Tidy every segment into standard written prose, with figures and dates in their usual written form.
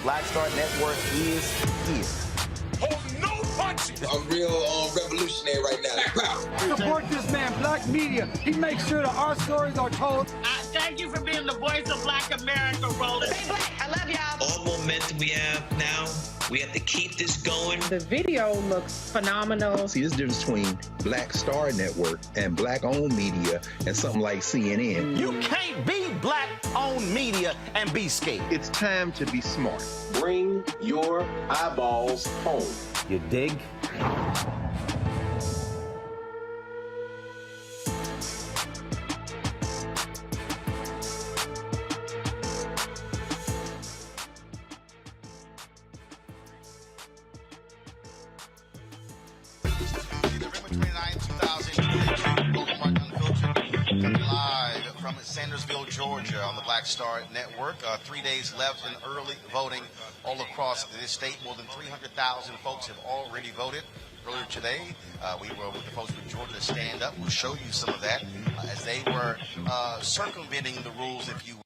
Black Star Network is here. Hold no punches! I'm real revolutionary right now. Support this man, Black Media. He makes sure that our stories are told. Thank you for being the voice of Black America, Roland. Stay black. I love y'all. All momentum we have now We have to keep this going. The video looks phenomenal. See, there's a difference between Black Star Network and Black-owned media and something like CNN. You can't be black-owned media and be scared. It's time to be smart. Bring your eyeballs home. You dig? Sandersville, Georgia, on the Black Star Network. 3 days left in early voting all across this state. More than 300,000 folks have already voted. Earlier today, we were with the folks from Georgia Stand Up. We'll show you some of that as they were circumventing the rules, if you will.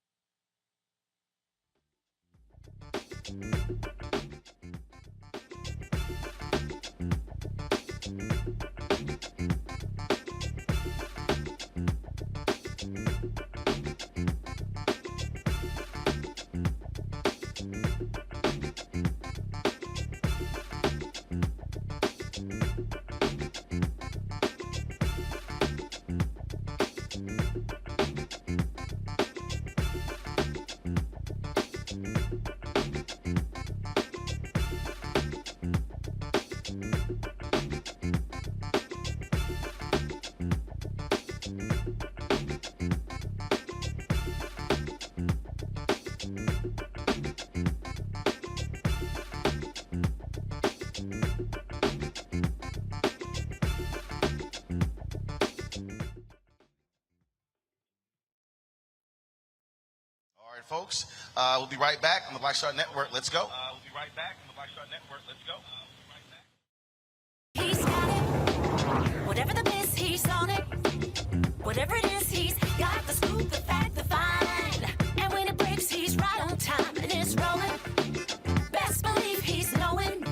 Folks, we'll be right back on the Black Star Network. Let's go. We'll be right back on the Black Star Network. Let's go. He's got it. Whatever the miss, he's on it. Whatever it is, he's got the scoop, the fact, the find. And when it breaks, he's right on time and it's rolling. Best believe he's knowing.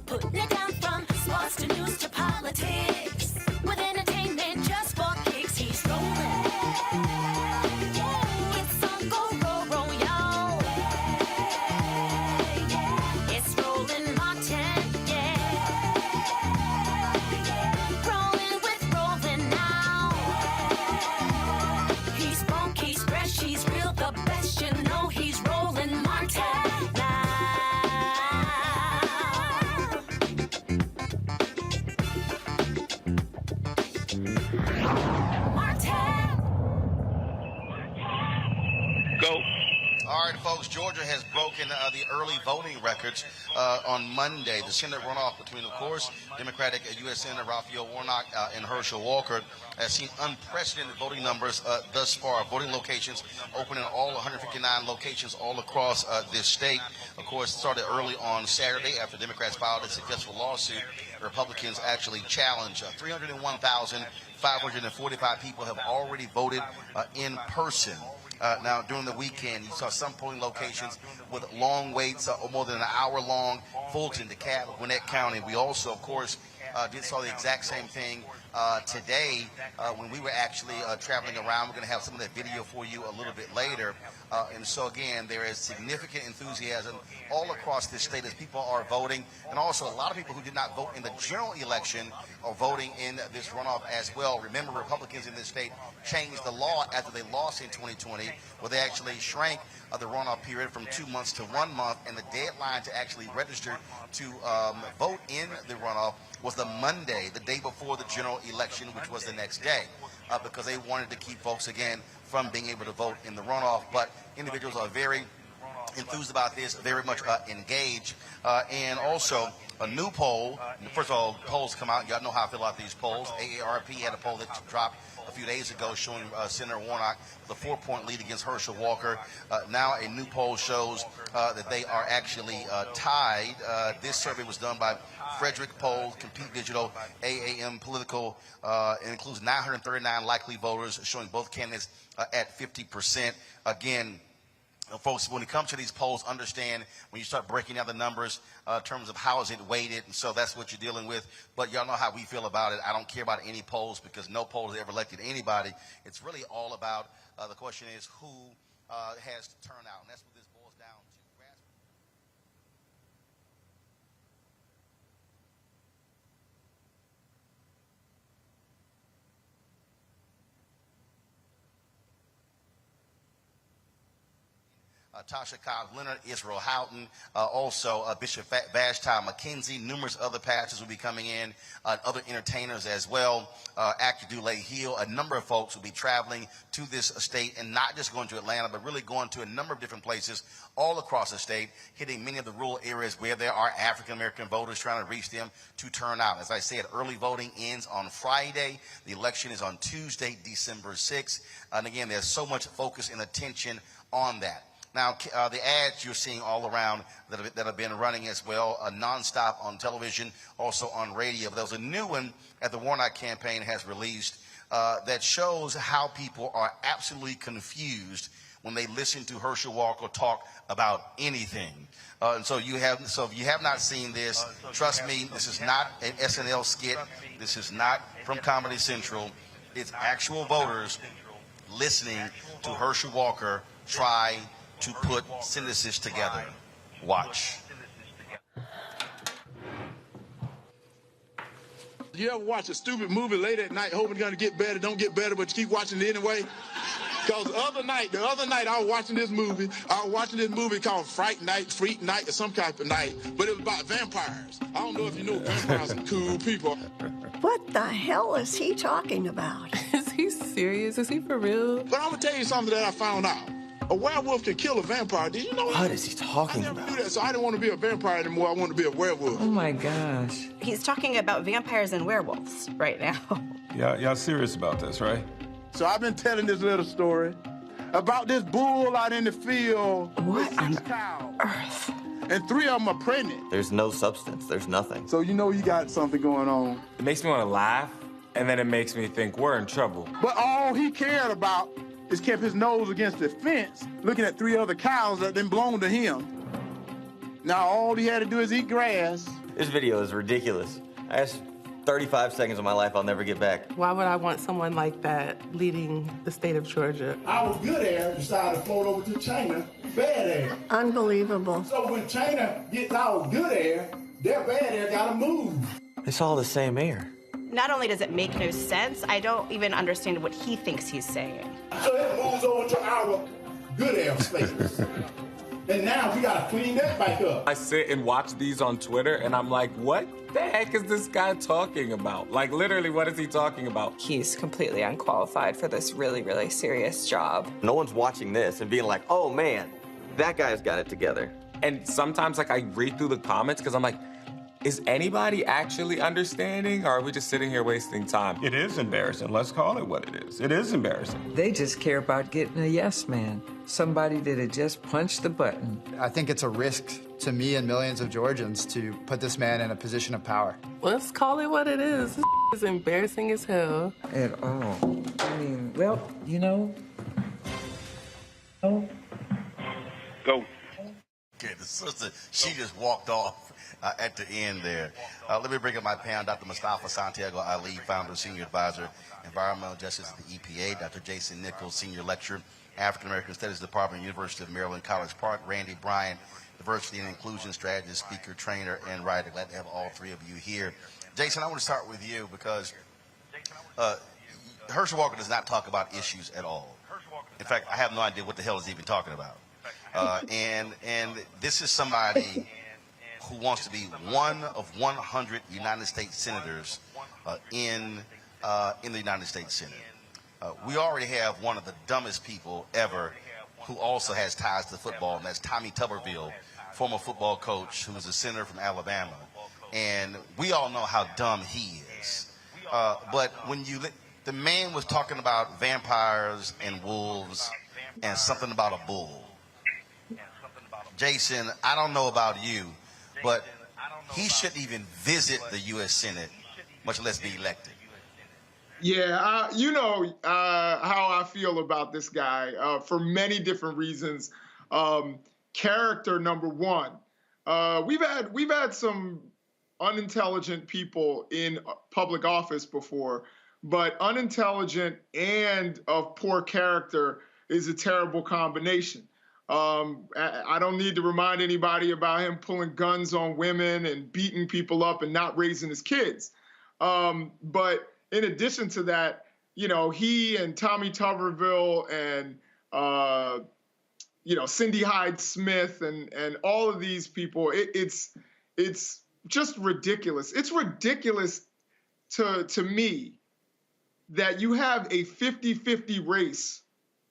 Putting it down from sports to news to politics. With entertainment just for kicks, he's rolling. All right, folks, Georgia has broken the early voting records on Monday. The Senate runoff between, of course, Democratic U.S. Senator Raphael Warnock and Herschel Walker has seen unprecedented voting numbers thus far. Voting locations open in all 159 locations all across this state. Of course, it started early on Saturday after Democrats filed a successful lawsuit. Republicans actually challenged 301,545 people have already voted in person. Now, during the weekend, you saw some polling locations with long waits, more than an hour long. Fulton, DeKalb, Gwinnett County. We also, of course, saw the exact same thing today when we were actually traveling around. We're going to have some of that video for you a little bit later. And so, again, there is significant enthusiasm all across this state as people are voting. And also, a lot of people who did not vote in the general election are voting in this runoff as well. Remember, Republicans in this state changed the law after they lost in 2020, where they actually shrank the runoff period from 2 months to 1 month. And the deadline to actually register to vote in the runoff was the Monday, the day before the general election, which was the next day, because they wanted to keep folks, again, from being able to vote in the runoff. But individuals are very enthused about this, very much engaged. And also, a new poll. First of all, polls come out. Y'all know how I feel about these polls. AARP had a poll that dropped a few days ago showing Senator Warnock with a 4-point lead against Herschel Walker. Now a new poll shows that they are actually tied. This survey was done by Frederick Poll, Compete Digital, AAM Political. It includes 939 likely voters, showing both candidates at 50%. Again, folks, when it comes to these polls, understand when you start breaking down the numbers in terms of how is it weighted, and so that's what you're dealing with. But y'all know how we feel about it. I don't care about any polls because no poll has ever elected anybody. It's really all about the question is who has to turn out, and that's what this boils down to. Tasha Cobbs, Leonard Israel Houghton, also Bishop Vashti McKenzie, numerous other pastors will be coming in, other entertainers as well, actor Dooley Hill, a number of folks will be traveling to this state and not just going to Atlanta, but really going to a number of different places all across the state, hitting many of the rural areas where there are African-American voters, trying to reach them to turn out. As I said, early voting ends on Friday. The election is on Tuesday, December 6th. And again, there's so much focus and attention on that. Now, the ads you're seeing all around that have been running as well, nonstop on television, also on radio. But there was a new one that the Warnock campaign has released that shows how people are absolutely confused when they listen to Herschel Walker talk about anything. And so if you have not seen this, trust me, this is not an SNL skit. This is not from Comedy Central. It's actual voters listening to Herschel Walker try to put sentences together. Watch. You ever watch a stupid movie late at night hoping it's going to get better, don't get better, but you keep watching it anyway? Because the other night I was watching this movie. I was watching this movie called Freak Night, or some type of night, but it was about vampires. I don't know if you know vampires are cool people. What the hell is he talking about? Is he serious? Is he for real? But I'm going to tell you something that I found out. A werewolf can kill a vampire. Did you know that? What is he talking about? I never knew that, so I didn't want to be a vampire anymore. I wanted to be a werewolf. Oh, my gosh. He's talking about vampires and werewolves right now. Y'all serious about this, right? So I've been telling this little story about this bull out in the field. What with 6 cows. Earth? And 3 of them are pregnant. There's no substance. There's nothing. So you know you got something going on. It makes me want to laugh, and then it makes me think we're in trouble. But all he cared about is kept his nose against the fence, looking at 3 other cows that didn't belong to him. Now all he had to do is eat grass. This video is ridiculous. That's 35 seconds of my life I'll never get back. Why would I want someone like that leading the state of Georgia? Our good air decided to float over to China, bad air. Unbelievable. So when China gets our good air, their bad air gotta move. It's all the same air. Not only does it make no sense, I don't even understand what he thinks he's saying. So it moves over to our good air spaces. And now we gotta clean that back up. I sit and watch these on Twitter, and I'm like, what the heck is this guy talking about? Like, literally, what is he talking about? He's completely unqualified for this really, really serious job. No one's watching this and being like, oh, man, that guy's got it together. And sometimes, like, I read through the comments because I'm like, is anybody actually understanding, or are we just sitting here wasting time? It is embarrassing. Let's call it what it is. It is embarrassing. They just care about getting a yes man, somebody that had just punched the button. I think it's a risk to me and millions of Georgians to put this man in a position of power. Let's call it what it is. This is embarrassing as hell. At all. I mean, well, you know. Oh. Go. Okay, the sister, she just walked off. At the end there. Let me bring up my panel, Dr. Mustafa Santiago Ali, founder, senior advisor, environmental justice at the EPA, Dr. Jason Nichols, senior lecturer, African American Studies Department, University of Maryland, College Park, Randy Bryant, diversity and inclusion strategist, speaker, trainer, and writer. Glad to have all 3 of you here. Jason, I want to start with you because Herschel Walker does not talk about issues at all. In fact, I have no idea what the hell he's even talking about. And this is somebody who wants to be one of 100 United States senators in the United States Senate. We already have one of the dumbest people ever who also has ties to football, and that's Tommy Tuberville, former football coach who was a senator from Alabama. And we all know how dumb he is. But when the man was talking about vampires and wolves and something about a bull. Jason, I don't know about you, but he shouldn't even visit the U.S. Senate, much less be elected. Yeah, you know how I feel about this guy for many different reasons. Character, number one. We've had some unintelligent people in public office before, but unintelligent and of poor character is a terrible combination. I don't need to remind anybody about him pulling guns on women and beating people up and not raising his kids. But in addition to that, you know, he and Tommy Tuberville and, Cindy Hyde-Smith and all of these people. It's just ridiculous. It's ridiculous to me that you have a 50-50 race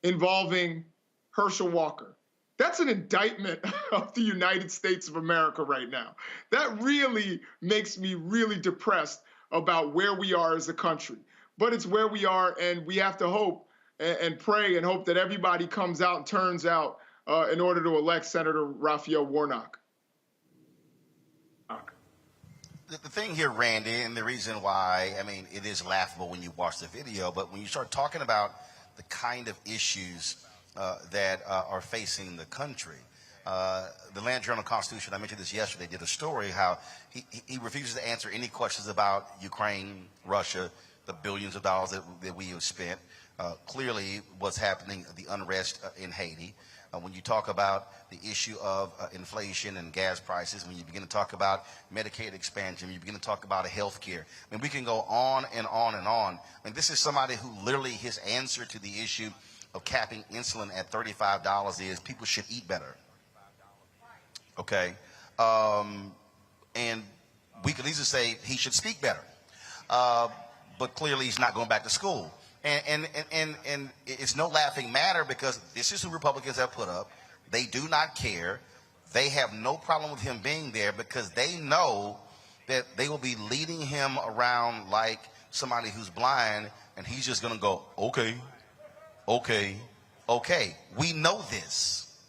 involving Herschel Walker. That's an indictment of the United States of America right now. That really makes me really depressed about where we are as a country. But it's where we are, and we have to hope and pray and hope that everybody comes out and turns out in order to elect Senator Raphael Warnock. The thing here, Randy, and the reason why, I mean, it is laughable when you watch the video, but when you start talking about the kind of issues that are facing the country, the Land Journal-Constitution, I mentioned this yesterday, did a story how he refuses to answer any questions about Ukraine, Russia, the billions of dollars that we have spent. Clearly, what's happening, the unrest in Haiti. When you talk about the issue of inflation and gas prices, when you begin to talk about Medicaid expansion, when you begin to talk about health care, I mean, we can go on and on and on. I mean, this is somebody who literally, his answer to the issue of capping insulin at $35 is people should eat better. Okay? And we could easily say he should speak better. But clearly he's not going back to school. And it's no laughing matter because this is who Republicans have put up. They do not care. They have no problem with him being there because they know that they will be leading him around like somebody who's blind, and he's just going to go, okay, okay, okay. We know this.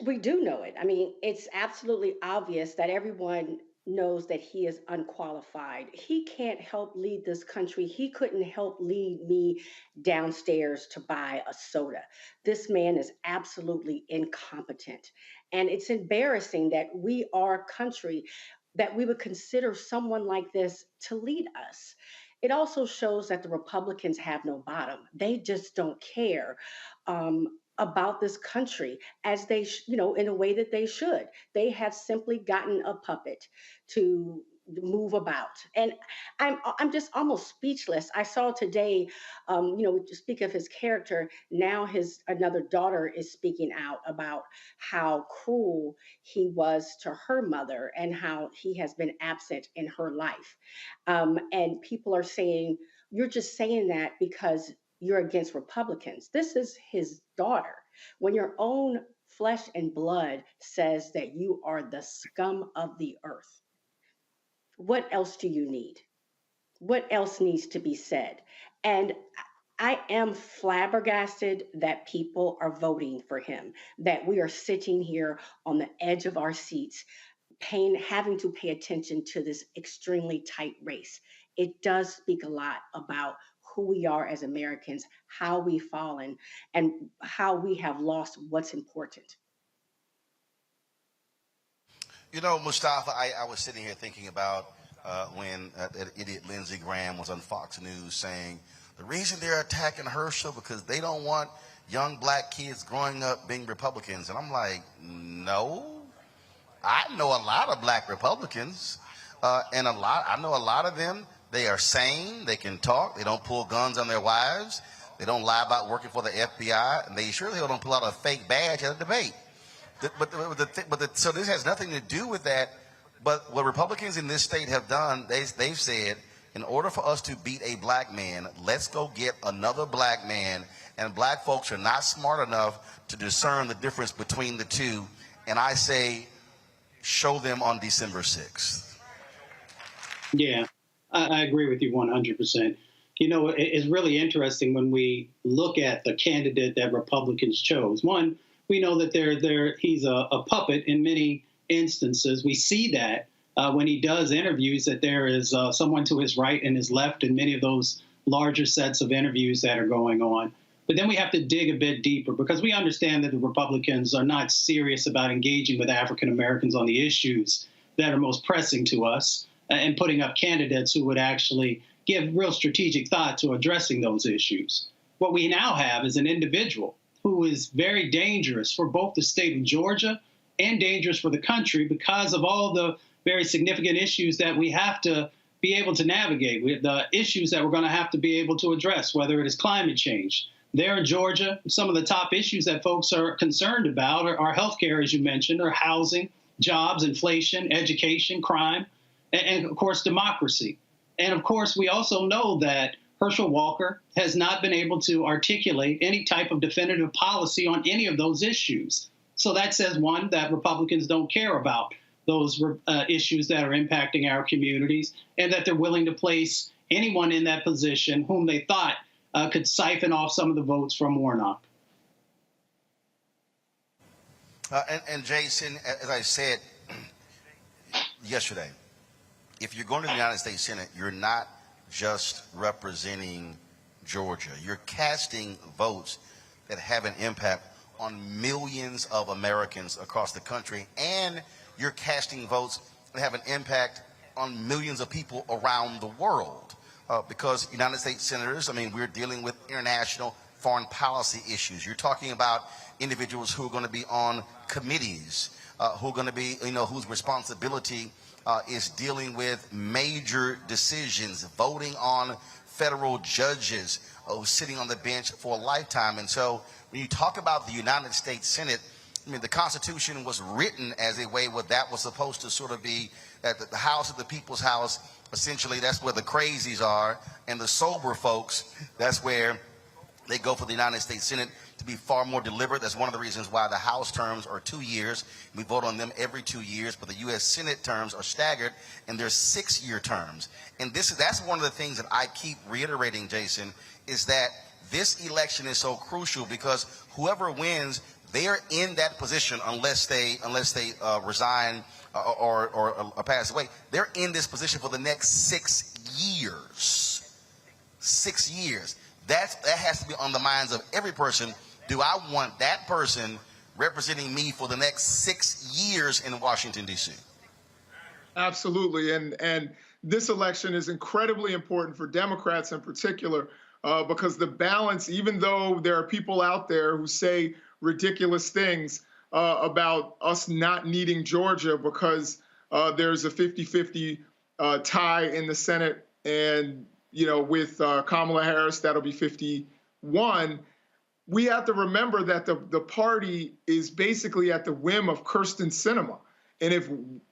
We do know it. I mean, it's absolutely obvious that everyone knows that he is unqualified. He can't help lead this country. He couldn't help lead me downstairs to buy a soda. This man is absolutely incompetent. And it's embarrassing that we are a country that we would consider someone like this to lead us. It also shows that the Republicans have no bottom. They just don't care about this country as they, in a way that they should. They have simply gotten a puppet to move about. And I'm just almost speechless. I saw today, to speak of his character, now another daughter is speaking out about how cruel he was to her mother and how he has been absent in her life. And people are saying, you're just saying that because you're against Republicans. This is his daughter. When your own flesh and blood says that you are the scum of the earth, what else do you need? What else needs to be said? And I am flabbergasted that people are voting for him, that we are sitting here on the edge of our seats, having to pay attention to this extremely tight race. It does speak a lot about who we are as Americans, how we've fallen, and how we have lost what's important. Mustafa, I was sitting here thinking about when that idiot Lindsey Graham was on Fox News saying the reason they're attacking Herschel because they don't want young black kids growing up being Republicans. And I'm like, no, I know a lot of black Republicans, and I know a lot of them. They are sane, they can talk, they don't pull guns on their wives, they don't lie about working for the FBI, and they surely don't pull out a fake badge at a debate. So this has nothing to do with that, but what Republicans in this state have done, they've said, in order for us to beat a black man, let's go get another black man, and black folks are not smart enough to discern the difference between the two, and I say, show them on December 6th. Yeah. I agree with you 100%. It's really interesting when we look at the candidate that Republicans chose. One, we know that he's a puppet in many instances. We see that when he does interviews, that there is someone to his right and his left in many of those larger sets of interviews that are going on. But then we have to dig a bit deeper because we understand that the Republicans are not serious about engaging with African Americans on the issues that are most pressing to us, and putting up candidates who would actually give real strategic thought to addressing those issues. What we now have is an individual who is very dangerous for both the state of Georgia and dangerous for the country because of all the very significant issues that we have to be able to navigate, with the issues that we're going to have to be able to address, whether it is climate change, there in Georgia, some of the top issues that folks are concerned about are healthcare, as you mentioned, or housing, jobs, inflation, education, crime, and of course, democracy. And of course, we also know that Herschel Walker has not been able to articulate any type of definitive policy on any of those issues. So that says, one, that Republicans don't care about those issues that are impacting our communities, and that they're willing to place anyone in that position whom they thought could siphon off some of the votes from Warnock. And Jason, as I said yesterday, if you're going to the United States Senate, you're not just representing Georgia. You're casting votes that have an impact on millions of Americans across the country, and you're casting votes that have an impact on millions of people around the world. Because United States senators, I mean, we're dealing with international foreign policy issues. You're talking about individuals who are going to be on committees, who are going to be, whose responsibility is dealing with major decisions, voting on federal judges sitting on the bench for a lifetime. And so when you talk about the United States Senate, I mean, the Constitution was written as a way where that was supposed to sort of be at the House of the People's House. Essentially, that's where the crazies are, and the sober folks, that's where they go for the United States Senate to be far more deliberate. That's one of the reasons why the House terms are 2 years. We vote on them every 2 years, but the U.S. Senate terms are staggered, and they're 6-year terms. And that's one of the things that I keep reiterating, Jason, is that this election is so crucial because whoever wins, they are in that position unless they resign or pass away. They're in this position for the next 6 years. 6 years. That has to be on the minds of every person. Do I want that person representing me for the next 6 years in Washington, D.C.? Absolutely. And this election is incredibly important for Democrats in particular because the balance, even though there are people out there who say ridiculous things about us not needing Georgia because there's a 50-50 tie in the Senate, and with Kamala Harris, that'll be 51. We have to remember that the party is basically at the whim of Kyrsten Sinema. And if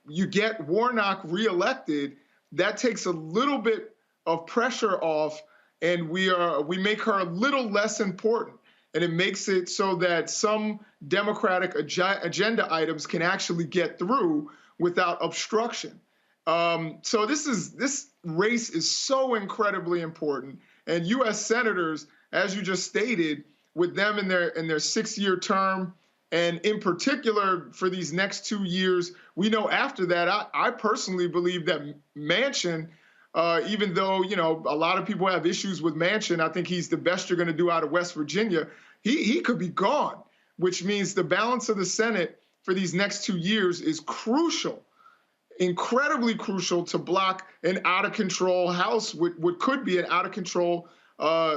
you get Warnock reelected, that takes a little bit of pressure off, and we make her a little less important. And it makes it so that some Democratic agenda items can actually get through without obstruction. So this race is so incredibly important. And U.S. senators, as you just stated, with them in their 6-year term, and in particular for these next 2 years, we know after that, I personally believe that Manchin, even though, a lot of people have issues with Manchin, I think he's the best you're going to do out of West Virginia. He could be gone, which means the balance of the Senate for these next 2 years is crucial, incredibly crucial to block an out-of-control House, what could be an out-of-control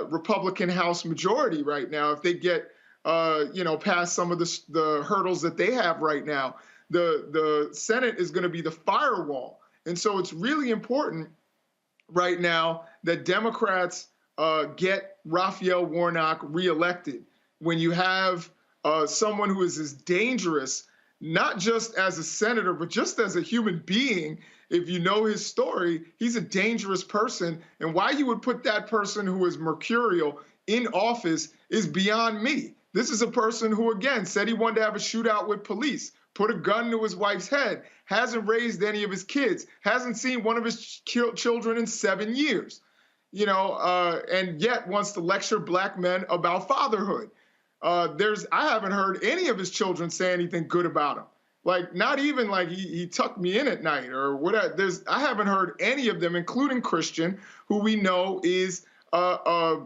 Republican House majority right now if they get, past some of the hurdles that they have right now. The Senate is going to be the firewall. And so it's really important right now that Democrats get Raphael Warnock reelected. When you have someone who is as dangerous, not just as a senator, but just as a human being, if you know his story, he's a dangerous person. And why you would put that person who is mercurial in office is beyond me. This is a person who, again, said he wanted to have a shootout with police, put a gun to his wife's head, hasn't raised any of his kids, hasn't seen one of his children in 7 years, and yet wants to lecture black men about fatherhood. I haven't heard any of his children say anything good about him. Like, not even like he tucked me in at night or whatever. I haven't heard any of them, including Christian, who we know is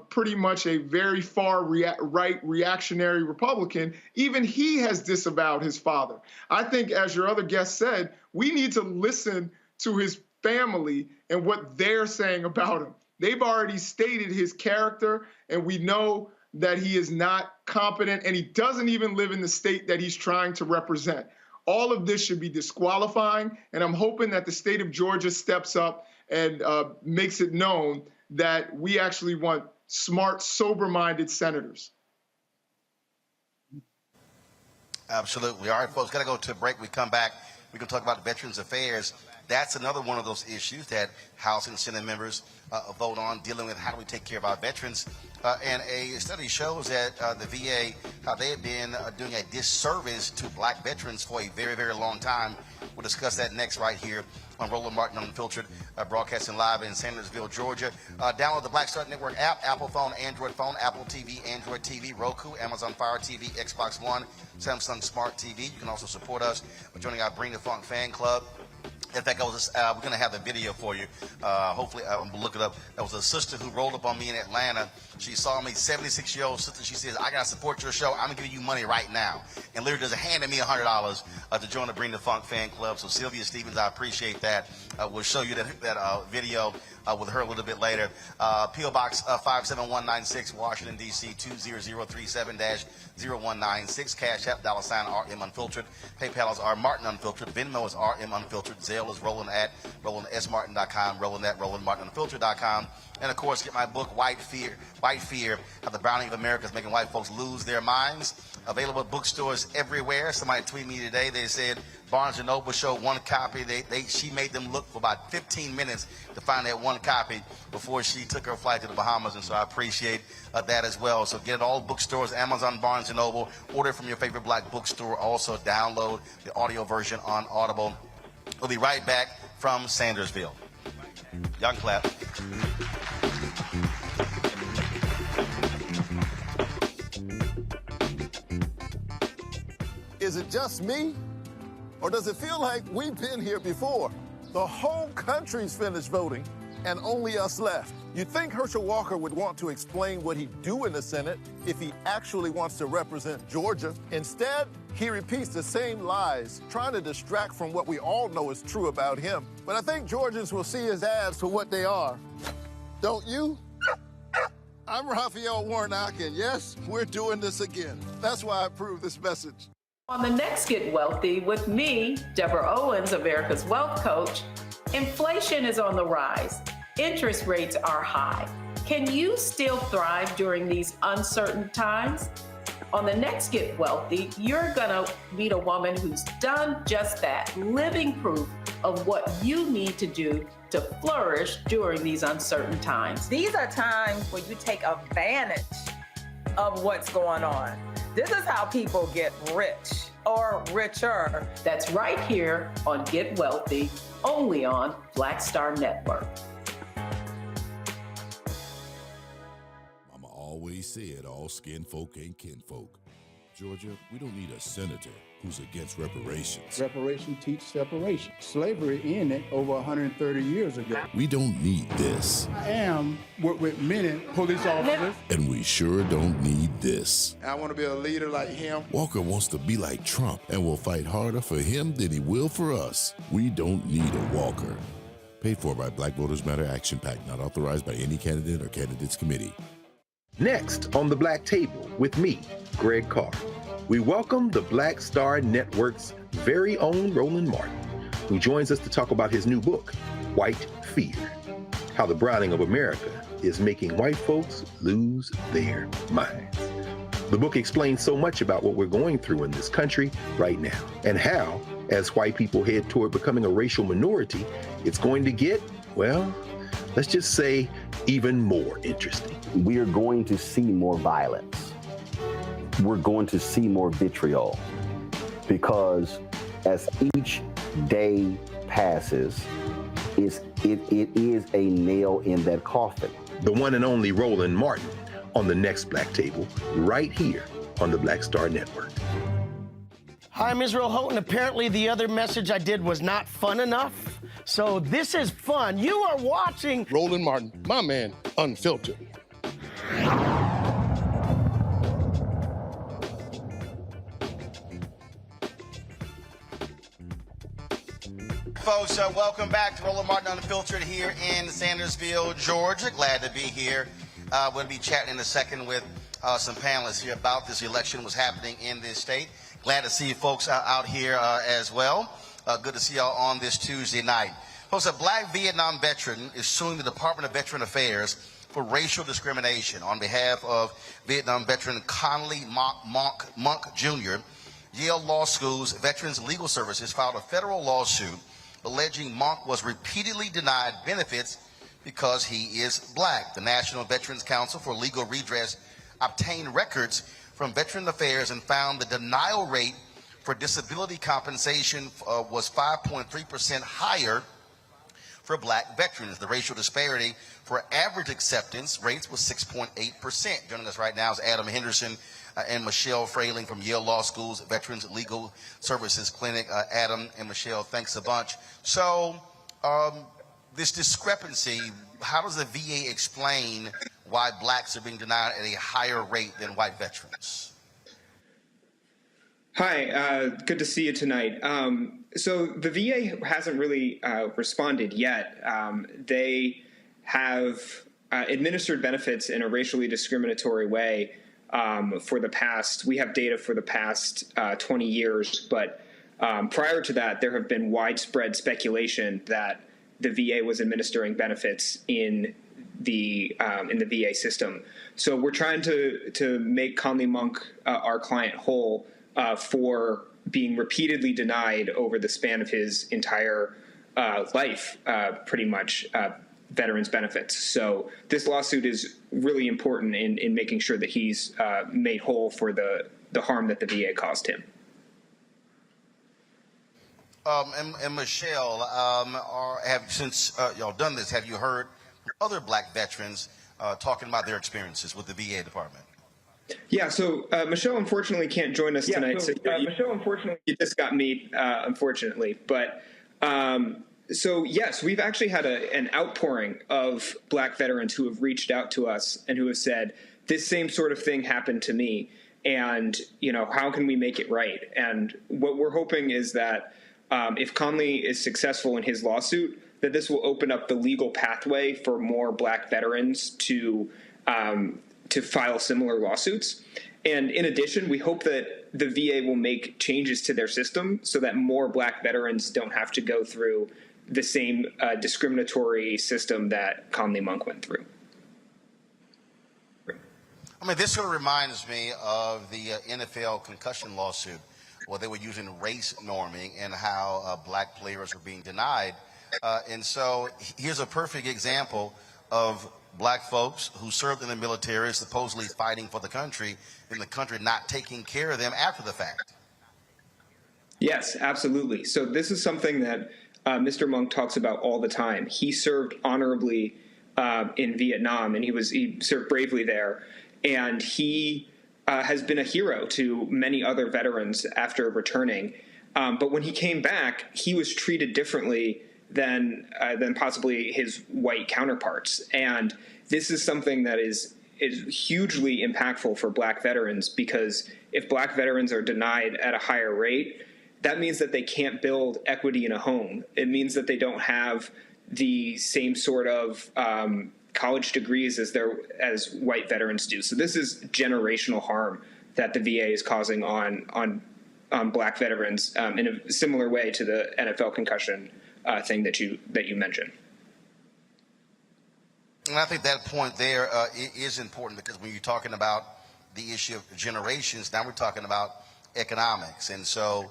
pretty much a very far right reactionary Republican. Even he has disavowed his father. I think, as your other guest said, we need to listen to his family and what they're saying about him. They've already stated his character, and we know that he is not competent, and he doesn't even live in the state that he's trying to represent. All of this should be disqualifying, and I'm hoping that the state of Georgia steps up and makes it known that we actually want smart, sober-minded senators. Absolutely. All right, folks, got to go to a break. We come back, we can talk about Veterans Affairs. That's another one of those issues that House and Senate members vote on, dealing with how do we take care of our veterans. And a study shows that the VA, how they have been doing a disservice to black veterans for a very, very long time. We'll discuss that next right here on Roland Martin Unfiltered, broadcasting live in Sandersville, Georgia. Download the Black Star Network app, Apple phone, Android phone, Apple TV, Android TV, Roku, Amazon Fire TV, Xbox One, Samsung Smart TV. You can also support us by joining our Bring the Funk fan club. In fact, we're going to have the video for you. Hopefully, we'll look it up. There was a sister who rolled up on me in Atlanta. She saw me, 76-year-old sister. She says, I got to support your show. I'm going to give you money right now. And literally just handed me $100 to join the Bring the Funk fan club. So Sylvia Stevens, I appreciate that. We'll show you that video with her a little bit later. P.O. Box 57196, Washington, D.C. 20037-0196. Cash App, $RM Unfiltered. PayPal is R Martin Unfiltered. Venmo is RM Unfiltered. Zelle is Roland at RolandSMartin.com. Roland at RolandMartinUnfiltered.com. And of course, get my book, White Fear, How the Browning of America is Making White Folks Lose Their Minds. Available at bookstores everywhere. Somebody tweeted me today. They said Barnes & Noble showed one copy. She made them look for about 15 minutes to find that one copy before she took her flight to the Bahamas. And so I appreciate that as well. So get it all bookstores, Amazon, Barnes & Noble. Order from your favorite black bookstore. Also download the audio version on Audible. We'll be right back from Sandersville. Y'all can clap. Is it just me? Or does it feel like we've been here before? The whole country's finished voting, and only us left. You'd think Herschel Walker would want to explain what he'd do in the Senate if he actually wants to represent Georgia. Instead, he repeats the same lies, trying to distract from what we all know is true about him. But I think Georgians will see his ads for what they are. Don't you? I'm Raphael Warnock, and yes, we're doing this again. That's why I approve this message. On the next Get Wealthy with me, Deborah Owens, America's Wealth Coach, inflation is on the rise. Interest rates are high. Can you still thrive during these uncertain times? On the next Get Wealthy, you're gonna meet a woman who's done just that, living proof of what you need to do to flourish during these uncertain times. These are times where you take advantage of what's going on. This is how people get rich or richer. That's right here on Get Wealthy, only on Black Star Network. Mama always said all skin folk ain't kinfolk. Georgia, we don't need a senator who's against reparations. Reparations teach separation. Slavery ended over 130 years ago. We don't need this. I am with many police officers. And we sure don't need this. I want to be a leader like him. Walker wants to be like Trump and will fight harder for him than he will for us. We don't need a Walker. Paid for by Black Voters Matter Action PAC, not authorized by any candidate or candidates committee. Next on the Black Table with me, Greg Carr, we welcome the Black Star Network's very own Roland Martin, who joins us to talk about his new book, White Fear, How the Browning of America is Making White Folks Lose Their Minds. The book explains so much about what we're going through in this country right now, and how, as white people head toward becoming a racial minority, it's going to get, well, let's just say, even more interesting. We are going to see more violence. We're going to see more vitriol, because as each day passes, it is a nail in that coffin. The one and only Roland Martin on the next Black Table, right here on the Black Star Network. Hi, I'm Israel Houghton. Apparently the other message I did was not fun enough. So this is fun. You are watching Roland Martin, my man, Unfiltered. Folks, welcome back to Roland Martin Unfiltered here in Sandersville, Georgia. Glad to be here. We're going to be chatting in a second with some panelists here about this election, what's happening in this state. Glad to see you folks out here as well. Good to see y'all on this Tuesday night. Folks, a black Vietnam veteran is suing the Department of Veteran Affairs for racial discrimination. On behalf of Vietnam veteran Conley Monk Jr., Yale Law School's Veterans Legal Services filed a federal lawsuit alleging Monk was repeatedly denied benefits because he is black. The National Veterans Council for Legal Redress obtained records from Veteran Affairs and found the denial rate for disability compensation was 5.3% higher for black veterans. The racial disparity for average acceptance rates was 6.8%. Joining us right now is Adam Henderson and Michelle Frayling from Yale Law School's Veterans Legal Services Clinic. Adam and Michelle, thanks a bunch. So this discrepancy, how does the VA explain why blacks are being denied at a higher rate than white veterans? Hi, good to see you tonight. So the VA hasn't really responded yet. They have administered benefits in a racially discriminatory way for the past, we have data for the past 20 years, but prior to that, there have been widespread speculation that the VA was administering benefits in the VA system. So we're trying to make Conley Monk, our client, whole for being repeatedly denied over the span of his entire life, pretty much, veterans benefits. So this lawsuit is really important in making sure that he's made whole for the harm that the VA caused him. And Michelle, since y'all done this, have you heard other black veterans talking about their experiences with the VA department? Yeah, so Michelle unfortunately can't join us tonight. Michelle, unfortunately, you just got me, unfortunately. But so yes, we've actually had an outpouring of black veterans who have reached out to us and who have said, this same sort of thing happened to me, and how can we make it right? And what we're hoping is that if Conley is successful in his lawsuit, that this will open up the legal pathway for more black veterans to file similar lawsuits. And in addition, we hope that the VA will make changes to their system so that more black veterans don't have to go through the same discriminatory system that Conley Monk went through. I mean, this sort of reminds me of the NFL concussion lawsuit, where they were using race norming and how black players were being denied. And so here's a perfect example of black folks who served in the military, supposedly fighting for the country, and the country not taking care of them after the fact. Yes, absolutely. So this is something that Mr. Monk talks about all the time. He served honorably in Vietnam, and he served bravely there. And he has been a hero to many other veterans after returning. But when he came back, he was treated differently than possibly his white counterparts. And this is something that is hugely impactful for black veterans, because if black veterans are denied at a higher rate, that means that they can't build equity in a home. It means that they don't have the same sort of college degrees as white veterans do. So this is generational harm that the VA is causing on black veterans in a similar way to the NFL concussion thing that you mentioned. And I think that point there is important, because when you're talking about the issue of generations, now we're talking about economics. And so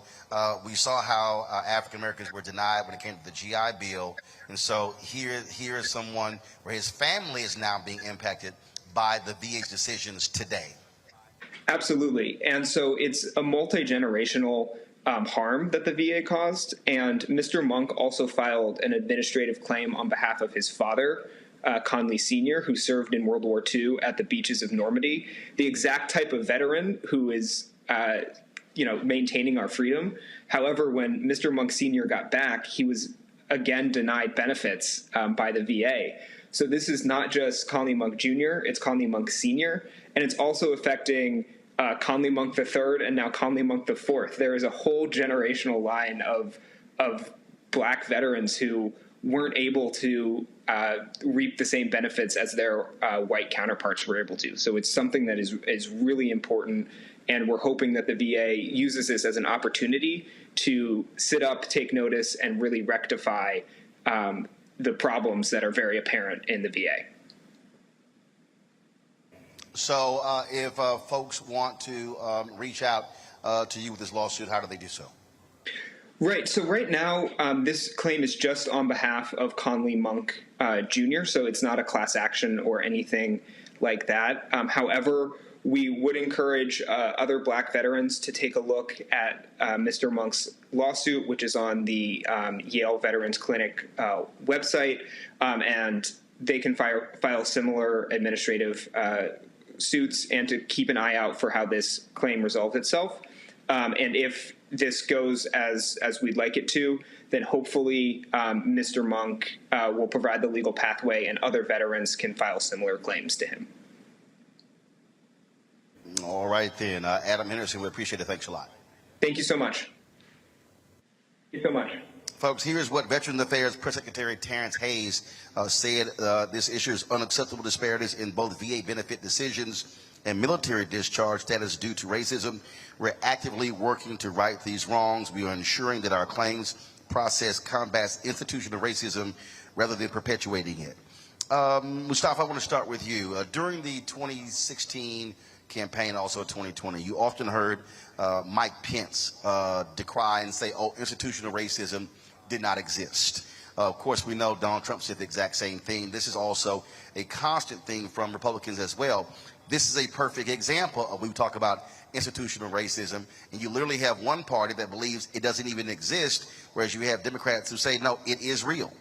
we saw how African Americans were denied when it came to the GI Bill. And so here is someone where his family is now being impacted by the VA's decisions today. Absolutely. And so it's a multi-generational harm that the VA caused. And Mr. Monk also filed an administrative claim on behalf of his father, Conley Sr., who served in World War II at the beaches of Normandy, the exact type of veteran who is maintaining our freedom. However, when Mr. Monk Sr. got back, he was again denied benefits by the VA. So this is not just Conley Monk Jr., it's Conley Monk Sr., and it's also affecting Conley Monk III and now Conley Monk IV. There is a whole generational line of black veterans who weren't able to reap the same benefits as their white counterparts were able to. So it's something that is really important, and we're hoping that the VA uses this as an opportunity to sit up, take notice, and really rectify the problems that are very apparent in the VA. So if folks want to reach out to you with this lawsuit, how do they do so? Right. So right now, this claim is just on behalf of Conley Monk Jr., so it's not a class action or anything like that. However, we would encourage other Black veterans to take a look at Mr. Monk's lawsuit, which is on the Yale Veterans Clinic website, and they can file similar administrative suits, and to keep an eye out for how this claim resolves itself. And if this goes as we'd like it to, then hopefully Mr. Monk will provide the legal pathway and other veterans can file similar claims to him. All right, then. Adam Henderson, we appreciate it. Thanks a lot. Thank you so much. Thank you so much. Folks, here's what Veterans Affairs Press Secretary Terrence Hayes said. This issue is unacceptable disparities in both VA benefit decisions and military discharge status due to racism. We're actively working to right these wrongs. We are ensuring that our claims process combats institutional racism rather than perpetuating it. Mustafa, I want to start with you. During the 2016 campaign, also 2020, you often heard Mike Pence decry and say, oh, institutional racism did not exist. Of course, we know Donald Trump said the exact same thing. This is also a constant thing from Republicans as well. This is a perfect example of when we talk about institutional racism, and you literally have one party that believes it doesn't even exist, whereas you have Democrats who say, no, it is real.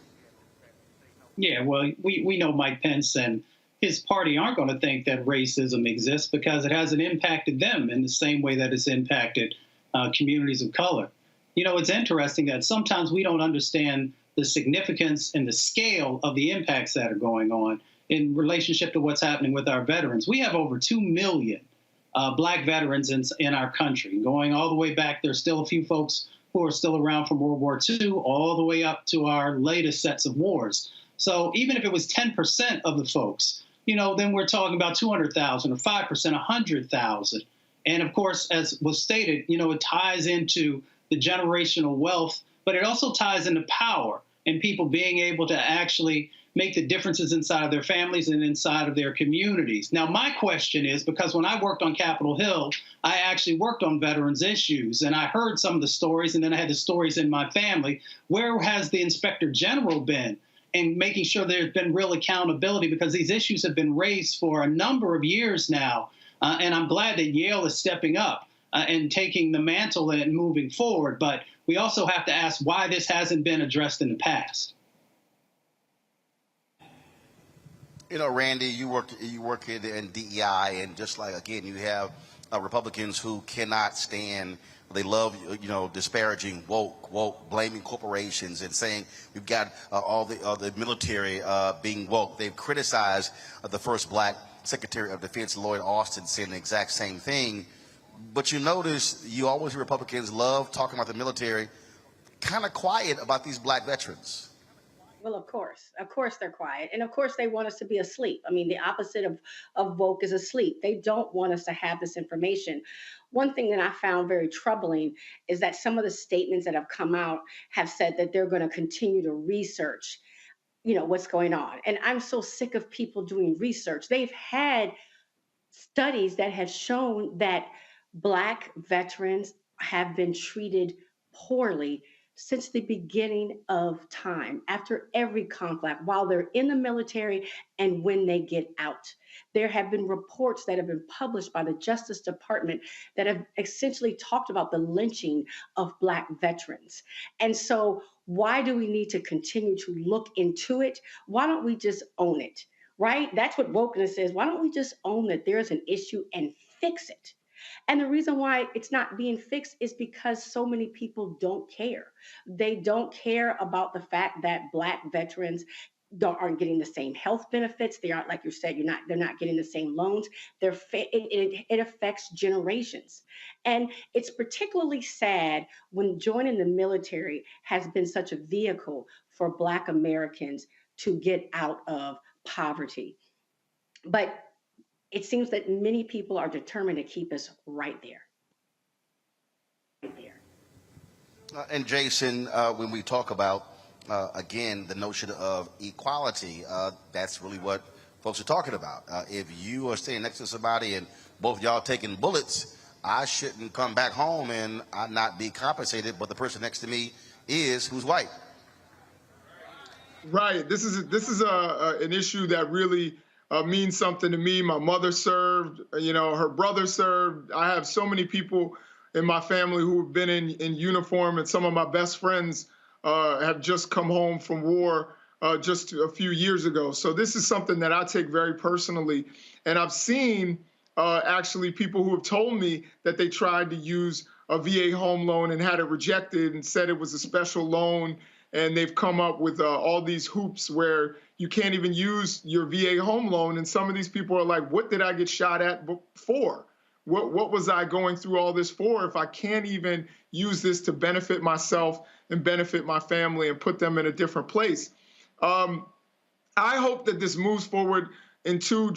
Yeah, well, we know Mike Pence and his party aren't going to think that racism exists because it hasn't impacted them in the same way that it's impacted communities of color. You know, it's interesting that sometimes we don't understand the significance and the scale of the impacts that are going on in relationship to what's happening with our veterans. We have over 2 million Black veterans in our country, going all the way back. There's still a few folks who are still around from World War II, all the way up to our latest sets of wars. So even if it was 10% of the folks, you know, then we're talking about 200,000 or 5%, 100,000. And of course, as was stated, you know, it ties into the generational wealth, but it also ties into power and people being able to actually make the differences inside of their families and inside of their communities. Now, my question is, because when I worked on Capitol Hill, I actually worked on veterans issues, and I heard some of the stories, and then I had the stories in my family. Where has the Inspector General been in making sure there's been real accountability? Because these issues have been raised for a number of years now, and I'm glad that Yale is stepping up and taking the mantle and moving forward. But we also have to ask why this hasn't been addressed in the past. You know, Randy, you work in DEI, and just like, again, you have Republicans who cannot stand, they love, you know, disparaging woke, blaming corporations and saying we've got all the military being woke. They've criticized the first Black Secretary of Defense, Lloyd Austin, saying the exact same thing. But you notice you always hear Republicans love talking about the military, kind of quiet about these Black veterans. Well, of course they're quiet. And of course they want us to be asleep. I mean, the opposite of woke is asleep. They don't want us to have this information. One thing that I found very troubling is that some of the statements that have come out have said that they're going to continue to research, you know, what's going on. And I'm so sick of people doing research. They've had studies that have shown that Black veterans have been treated poorly since the beginning of time, after every conflict, while they're in the military and when they get out. There have been reports that have been published by the Justice Department that have essentially talked about the lynching of Black veterans. And so why do we need to continue to look into it? Why don't we just own it, right? That's what wokeness is. Why don't we just own that there's an issue and fix it? And the reason why it's not being fixed is because so many people don't care. They don't care about the fact that Black veterans aren't getting the same health benefits. They aren't, like you said, they're not getting the same loans. It affects generations. And it's particularly sad when joining the military has been such a vehicle for Black Americans to get out of poverty. But it seems that many people are determined to keep us right there. And Jason, when we talk about, again, the notion of equality, that's really what folks are talking about. If you are standing next to somebody and both y'all taking bullets, I shouldn't come back home and I not be compensated, but the person next to me is who's white. Right. This is an issue that really means something to me. My mother served, her brother served. I have so many people in my family who have been in uniform, and some of my best friends have just come home from war just a few years ago. So this is something that I take very personally. And I've seen actually people who have told me that they tried to use a VA home loan and had it rejected and said it was a special loan. And they've come up with all these hoops where you can't even use your VA home loan. And some of these people are like, what did I get shot at for? What was I going through all this for if I can't even use this to benefit myself and benefit my family and put them in a different place? I hope that this moves forward into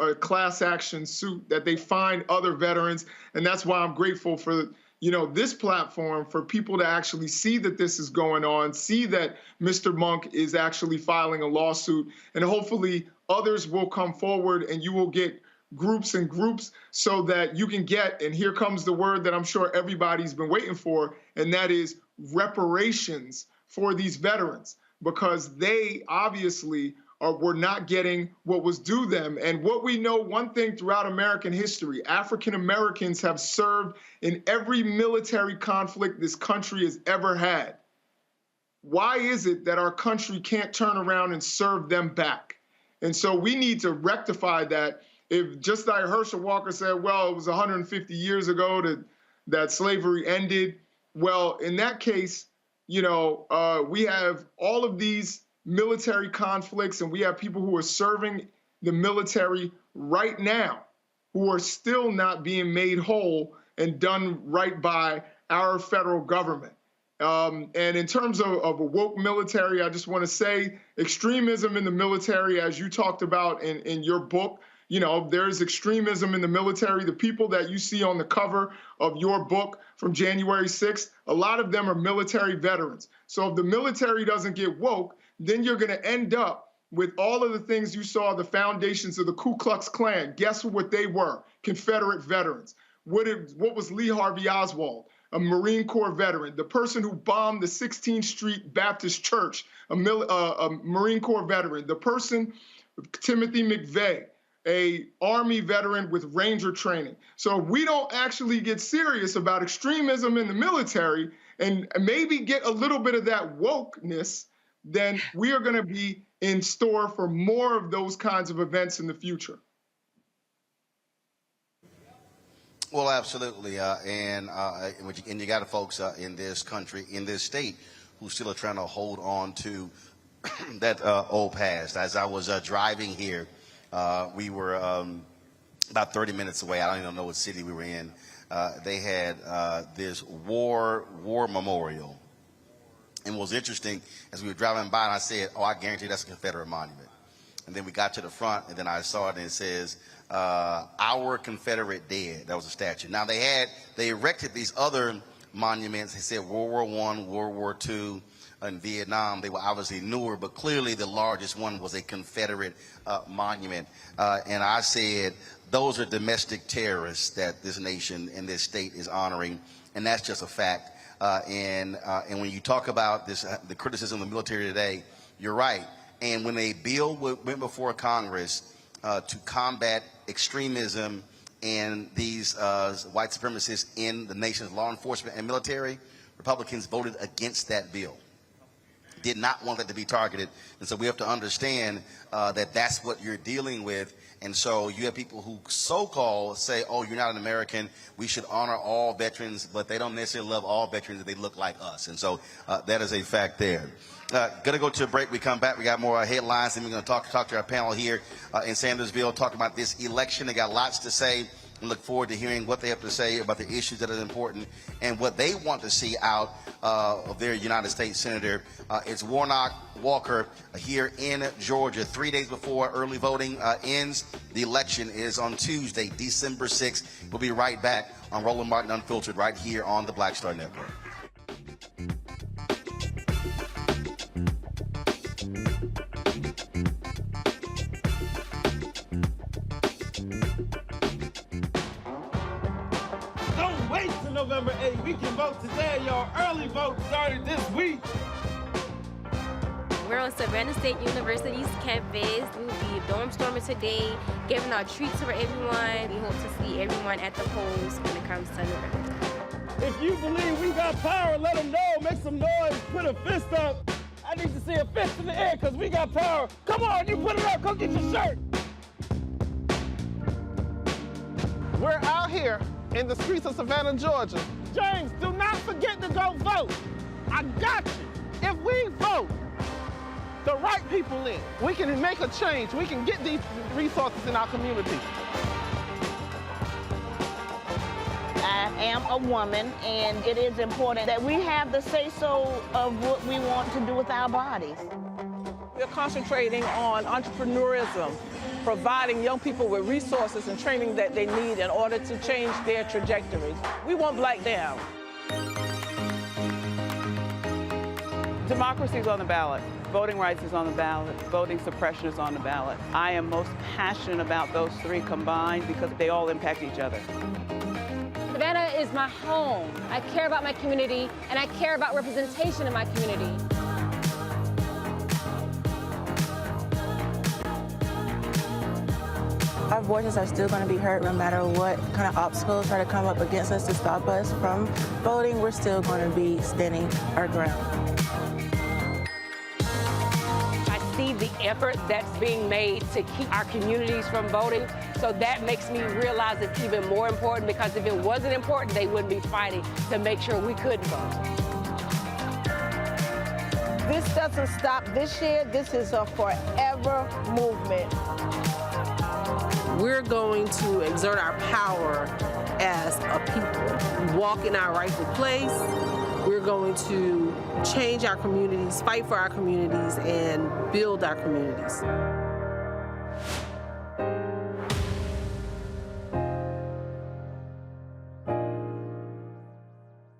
a class action suit, that they find other veterans. And that's why I'm grateful for this platform, for people to actually see that this is going on, see that Mr. Monk is actually filing a lawsuit, and hopefully others will come forward and you will get groups and groups so that you can get, and here comes the word that I'm sure everybody's been waiting for, and that is reparations for these veterans, because they obviously were not getting what was due them. And what we know, one thing throughout American history, African Americans have served in every military conflict this country has ever had. Why is it that our country can't turn around and serve them back? And so we need to rectify that. If, just like Herschel Walker said, well, it was 150 years ago that slavery ended. Well, in that case, we have all of these military conflicts, and we have people who are serving the military right now who are still not being made whole and done right by our federal government. And in terms of a woke military, I just want to say extremism in the military, as you talked about in your book, there's extremism in the military. The people that you see on the cover of your book from January 6th, a lot of them are military veterans. So if the military doesn't get woke, then you're going to end up with all of the things you saw, the foundations of the Ku Klux Klan. Guess what they were? Confederate veterans. What was Lee Harvey Oswald? A Marine Corps veteran. The person who bombed the 16th Street Baptist Church, a Marine Corps veteran. The person, Timothy McVeigh, a Army veteran with Ranger training. So if we don't actually get serious about extremism in the military and maybe get a little bit of that wokeness, then we are going to be in store for more of those kinds of events in the future. Well, absolutely. And you got folks in this country, in this state, who still are trying to hold on to that old past. As I was driving here, we were about 30 minutes away. I don't even know what city we were in. They had this war memorial. And what was interesting, as we were driving by, and I said, oh, I guarantee that's a Confederate monument. And then we got to the front, and then I saw it, and it says, our Confederate dead. That was a statue. Now, they erected these other monuments. They said World War I, World War II, in Vietnam. They were obviously newer, but clearly the largest one was a Confederate monument. And I said, those are domestic terrorists that this nation and this state is honoring, and that's just a fact. And when you talk about this, the criticism of the military today, you're right. And when a bill went before Congress to combat extremism and these white supremacists in the nation's law enforcement and military, Republicans voted against that bill. Did not want that to be targeted. And so we have to understand that that's what you're dealing with. And so you have people who so-called say, oh, you're not an American, we should honor all veterans, but they don't necessarily love all veterans if they look like us. And so that is a fact there. Gonna go to a break. We come back, we got more headlines, and we're gonna talk to our panel here in Sandersville, talk about this election. They got lots to say, and look forward to hearing what they have to say about the issues that are important and what they want to see out of their United States Senator. It's Warnock Walker here in Georgia. 3 days before early voting ends, the election is on Tuesday, December 6th. We'll be right back on Roland Martin Unfiltered right here on the Black Star Network. wait till November 8th. We can vote today, y'all. Early vote started this week. We're on Savannah State University's campus. We will be dorm storming today, giving out treats for everyone. We hope to see everyone at the polls when it comes to November. If you believe we got power, let them know. Make some noise. Put a fist up. I need to see a fist in the air because we got power. Come on, you put it up. Come get your shirt. We're out here in the streets of Savannah, Georgia. James, do not forget to go vote. I got you. If we vote the right people in, we can make a change. We can get these resources in our community. I am a woman, and it is important that we have the say-so of what we want to do with our bodies. We're concentrating on entrepreneurism, providing young people with resources and training that they need in order to change their trajectories. We want Black down. Democracy is on the ballot. Voting rights is on the ballot. Voting suppression is on the ballot. I am most passionate about those three combined because they all impact each other. Savannah is my home. I care about my community, and I care about representation in my community. Our voices are still going to be heard no matter what kind of obstacles try to come up against us to stop us from voting. We're still going to be standing our ground. I see the effort that's being made to keep our communities from voting. So that makes me realize it's even more important, because if it wasn't important, they wouldn't be fighting to make sure we couldn't vote. This doesn't stop this year. This is a forever movement. We're going to exert our power as a people, walk in our rightful place. We're going to change our communities, fight for our communities, and build our communities.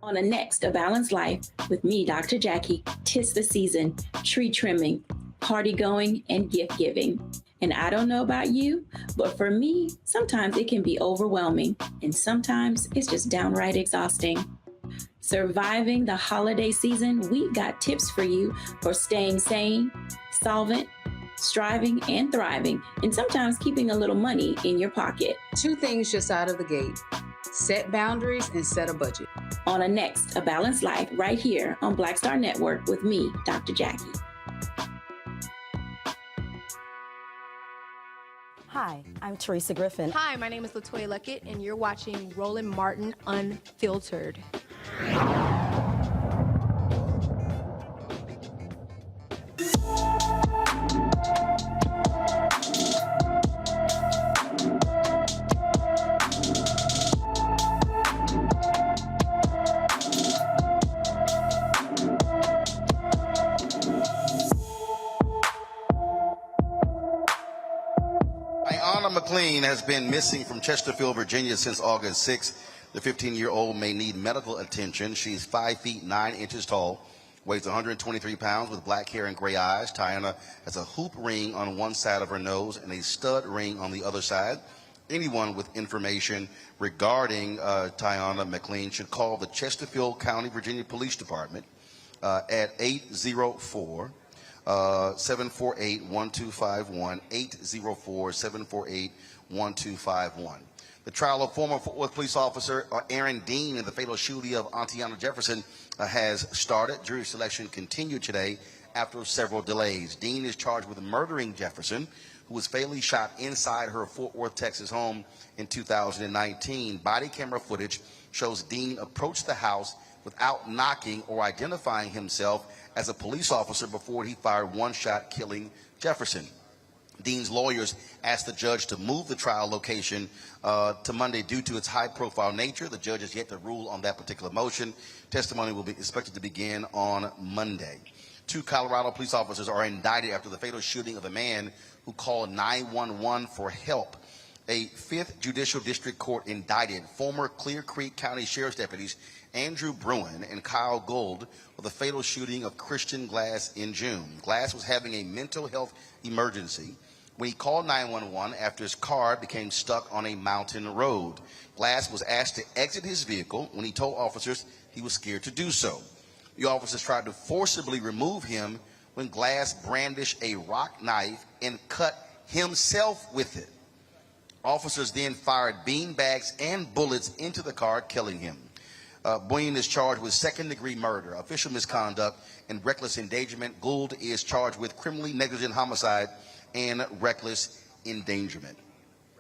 On the next A Balanced Life with me, Dr. Jackie, 'tis the season, tree trimming, party going, and gift giving. And I don't know about you, but for me, sometimes it can be overwhelming, and sometimes it's just downright exhausting. Surviving the holiday season, we've got tips for you for staying sane, solvent, striving, and thriving, and sometimes keeping a little money in your pocket. 2 things just out of the gate: set boundaries and set a budget. On a next A Balanced Life right here on Black Star Network with me, Dr. Jackie. Hi, I'm Teresa Griffin. Hi, my name is LaToya Luckett, and you're watching Roland Martin Unfiltered. McLean has been missing from Chesterfield, Virginia since August 6th. The 15-year-old may need medical attention. She's 5 feet 9 inches tall, weighs 123 pounds, with black hair and gray eyes. Tiana has a hoop ring on one side of her nose and a stud ring on the other side. Anyone with information regarding Tiana McLean should call the Chesterfield County, Virginia Police Department at 804 748-1251, 804-748-1251. The trial of former Fort Worth police officer Aaron Dean in the fatal shooting of Atatiana Jefferson has started. Jury selection continued today after several delays. Dean is charged with murdering Jefferson, who was fatally shot inside her Fort Worth, Texas home in 2019. Body camera footage shows Dean approach the house without knocking or identifying himself as a police officer before he fired one shot, killing Jefferson. Dean's lawyers asked the judge to move the trial location to Monday due to its high-profile nature. The judge has yet to rule on that particular motion. Testimony will be expected to begin on Monday. 2 Colorado police officers are indicted after the fatal shooting of a man who called 911 for help. A 5th Judicial District Court indicted former Clear Creek County Sheriff's deputies Andrew Bruin and Kyle Gold for the fatal shooting of Christian Glass in June. Glass was having a mental health emergency when he called 911 after his car became stuck on a mountain road. Glass was asked to exit his vehicle when he told officers he was scared to do so. The officers tried to forcibly remove him when Glass brandished a rock knife and cut himself with it. Officers then fired beanbags and bullets into the car, killing him. Boyne is charged with second-degree murder, official misconduct, and reckless endangerment. Gould is charged with criminally negligent homicide and reckless endangerment.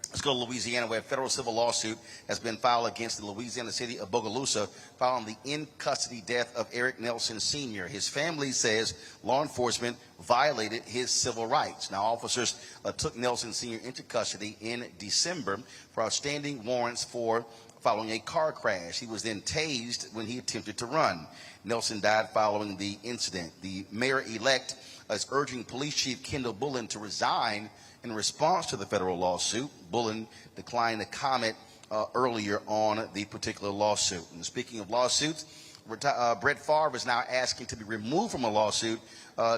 Let's go to Louisiana, where a federal civil lawsuit has been filed against the Louisiana city of Bogalusa following the in-custody death of Eric Nelson Sr. His family says law enforcement violated his civil rights. Now, officers took Nelson Sr. into custody in December for outstanding warrants following a car crash. He was then tased when he attempted to run. Nelson died following the incident. The mayor-elect is urging Police Chief Kendall Bullen to resign in response to the federal lawsuit. Bullen declined to comment earlier on the particular lawsuit. And speaking of lawsuits, Brett Farve is now asking to be removed from a lawsuit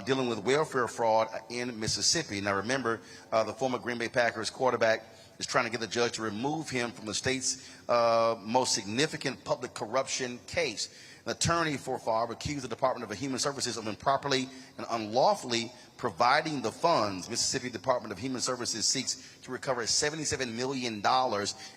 dealing with welfare fraud in Mississippi. Now remember, the former Green Bay Packers quarterback is trying to get the judge to remove him from the state's most significant public corruption case. An attorney for Farve accused the Department of Human Services of improperly and unlawfully providing the funds. Mississippi Department of Human Services seeks to recover $77 million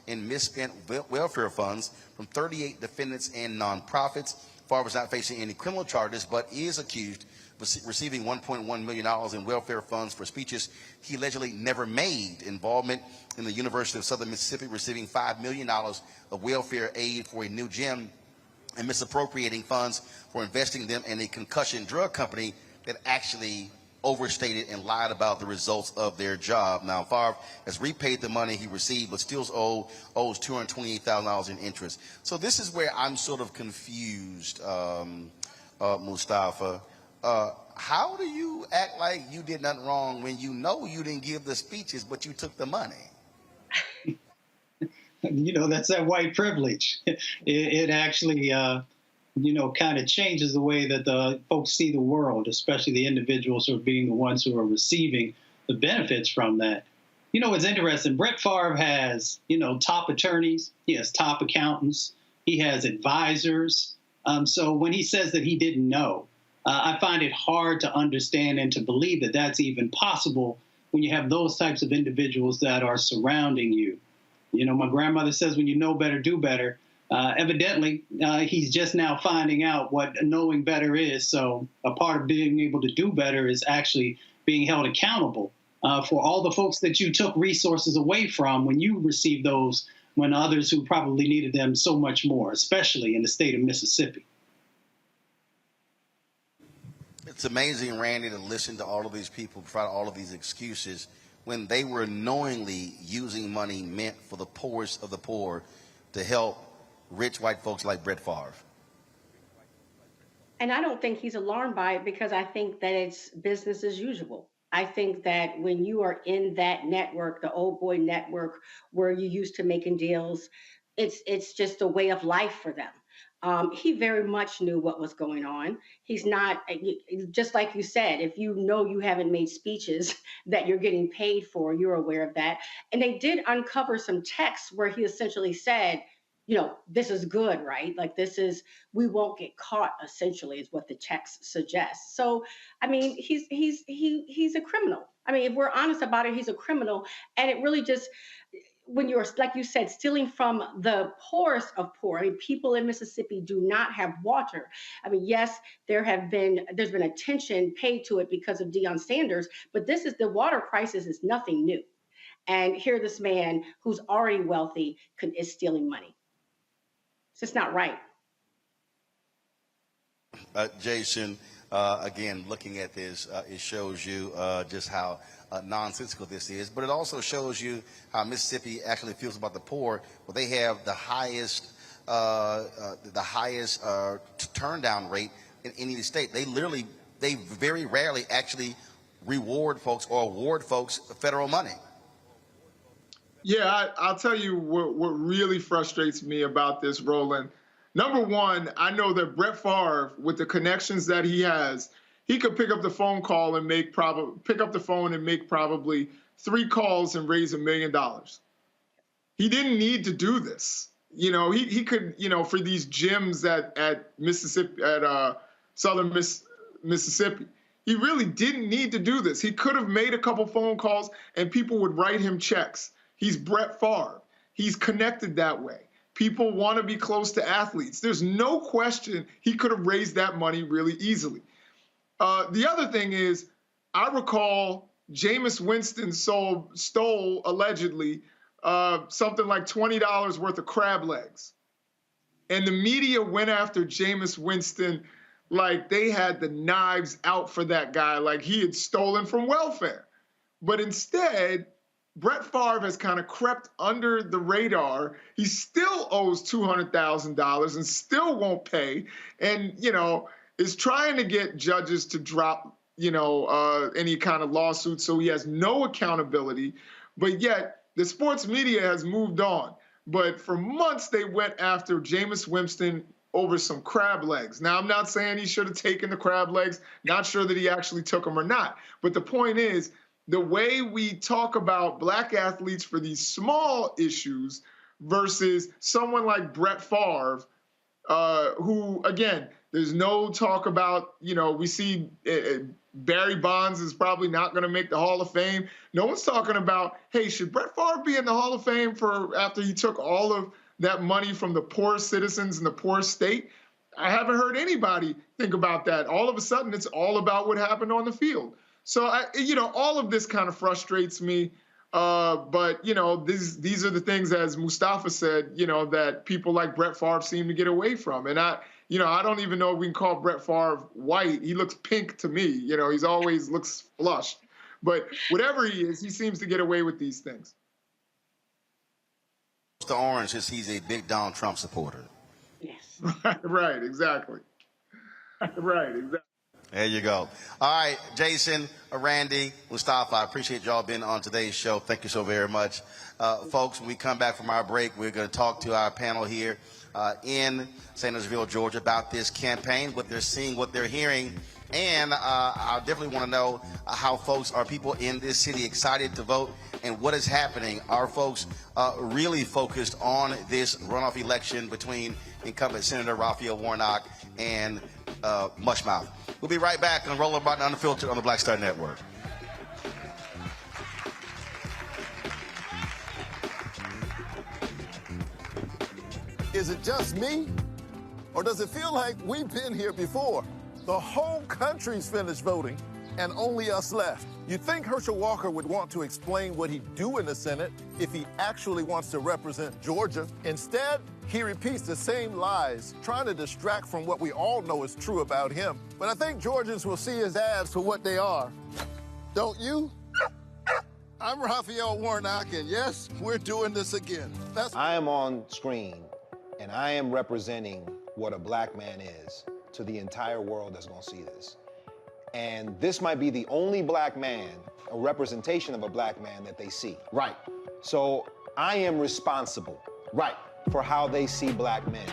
in misspent welfare funds from 38 defendants and nonprofits. Farve is not facing any criminal charges, but is accused of receiving $1.1 million in welfare funds for speeches he allegedly never made. Involvement in the University of Southern Mississippi receiving $5 million of welfare aid for a new gym, and misappropriating funds for investing them in a concussion drug company that actually overstated and lied about the results of their job. Now, Farve has repaid the money he received, but still owes $228,000 in interest. So this is where I'm sort of confused, Mustafa. How do you act like you did nothing wrong when you know you didn't give the speeches, but you took the money? You know, that's that white privilege. It actually, you know, kind of changes the way that the folks see the world, especially the individuals who are being the ones who are receiving the benefits from that. You know, it's interesting. Brett Farve has, you know, top attorneys. He has top accountants. He has advisors. So when he says that he didn't know, I find it hard to understand and to believe that that's even possible when you have those types of individuals that are surrounding you. You know, my grandmother says, when you know better, do better. Evidently, he's just now finding out what knowing better is. So a part of being able to do better is actually being held accountable for all the folks that you took resources away from when you received those, when others who probably needed them so much more, especially in the state of Mississippi. It's amazing, Randy, to listen to all of these people provide all of these excuses when they were knowingly using money meant for the poorest of the poor to help rich white folks like Brett Farve. And I don't think he's alarmed by it, because I think that it's business as usual. I think that when you are in that network, the old boy network, where you used to making deals, it's just a way of life for them. He very much knew what was going on. He's not, just like you said, if you know you haven't made speeches that you're getting paid for, you're aware of that. And they did uncover some texts where he essentially said, you know, this is good, right? Like, this is, we won't get caught, essentially, is what the text suggests. So, I mean, he's a criminal. I mean, if we're honest about it, he's a criminal. And it really just, when you're, like you said, stealing from the poorest of poor. I mean, people in Mississippi do not have water. I mean, yes, there's been attention paid to it because of Deion Sanders, but the water crisis is nothing new. And here this man who's already wealthy is stealing money. It's just not right. Jason, again, looking at this, it shows you just how nonsensical this is, but it also shows you how Mississippi actually feels about the poor. Well, they have the highest turn down rate in any state. They very rarely actually reward folks or award folks federal money. Yeah, I'll tell you what really frustrates me about this, Roland. Number one, I know that Brett Favre, with the connections that he has, he could pick up the phone and make probably 3 calls and raise $1 million. He didn't need to do this. You know, he could, you know, for these gyms at Mississippi, at Southern Mississippi, he really didn't need to do this. He could have made a couple phone calls and people would write him checks. He's Brett Favre. He's connected that way. People want to be close to athletes. There's no question he could have raised that money really easily. The other thing is, I recall Jameis Winston stole allegedly something like $20 worth of crab legs. And the media went after Jameis Winston like they had the knives out for that guy, like he had stolen from welfare. But instead, Brett Favre has kind of crept under the radar. He still owes $200,000 and still won't pay. And, you know, is trying to get judges to drop, you know, any kind of lawsuit, so he has no accountability. But yet the sports media has moved on. But for months they went after Jameis Winston over some crab legs. Now, I'm not saying he should have taken the crab legs, not sure that he actually took them or not. But the point is, the way we talk about black athletes for these small issues versus someone like Brett Favre, who, again, there's no talk about, you know, we see Barry Bonds is probably not going to make the Hall of Fame. No one's talking about, hey, should Brett Favre be in the Hall of Fame for after he took all of that money from the poorest citizens in the poorest state? I haven't heard anybody think about that. All of a sudden, it's all about what happened on the field. So, you know, all of this kind of frustrates me. But, you know, these are the things, as Mustafa said, you know, that people like Brett Favre seem to get away from. And I don't even know if we can call Brett Favre white. He looks pink to me. You know, he's always looks flushed. But whatever he is, he seems to get away with these things. The orange is he's a big Donald Trump supporter. Yes. Right, exactly. Right, exactly. There you go. All right, Jason, Randy, Mustafa, I appreciate y'all being on today's show. Thank you so very much. Folks, when we come back from our break, we're going to talk to our panel here in Sandersville, Georgia, about this campaign, what they're seeing, what they're hearing. And I definitely want to know how folks, are people in this city excited to vote, and what is happening? Are folks really focused on this runoff election between incumbent Senator Raphael Warnock and Mushmouth? We'll be right back on Roland Martin Unfiltered on the Black Star Network. Is it just me? Or does it feel like we've been here before? The whole country's finished voting, and only us left. You'd think Herschel Walker would want to explain what he'd do in the Senate if he actually wants to represent Georgia. Instead, he repeats the same lies, trying to distract from what we all know is true about him. But I think Georgians will see his ads for what they are. Don't you? I'm Raphael Warnock, and yes, we're doing this again. I am on screen, and I am representing what a black man is to the entire world that's gonna see this. And this might be the only black man, a representation of a black man that they see. Right. So I am responsible. Right. For how they see black men.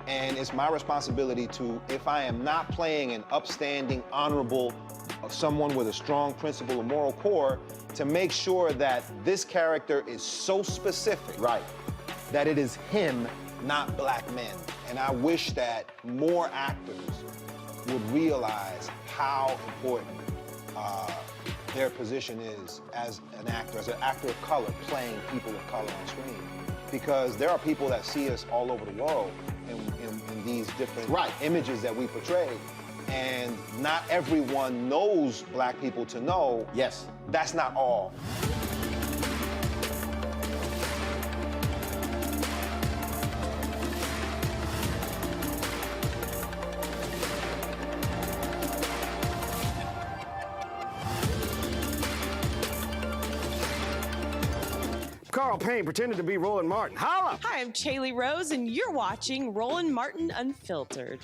And it's my responsibility to, if I am not playing an upstanding, honorable, someone with a strong principle or moral core, to make sure that this character is so specific. Right. That it is him, not black men. And I wish that more actors would realize how important their position is as an actor of color, playing people of color on screen. Because there are people that see us all over the world in these different images that we portray. And not everyone knows black people to know, yes, that's not all. Carl Payne pretended to be Roland Martin. Holla! Hi, I'm Chaley Rose, and you're watching Roland Martin Unfiltered.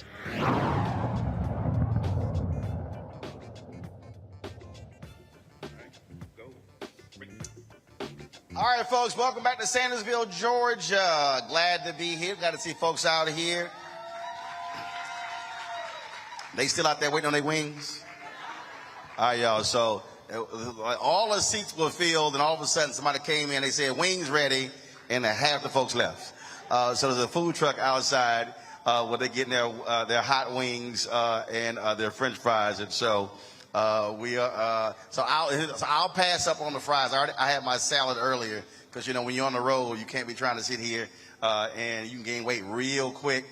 All right, folks, welcome back to Sandersville, Georgia. Glad to be here. Got to see folks out here. They still out there waiting on their wings? All right, y'all. So Like all the seats were filled, and all of a sudden somebody came in, they said, wings ready, and half the folks left. So there's a food truck outside where they're getting their hot wings and their French fries. And so I'll pass up on the fries. I had my salad earlier because, you know, when you're on the road, you can't be trying to sit here and you can gain weight real quick.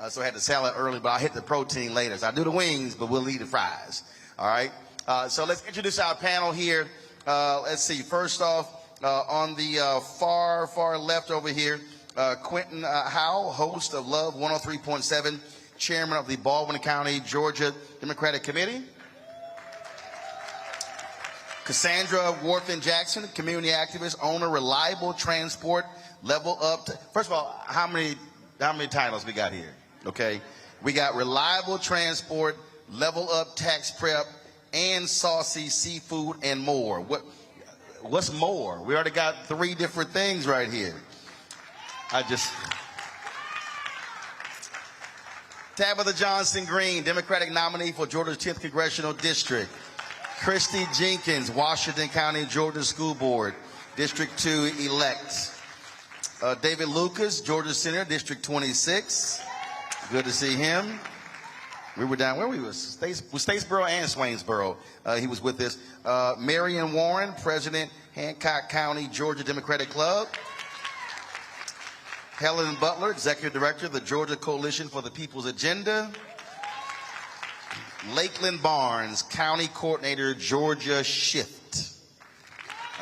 So I had the salad early, but I'll hit the protein later. So I do the wings, but we'll eat the fries. All right. So let's introduce our panel here. Let's see. First off, on the far left over here, Quentin Howell, host of Love 103.7, chairman of the Baldwin County, Georgia Democratic Committee. Cassandra Worthen Jackson, community activist, owner, Reliable Transport, Level Up. First of all, how many titles we got here? Okay, we got Reliable Transport, Level Up Tax Prep, and Saucy Seafood and more. What's more? We already got 3 different things right here. Tabitha Johnson Green, Democratic nominee for Georgia's 10th Congressional District. Christy Jenkins, Washington County, Georgia School Board, District 2 elect. David Lucas, Georgia Senator, District 26. Good to see him. We were down where we was, Statesboro and Swainsboro. He was with us. Marion Warren, President, Hancock County, Georgia Democratic Club. Helen Butler, Executive Director of the Georgia Coalition for the People's Agenda. Lakeland Barnes, County Coordinator, Georgia Shift.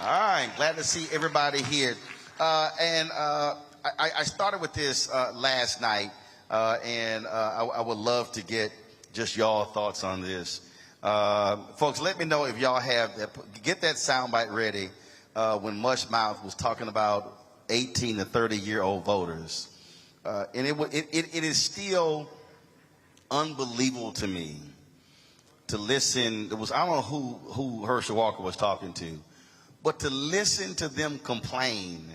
All right, glad to see everybody here. I started with this last night, and I would love to get just y'all thoughts on this. Folks, let me know if y'all have that. Get that soundbite ready when Mushmouth was talking about 18 to 30-year-old voters. And it is still unbelievable to me to listen. I don't know who Herschel Walker was talking to, but to listen to them complain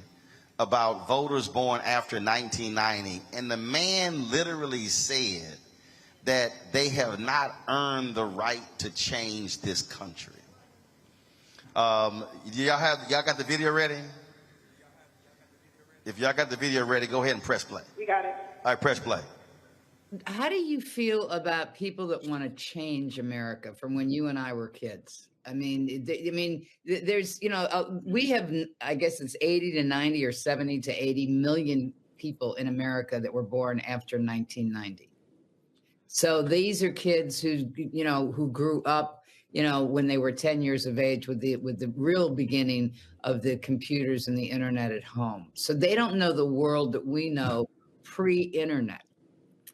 about voters born after 1990, and the man literally said that they have not earned the right to change this country. Y'all got the video ready? If y'all got the video ready, go ahead and press play. We got it. All right, press play. How do you feel about people that want to change America from when you and I were kids? I mean, there's, we have, I guess it's 80 to 90 or 70 to 80 million people in America that were born after 1990. So these are kids who grew up, when they were 10 years of age with the real beginning of the computers and the internet at home. So they don't know the world that we know pre-internet.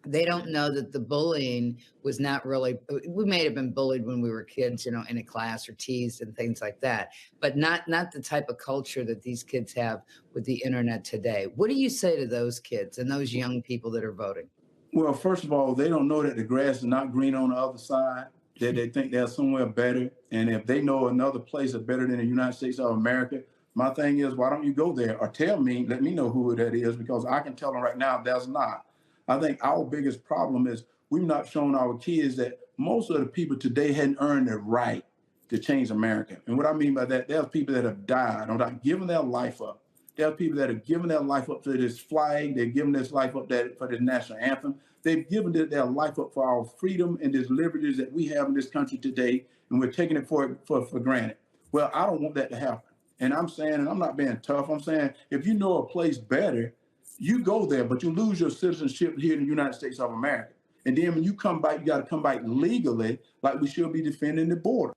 They don't know that the bullying was not really, we may have been bullied when we were kids, in a class or teased and things like that, but not the type of culture that these kids have with the internet today. What do you say to those kids and those young people that are voting? Well, first of all, they don't know that the grass is not green on the other side, that they think they're somewhere better. And if they know another place is better than the United States of America, my thing is, why don't you go there or tell me, let me know who that is, because I can tell them right now that's not. I think our biggest problem is we've not shown our kids that most of the people today hadn't earned the right to change America. And what I mean by that, there's people that have died or not given their life up. There are people that have given their life up to this flag. They've given this life up for the national anthem. They've given their life up for our freedom and these liberties that we have in this country today, and we're taking it for granted. Well, I don't want that to happen. And I'm saying, and I'm not being tough, I'm saying if you know a place better, you go there, but you lose your citizenship here in the United States of America. And then when you come back, you got to come back legally, like we should be defending the border.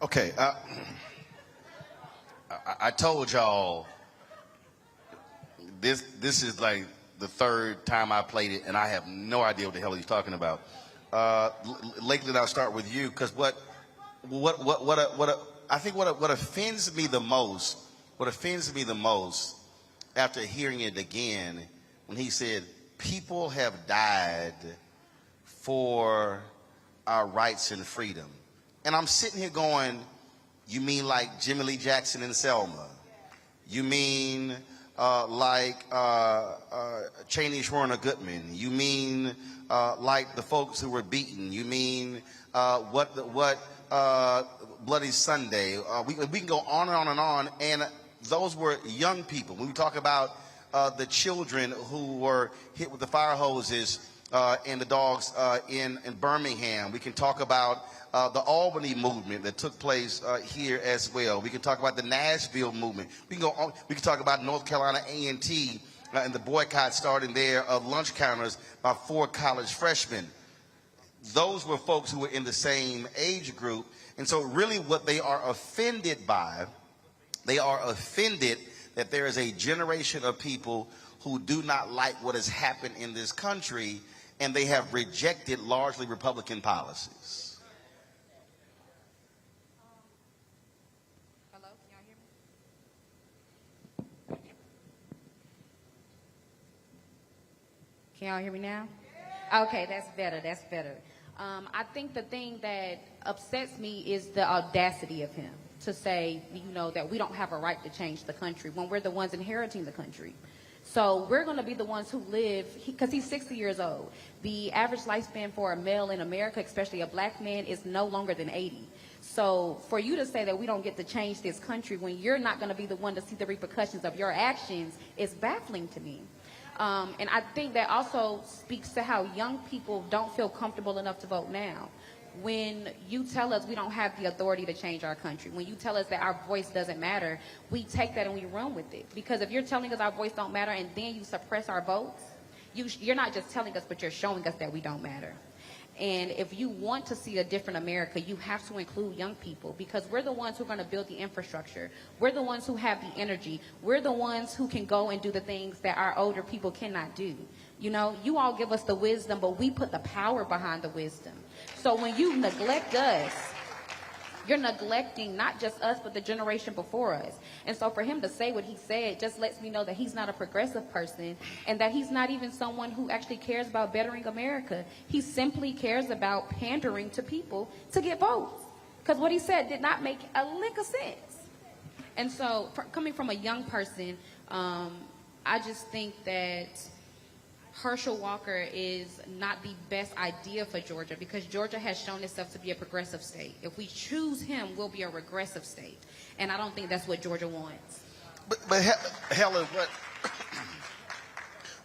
Okay, I told y'all this is like the 3rd time I played it, and I have no idea what the hell he's talking about. Lakeland, I'll start with you, because I think what offends me the most after hearing it again, when he said, people have died for our rights and freedom. And I'm sitting here going, you mean like Jimmy Lee Jackson and Selma? You mean like Cheney, Schwerner, Goodman. You mean like the folks who were beaten. You mean what Bloody Sunday. We can go on and on and on. And those were young people. When we talk about the children who were hit with the fire hoses and the dogs in Birmingham, we can talk about the Albany movement that took place here as well. We can talk about the Nashville movement. We can go on, we can talk about North Carolina A&T and the boycott starting there of lunch counters by 4 college freshmen. Those were folks who were in the same age group. And so really what they are offended by, they are offended that there is a generation of people who do not like what has happened in this country, and they have rejected largely Republican policies. Can y'all hear me now? Okay, that's better, that's better. I think the thing that upsets me is the audacity of him to say, you know, that we don't have a right to change the country when we're the ones inheriting the country. So we're going to be the ones who live, because he's 60 years old. The average lifespan for a male in America, especially a black man, is no longer than 80. So for you to say that we don't get to change this country when you're not going to be the one to see the repercussions of your actions is baffling to me. And I think that also speaks to how young people don't feel comfortable enough to vote now. When you tell us we don't have the authority to change our country, when you tell us that our voice doesn't matter, we take that and we run with it. Because if you're telling us our voice don't matter and then you suppress our votes, you're not just telling us, but you're showing us that we don't matter. And if you want to see a different America, you have to include young people, because we're the ones who are going to build the infrastructure. We're the ones who have the energy. We're the ones who can go and do the things that our older people cannot do. You know, you all give us the wisdom, but we put the power behind the wisdom. So when you neglect us, you're neglecting not just us, but the generation before us. And so for him to say what he said just lets me know that he's not a progressive person and that he's not even someone who actually cares about bettering America. He simply cares about pandering to people to get votes. Because what he said did not make a lick of sense. And so coming from a young person, I just think that Herschel Walker is not the best idea for Georgia, because Georgia has shown itself to be a progressive state. If we choose him, we'll be a regressive state. And I don't think that's what Georgia wants. But Helen,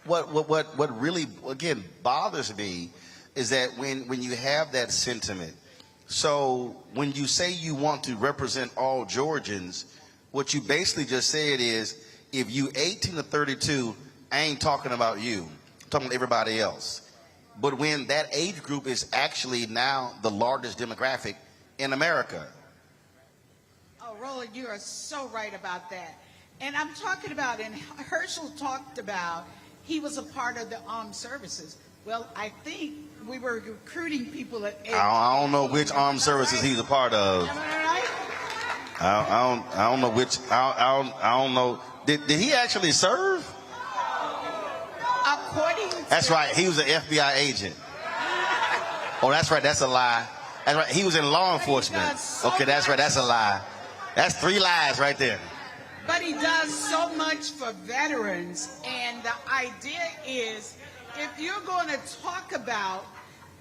what really, again, bothers me is that when you have that sentiment, so when you say you want to represent all Georgians, what you basically just said is, if you 18 to 32, I ain't talking about you. Talking about everybody else. But when that age group is actually now the largest demographic in America. Oh, Roland, you are so right about that. And I'm talking about, and Herschel talked about, he was a part of the armed services. Well, I think we were recruiting people at age. I don't know which armed services he's a part of. Am I right? I don't know which. I don't know. Did he actually serve? That's right. He was an FBI agent. Oh, that's right. That's a lie. That's right. He was in law enforcement. Okay, that's right. That's a lie. That's 3 lies right there. But he does so much for veterans. And the idea is, if you're going to talk about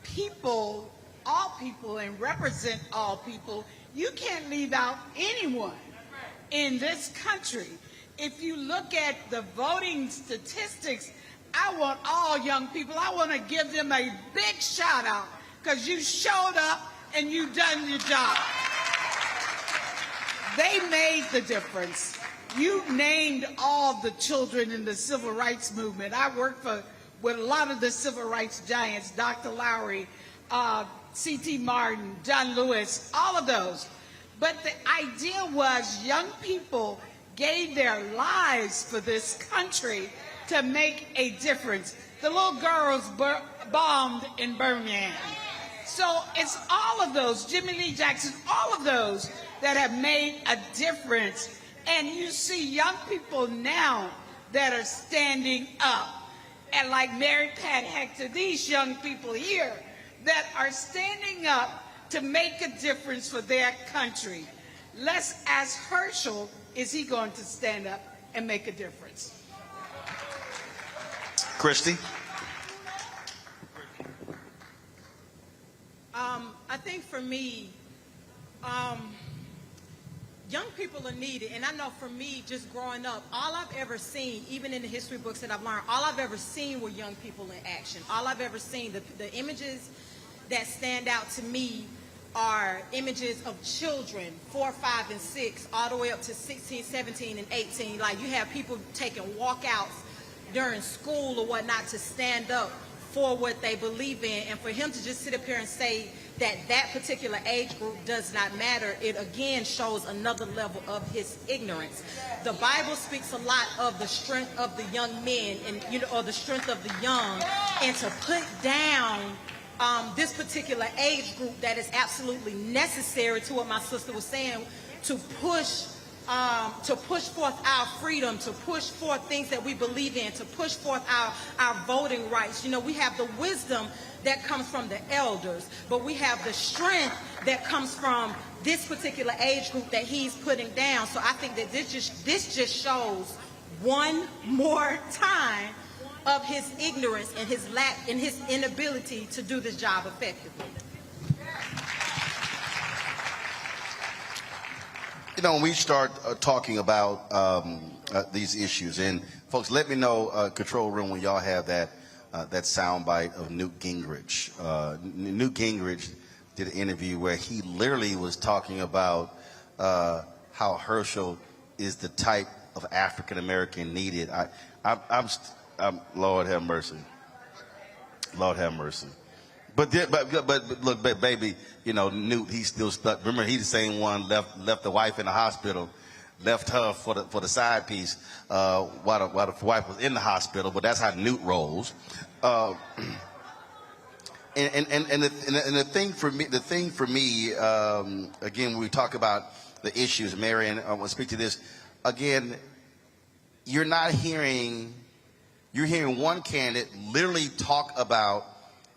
people, all people, and represent all people, you can't leave out anyone in this country. If you look at the voting statistics, I want all young people, I want to give them a big shout out, because you showed up and you done your job. They made the difference. You named all the children in the civil rights movement. I worked with a lot of the civil rights giants, Dr. Lowry, C.T. Martin, John Lewis, all of those. But the idea was young people gave their lives for this country to make a difference. The little girls bombed in Birmingham. So it's all of those, Jimmy Lee Jackson, all of those that have made a difference. And you see young people now that are standing up. And like Mary Pat Hector, these young people here that are standing up to make a difference for their country. Let's ask Herschel, is he going to stand up and make a difference. Christy? I think for me, young people are needed. And I know for me, just growing up, all I've ever seen, even in the history books that I've learned, all I've ever seen were young people in action. All I've ever seen, the images that stand out to me are images of children, 4, 5, and 6, all the way up to 16, 17, and 18. Like, you have people taking walkouts during school or whatnot to stand up for what they believe in. And for him to just sit up here and say that that particular age group does not matter, it again shows another level of his ignorance. The Bible speaks a lot of the strength of the young men, and or the strength of the young, and to put down this particular age group that is absolutely necessary, to what my sister was saying, to push forth our freedom, to push forth things that we believe in, to push forth our voting rights. We have the wisdom that comes from the elders, but we have the strength that comes from this particular age group that he's putting down. So I think that this just shows one more time of his ignorance and his lack and his inability to do this job effectively. When we start talking about these issues, and folks, let me know, control room, when y'all have that soundbite of Newt Gingrich. Newt Gingrich did an interview where he literally was talking about how Herschel is the type of African American needed. I'm Lord have mercy. Lord have mercy. But look, baby, Newt, he's still stuck. Remember, he's the same one left the wife in the hospital, left her for the side piece while the wife was in the hospital. But that's how Newt rolls. And the thing for me, again, when we talk about the issues, Marion, I want to speak to this again. You're hearing one candidate literally talk about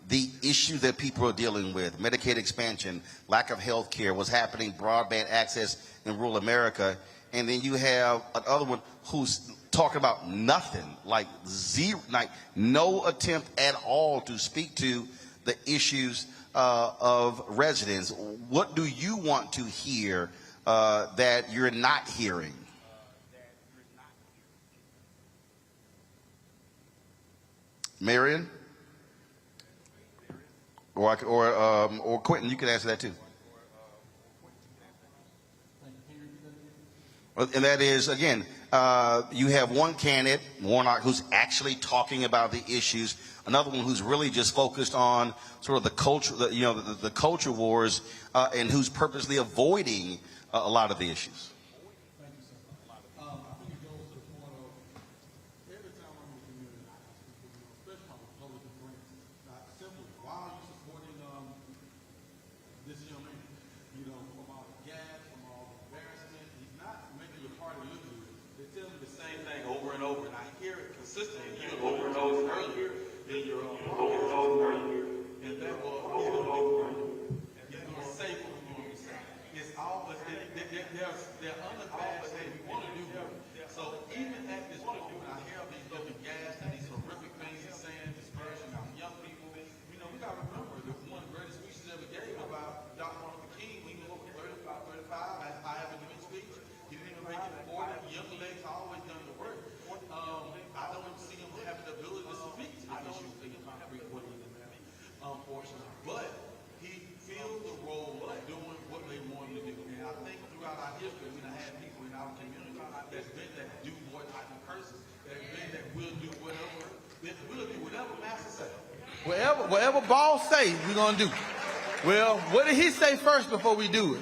the issue that people are dealing with: Medicaid expansion, lack of health care, what's happening, broadband access in rural America. And then you have another one who's talking about nothing, like zero, like no attempt at all to speak to the issues of residents. What do you want to hear that you're not hearing? Marion? Or Quentin, you can answer that too. And that is, again, you have one candidate, Warnock, who's actually talking about the issues. Another one who's really just focused on sort of the culture, the culture wars, and who's purposely avoiding a lot of the issues. Whatever boss say, we're going to do. Well, what did he say first before we do it?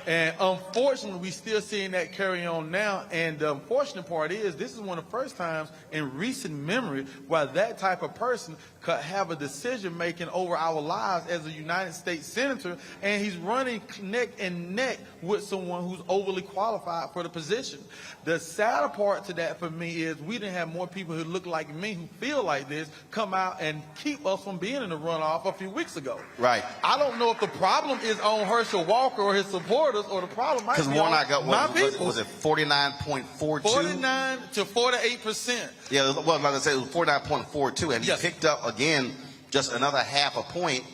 And unfortunately, we still seeing that carry on now. And the unfortunate part is, this is one of the first times in recent memory where that type of person could have a decision making over our lives as a United States senator, and he's running neck and neck with someone who's overly qualified for the position. The sadder part to that for me is we didn't have more people who look like me, who feel like this, come out and keep us from being in the runoff a few weeks ago. Right. I don't know if the problem is on Herschel Walker or his supporters, supporters, or the problem might be because Warnock got my what people. was it 49.42? 49 to 48%. Yeah, well, like I said, it was 49.42, and he Yes. picked up again just another half a point.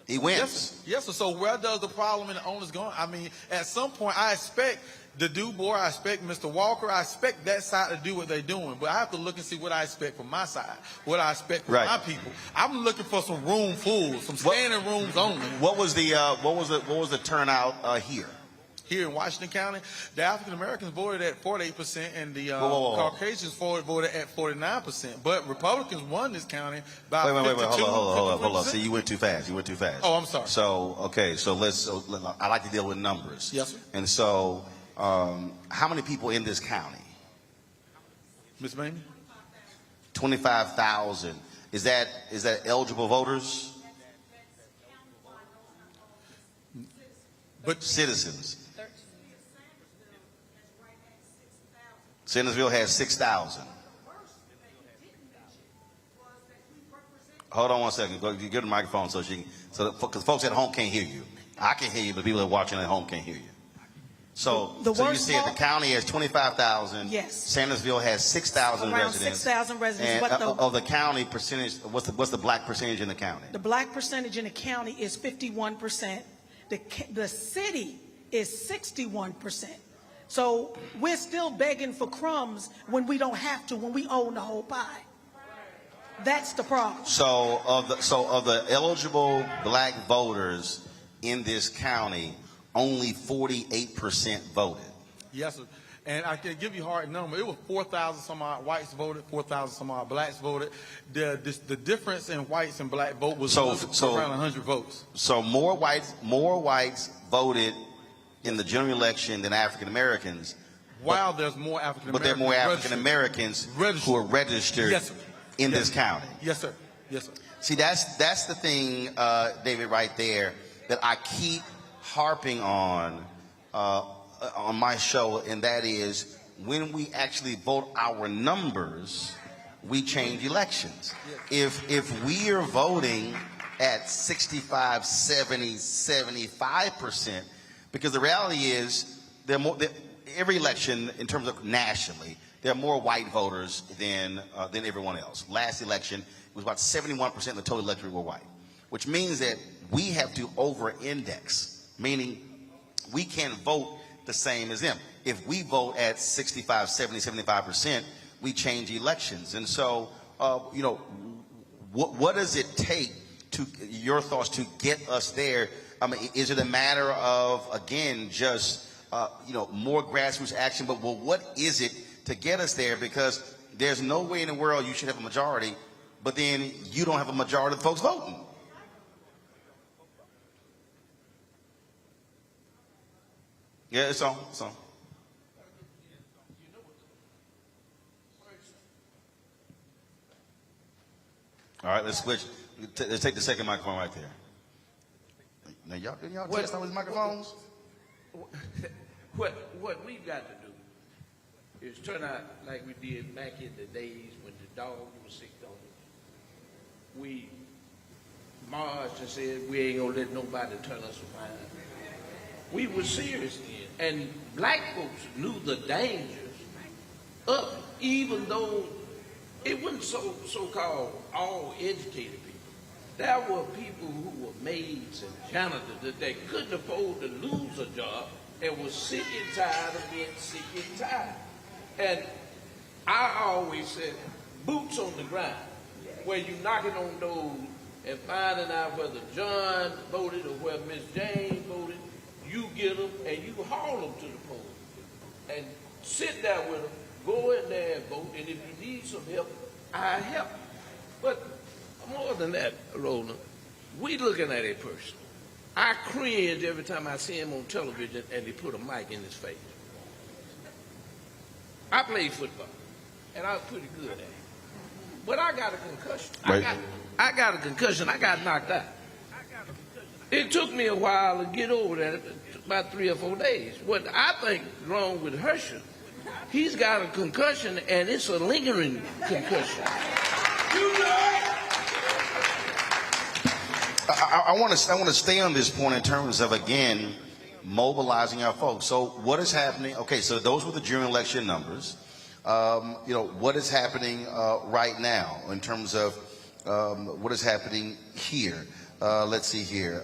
He wins. Yes, sir. So where does the problem in the owners go? I mean, at some point, I expect the Du Bois, I expect Mr. Walker, I expect that side to do what they're doing. But I have to look and see what I expect from my side, what I expect from my people. I'm looking for some room full, some standing rooms only. What was the turnout here? Here in Washington County, the African Americans voted at 48%, and the whoa. Caucasians voted at 49%. But Republicans won this county by Wait, 52. hold on. See, you went too fast. Oh, I'm sorry. So, okay, so I like to deal with numbers. Yes, sir. And so, how many people in this county? Ms. Mamie? 25,000. Is that eligible voters? But citizens. Centersville has 6,000. Hold on one second. Go get the microphone so she can, because folks at home can't hear you. I can hear you, but people that are watching at home can't hear you. So you said the county has 25,000. Yes. Centersville has 6,000 residents. 6,000 residents. And of the county percentage, what's the black percentage in the county? The black percentage in the county is 51%. The city is 61%. So we're still begging for crumbs when we don't have to, when we own the whole pie. That's the problem. So of the eligible black voters in this county, only 48% voted. Yes, sir. And I can give you a hard number. It was 4,000 some odd whites voted, 4,000 some odd blacks voted. The difference in whites and black vote was around 100 votes. So more whites voted in the general election than African Americans. While there's more African Americans. But there are more African Americans who are registered in this county. Yes, sir. Yes, sir. See, that's the thing, David, right there, that I keep harping on my show, and that is when we actually vote our numbers, we change elections. If we are voting at 65, 70, 75%, because the reality is every election in terms of nationally, there are more white voters than everyone else. Last election, it was about 71% of the total electorate were white, which means that we have to over-index, meaning we can't vote the same as them. If we vote at 65, 70, 75%, we change elections. And so, what does it take to, your thoughts, to get us there? I mean, is it a matter of, again, just, more grassroots action? But what is it to get us there? Because there's no way in the world you should have a majority, but then you don't have a majority of the folks voting. Yeah, it's on. It's on. All right, let's switch. Let's take the second microphone right there. Now, y'all test on these microphones? What we've got to do is turn out like we did back in the days when the dog was sick on us. We marched and said we ain't gonna let nobody turn us around. We were serious then, and black folks knew the dangers of it, even though it wasn't so-called all educated people. There were people who were maids and janitors that they couldn't afford to lose a job and was sick and tired of being sick and tired. And I always said, boots on the ground, where you knocking on doors and finding out whether John voted or whether Miss Jane voted. You get them and you haul them to the poll and sit there with them, go in there and vote, and if you need some help, I help. But more than that, Roland, we looking at a person. I cringe every time I see him on television and they put a mic in his face. I played football, and I was pretty good at it. But I got a concussion. Right. I got a concussion. I got knocked out. It took me a while to get over that, about 3 or 4 days. What I think is wrong with Herschel, he's got a concussion, and it's a lingering concussion. I want to stay on this point in terms of, again, mobilizing our folks. So what is happening? Okay, so those were the general election numbers. What is happening right now in terms of what is happening here? Let's see here.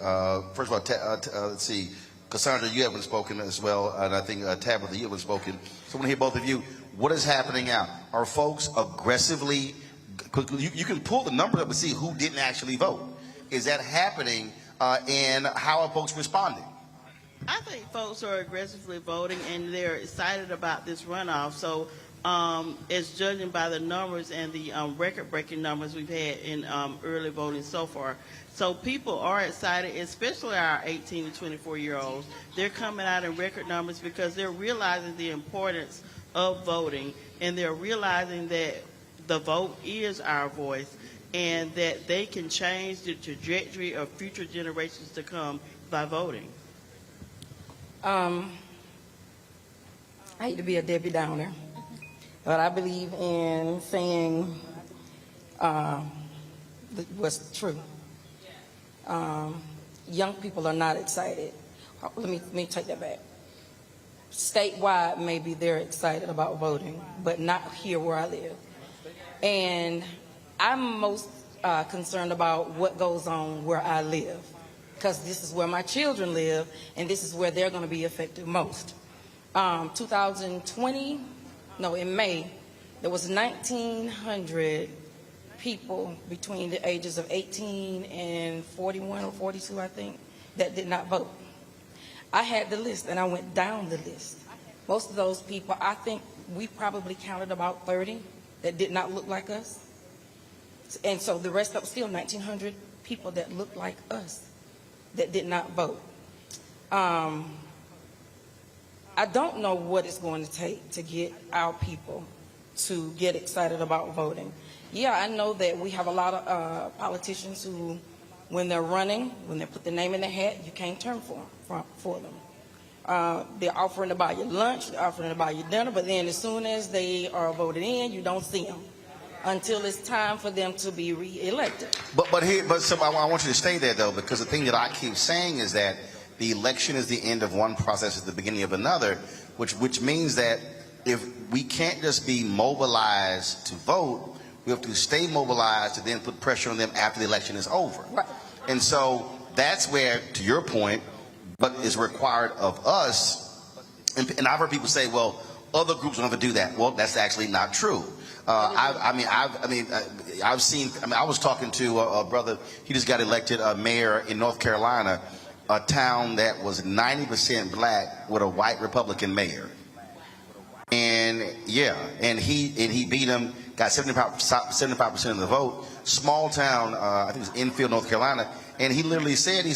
First of all, let's see. Cassandra, you haven't spoken as well, and I think Tabitha, you haven't spoken. So I want to hear both of you. What is happening out? Are folks aggressively, you can pull the number up and see who didn't actually vote. Is that happening, and how are folks responding? I think folks are aggressively voting, and they're excited about this runoff. So as judging by the numbers and the record-breaking numbers we've had in early voting so far. So people are excited, especially our 18 to 24-year-olds. They're coming out in record numbers because they're realizing the importance of voting, and they're realizing that the vote is our voice and that they can change the trajectory of future generations to come by voting. I hate to be a Debbie Downer, but I believe in saying what's true. Young people are not excited. Let me take that back. Statewide, maybe they're excited about voting, but not here where I live. And I'm most concerned about what goes on where I live, because this is where my children live, and this is where they're going to be affected most. 2020, no, in May, there was 1,900 people between the ages of 18 and 41 or 42, I think, that did not vote. I had the list, and I went down the list. Most of those people, I think we probably counted about 30 that did not look like us. And so the rest of still 1,900 people that looked like us that did not vote. I don't know what it's going to take to get our people to get excited about voting. Yeah, I know that we have a lot of politicians who, when they're running, when they put their name in the hat, you can't turn for them. They're offering to buy you lunch, they're offering to buy you dinner, but then as soon as they are voted in, you don't see them until it's time for them to be re-elected. So I want you to stay there, though, because the thing that I keep saying is that the election is the end of one process, is the beginning of another, which means that if we can't just be mobilized to vote, we have to stay mobilized to then put pressure on them after the election is over. Right. And so that's where, to your point, what is required of us, and I've heard people say, well, other groups don't have to do that. Well, that's actually not true. I was talking to a brother, he just got elected mayor in North Carolina, a town that was 90% black with a white Republican mayor. And yeah, and he beat him, got 75% of the vote. Small town, I think it was Enfield, North Carolina, and he literally said,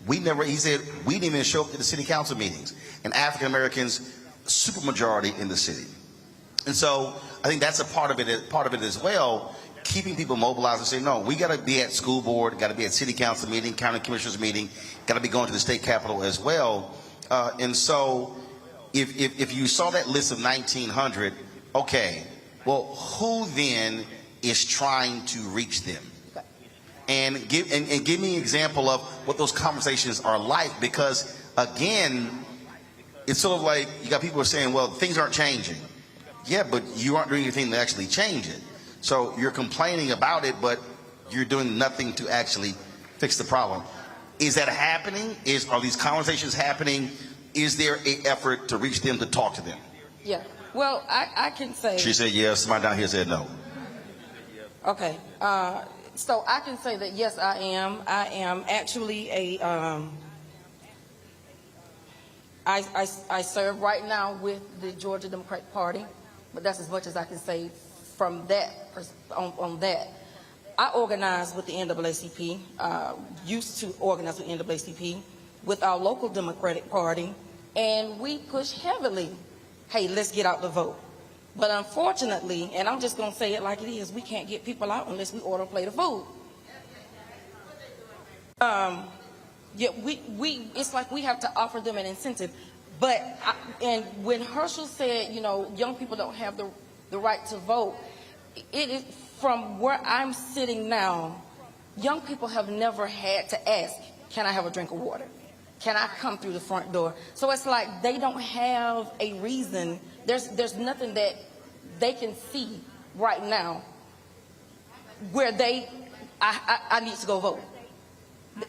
we didn't even show up to the city council meetings. And African Americans, super majority in the city. And so I think that's a part of it as well, keeping people mobilized and saying, no, we got to be at school board, got to be at city council meeting, county commissioners meeting, got to be going to the state capitol as well. And so if you saw that list of 1,900, okay, well, who then is trying to reach them? And give me an example of what those conversations are like, because again, it's sort of like you got people who are saying, well, things aren't changing. Yeah, but you aren't doing anything to actually change it. So you're complaining about it, but you're doing nothing to actually fix the problem. Is that happening? Are these conversations happening? Is there an effort to reach them, to talk to them? Yeah. Well, I can say. She said yes. Somebody down here said no. Okay. So I can say that yes, I am. I am actually I serve right now with the Georgia Democratic Party, but that's as much as I can say from that on that. I organize with the NAACP, used to organize with NAACP, with our local Democratic Party, and we push heavily, hey, let's get out the vote. But unfortunately, and I'm just going to say it like it is, we can't get people out unless we order a plate of food. Yeah, it's like we have to offer them an incentive. But, and when Herschel said, you know, young people don't have the right to vote, it is from where I'm sitting now, young people have never had to ask, can I have a drink of water? Can I come through the front door? So it's like they don't have a reason. There's nothing that they can see right now where I need to go vote.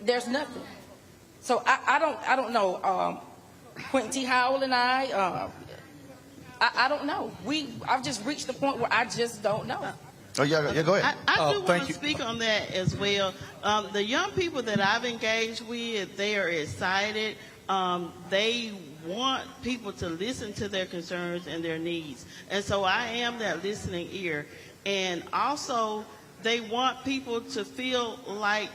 There's nothing. So I don't know. Quentin T. Howell and I don't know. I've just reached the point where I just don't know. Oh, yeah, go ahead. I do want to speak on that as well. The young people that I've engaged with, they are excited. They want people to listen to their concerns and their needs. And so I am that listening ear. And also, they want people to feel like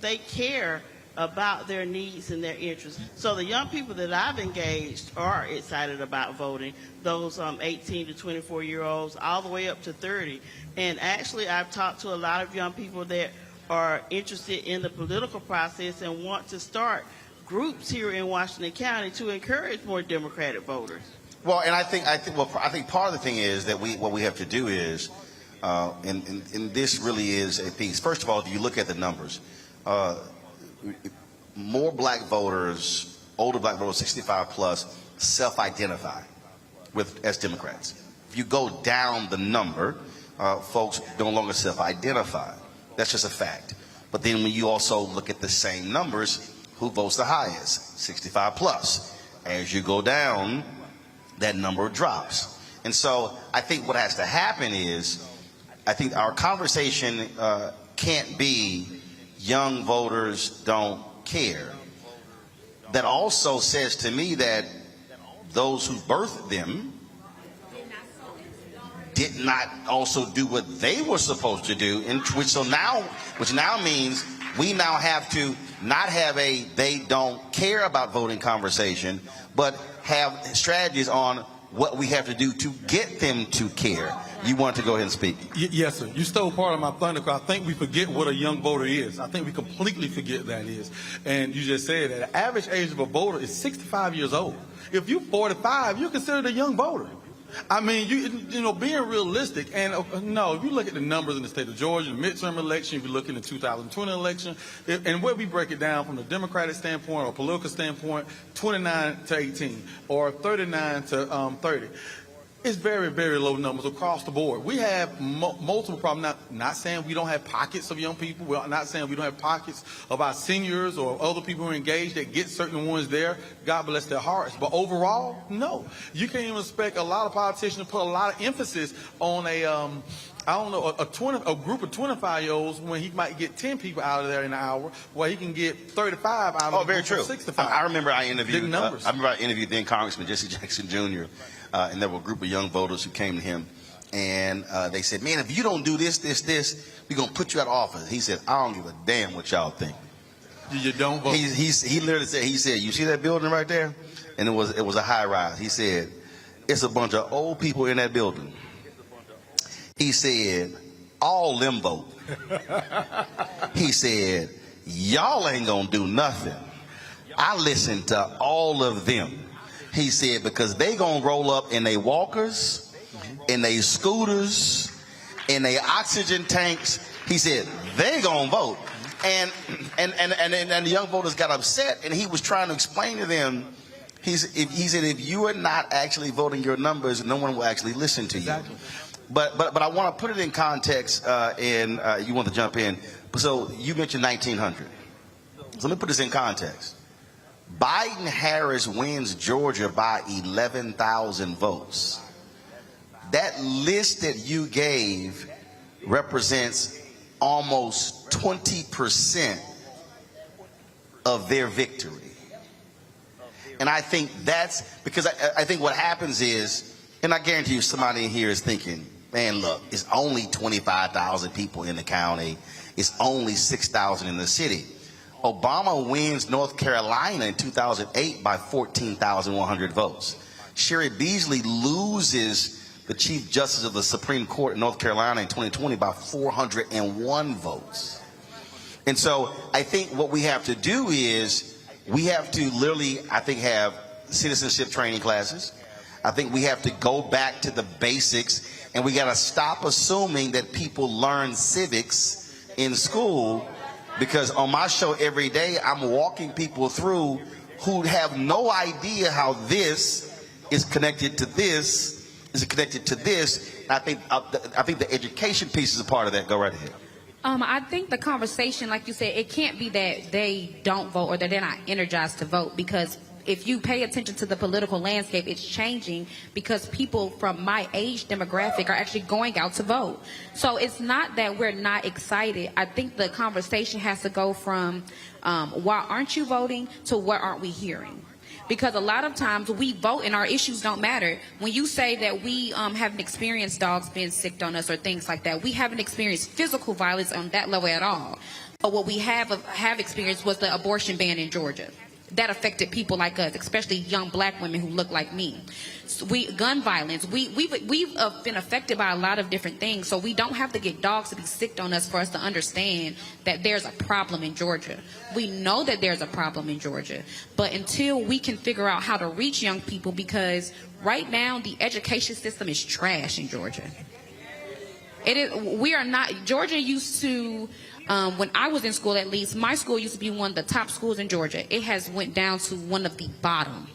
they care about their needs and their interests. So the young people that I've engaged are excited about voting, those 18 to 24-year-olds, all the way up to 30. And actually, I've talked to a lot of young people that are interested in the political process and want to start groups here in Washington County to encourage more Democratic voters. Well, and I think part of the thing is that what we have to do is, and this really is a piece. First of all, if you look at the numbers, more black voters, older black voters, 65 plus, self-identify as Democrats. If you go down the number, folks no longer self-identify. That's just a fact. But then when you also look at the same numbers, who votes the highest? 65 plus. As you go down, that number drops. And so I think what has to happen is, I think our conversation can't be young voters don't care. That also says to me that those who birthed them did not also do what they were supposed to do, which now means we now have to not have a they don't care about voting conversation, but have strategies on what we have to do to get them to care. You want to go ahead and speak? Yes, sir. You stole part of my thunder because I think we forget what a young voter is. I think we completely forget that is. And you just said that the average age of a voter is 65 years old. If you're 45, you're considered a young voter. I mean, you know, being realistic, and no, if you look at the numbers in the state of Georgia, the midterm election, if you look in the 2020 election, and where we break it down from the Democratic standpoint or political standpoint, 29 to 18 or 39 to 30. It's very, very low numbers across the board. We have multiple problems. Not saying we don't have pockets of young people. We're not saying we don't have pockets of our seniors or other people who are engaged that get certain ones there. God bless their hearts. But overall, no. You can't even expect a lot of politicians to put a lot of emphasis on a group of 25-year-olds when he might get 10 people out of there in an hour, where he can get 35 out of very true. 65. I remember I interviewed numbers. then Congressman Jesse Jackson Jr., and there were a group of young voters who came to him, and they said, man, if you don't do this, we're going to put you out of office. He said, I don't give a damn what y'all think. You don't vote. He literally said, you see that building right there? And it was a high rise. He said, it's a bunch of old people in that building. He said, all them vote. He said, y'all ain't gonna do nothing. I listened to all of them. He said, because they gonna roll up in they walkers, in they scooters, in they oxygen tanks. He said, they gonna vote. And the young voters got upset, and he was trying to explain to them, he said, if you are not actually voting your numbers, no one will actually listen to you. Exactly. But I want to put it in context, and you want to jump in. So you mentioned 1900. So let me put this in context. Biden-Harris wins Georgia by 11,000 votes. That list that you gave represents almost 20% of their victory. And I think that's because I think what happens is, and I guarantee you somebody in here is thinking, man, look, it's only 25,000 people in the county. It's only 6,000 in the city. Obama wins North Carolina in 2008 by 14,100 votes. Sherry Beasley loses the Chief Justice of the Supreme Court in North Carolina in 2020 by 401 votes. And so I think what we have to do is we have to literally, I think, have citizenship training classes. I think we have to go back to the basics, and we got to stop assuming that people learn civics in school, because on my show every day, I'm walking people through who have no idea how this is connected to this, is connected to this. I think the education piece is a part of that. Go right ahead. I think the conversation, like you said, it can't be that they don't vote or that they're not energized to vote, because if you pay attention to the political landscape, it's changing because people from my age demographic are actually going out to vote. So it's not that we're not excited. I think the conversation has to go from why aren't you voting to what aren't we hearing? Because a lot of times we vote and our issues don't matter. When you say that we haven't experienced dogs being sicked on us or things like that, we haven't experienced physical violence on that level at all. But what we have experienced was the abortion ban in Georgia. That affected people like us, especially young black women who look like me. So gun violence, we've been affected by a lot of different things, so we don't have to get dogs to be sicked on us for us to understand that there's a problem in Georgia. We know that there's a problem in Georgia, but until we can figure out how to reach young people, because right now the education system is trash in Georgia. We are not, Georgia used to, when I was in school at least, my school used to be one of the top schools in Georgia. It has went down to one of the bottom.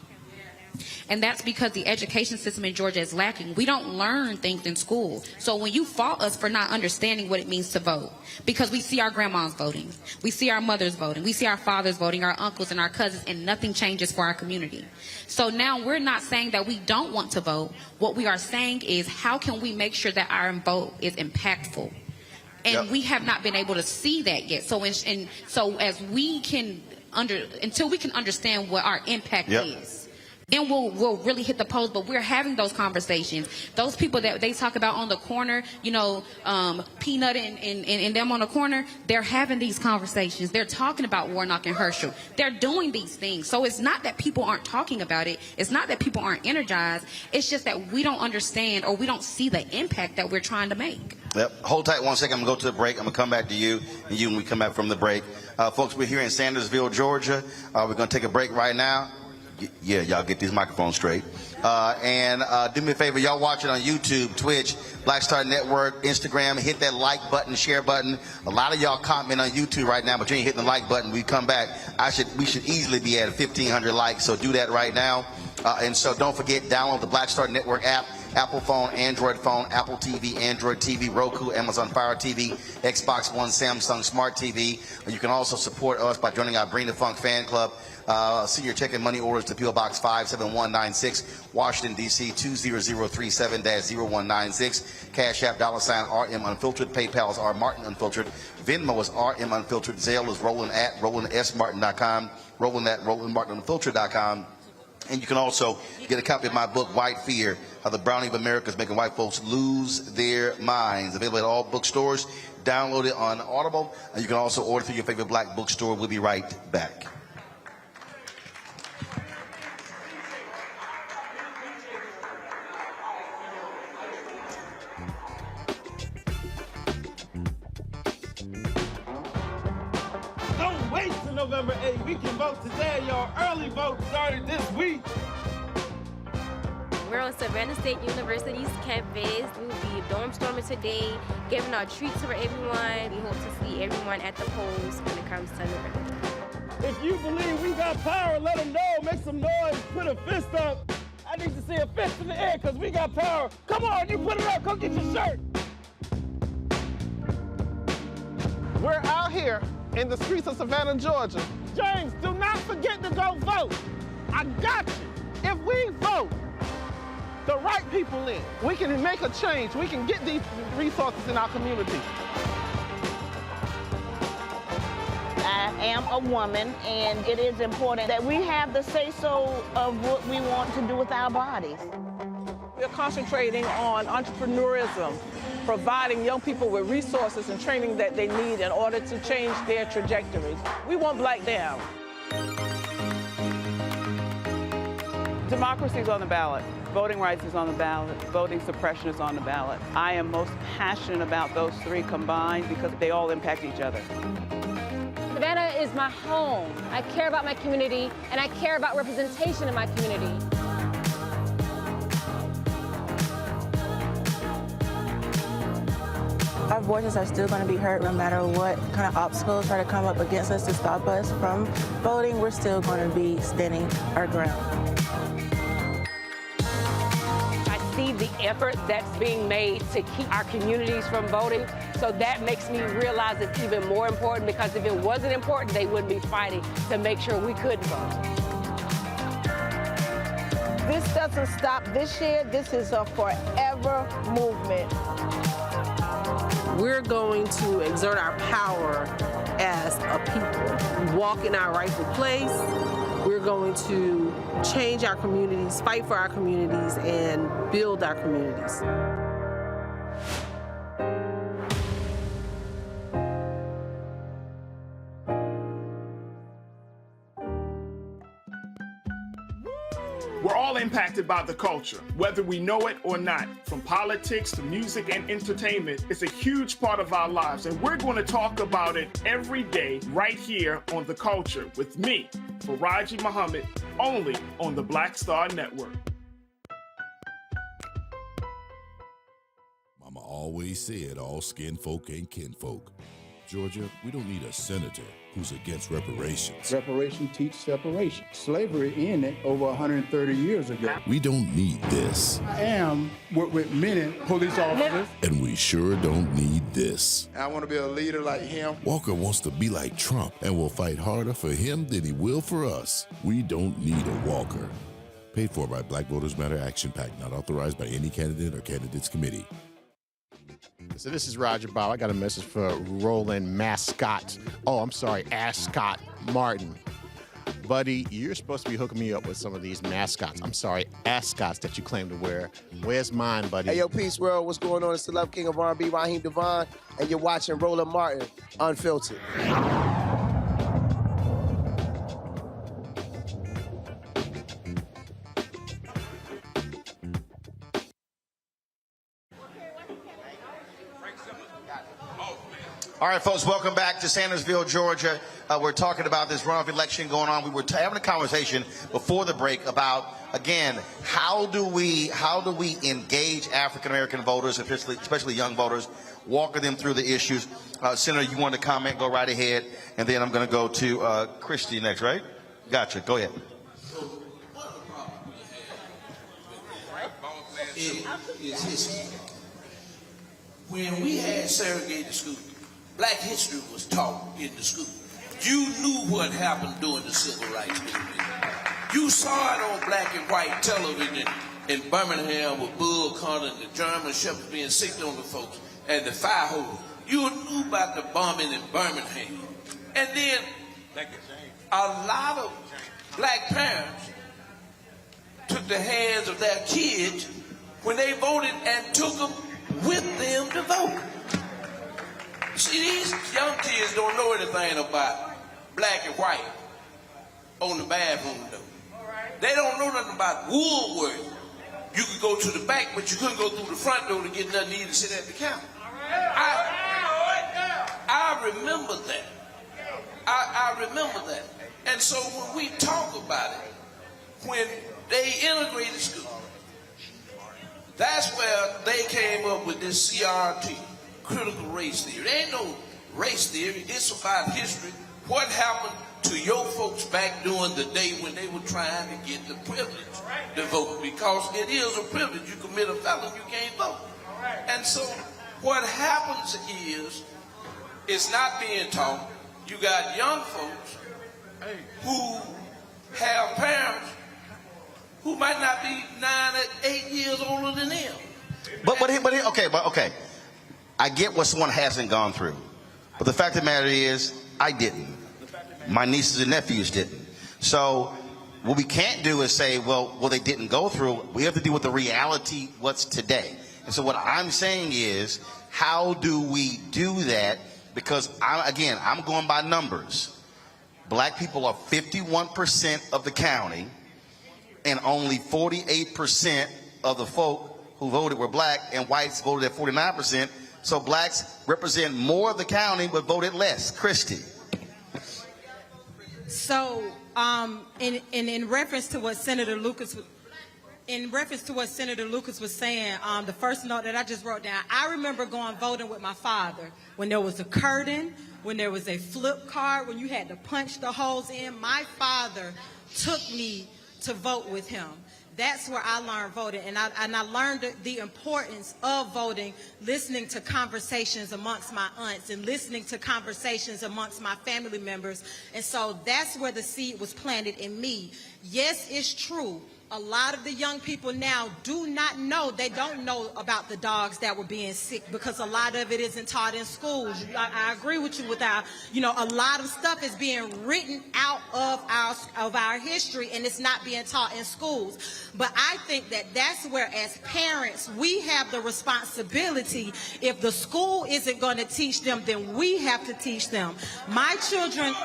And that's because the education system in Georgia is lacking. We don't learn things in school. So when you fault us for not understanding what it means to vote, because we see our grandmas voting, we see our mothers voting, we see our fathers voting, our uncles and our cousins, and nothing changes for our community. So now we're not saying that we don't want to vote. What we are saying is, how can we make sure that our vote is impactful? And we have not been able to see that yet. So as we can until we can understand what our impact is, then we'll really hit the polls. But we're having those conversations. Those people that they talk about on the corner, Peanut and them on the corner, they're having these conversations. They're talking about Warnock and Herschel. They're doing these things. So it's not that people aren't talking about it. It's not that people aren't energized. It's just that we don't understand or we don't see the impact that we're trying to make. Yep. Hold tight 1 second. I'm going to go to the break. I'm going to come back to you and when we come back from the break. Folks, we're here in Sandersville, Georgia. We're going to take a break right now. Yeah, y'all get these microphones straight. And do me a favor, y'all watching on YouTube, Twitch, Black Star Network, Instagram, hit that like button, share button. A lot of y'all comment on YouTube right now, but you ain't hitting the like button. We come back. We should easily be at 1,500 likes, so do that right now. And so don't forget, download the Black Star Network app. Apple phone, Android phone, Apple TV, Android TV, Roku, Amazon Fire TV, Xbox One, Samsung Smart TV. You can also support us by joining our Bring the Funk fan club. Senior check and money orders to P.O. Box 57196, Washington, D.C. 20037-0196. Cash App, $RM Unfiltered. PayPal is R Martin Unfiltered. Venmo is RM Unfiltered. Zelle is Roland@RolandSMartin.com. Roland@RolandMartinUnfiltered.com. And you can also get a copy of my book, White Fear, How the Browning of America is Making White Folks Lose Their Minds. Available at all bookstores. Download it on Audible. And you can also order through your favorite black bookstore. We'll be right back. Don't wait till November 8th. We can vote today, y'all. Early vote started this week. We're on Savannah State University's campus. We will be dorm storming today, giving out treats for everyone. We hope to see everyone at the polls when it comes to November. If you believe we got power, let them know. Make some noise. Put a fist up. I need to see a fist in the air because we got power. Come on, you put it up. Come get your shirt. We're out here in the streets of Savannah, Georgia. James, do not forget to go vote. I got you. If we vote the right people in, we can make a change. We can get these resources in our community. I am a woman, and it is important that we have the say-so of what we want to do with our bodies. We're concentrating on entrepreneurism, providing young people with resources and training that they need in order to change their trajectories. We want Black down. Democracy is on the ballot. Voting rights is on the ballot. Voting suppression is on the ballot. I am most passionate about those three combined because they all impact each other. Savannah is my home. I care about my community, and I care about representation in my community. Our voices are still going to be heard no matter what kind of obstacles try to come up against us to stop us from voting. We're still going to be standing our ground. I see the effort that's being made to keep our communities from voting, so that makes me realize it's even more important, because if it wasn't important, they wouldn't be fighting to make sure we couldn't vote. This doesn't stop this year. This is a forever movement. We're going to exert our power as a people, walk in our rightful place. We're going to change our communities, fight for our communities, and build our communities. We're all impacted by the culture, whether we know it or not. From politics to music and entertainment, it's a huge part of our lives, and we're going to talk about it every day right here on The Culture with me, Faraji Muhammad, only on the Black Star Network. Mama always said all skin folk ain't kinfolk. Georgia, we don't need a senator who's against reparations. Reparation teach separation. Slavery ended over 130 years ago. We don't need this. I am with many police officers. And we sure don't need this. I want to be a leader like him. Walker wants to be like Trump and will fight harder for him than he will for us. We don't need a Walker. Paid for by Black Voters Matter Action PAC, not authorized by any candidate or candidates committee. So this is Roger Bob. I got a message for Roland Ascot Martin. Buddy, you're supposed to be hooking me up with some of these mascots. I'm sorry, ascots that you claim to wear. Where's mine, buddy? Hey, yo, Peace World. What's going on? It's the Love King of R&B, Raheem Devon, and you're watching Roland Martin Unfiltered. All right, folks, welcome back to Sandersville, Georgia. We're talking about this runoff election going on. We were having a conversation before the break about, again, how do we engage African-American voters, especially young voters, walking them through the issues. Senator, you want to comment? Go right ahead. And then I'm going to go to Christy next, right? Gotcha. Go ahead. Is history. When we had segregated schools, Black history was taught in the school. You knew what happened during the Civil Rights Movement. You saw it on black and white television in Birmingham with Bull Connor and the German shepherds being sick on the folks and the fire hose. You knew about the bombing in Birmingham. And then a lot of black parents took the hands of their kids when they voted and took them with them to vote. See, these young kids don't know anything about black and white on the bathroom door. They don't know nothing about Woolworth. You could go to the back, but you couldn't go through the front door to get nothing to eat and sit at the counter. I remember that. I remember that. And so when we talk about it, when they integrated school, that's where they came up with this CRT. Critical race theory. There ain't no race theory. It's about history. What happened to your folks back during the day when they were trying to get the privilege to vote? Because it is a privilege. You commit a felony, you can't vote. And so what happens is, it's not being taught. You got young folks who have parents who might not be 9 or 8 years older than them. But okay. I get what someone hasn't gone through. But the fact of the matter is, I didn't. My nieces and nephews didn't. So what we can't do is say, well, they didn't go through. We have to deal with the reality, what's today. And so what I'm saying is, how do we do that? Because, I'm going by numbers. Black people are 51% of the county, and only 48% of the folk who voted were black, and whites voted at 49%. So blacks represent more of the county, but voted less. Christy. So, in reference to what Senator Lucas In reference to what Senator Lucas was saying, the first note that I just wrote down, I remember going voting with my father when there was a curtain, when there was a flip card, when you had to punch the holes in. My father took me to vote with him. That's where I learned voting, and I learned the importance of voting, listening to conversations amongst my aunts and listening to conversations amongst my family members. And so that's where the seed was planted in me. Yes, it's true. A lot of the young people now do not know, they don't know about the dogs that were being sick because a lot of it isn't taught in schools. I agree with you with our, a lot of stuff is being written out of our history and it's not being taught in schools. But I think that that's where as parents, we have the responsibility. If the school isn't going to teach them, then we have to teach them. My children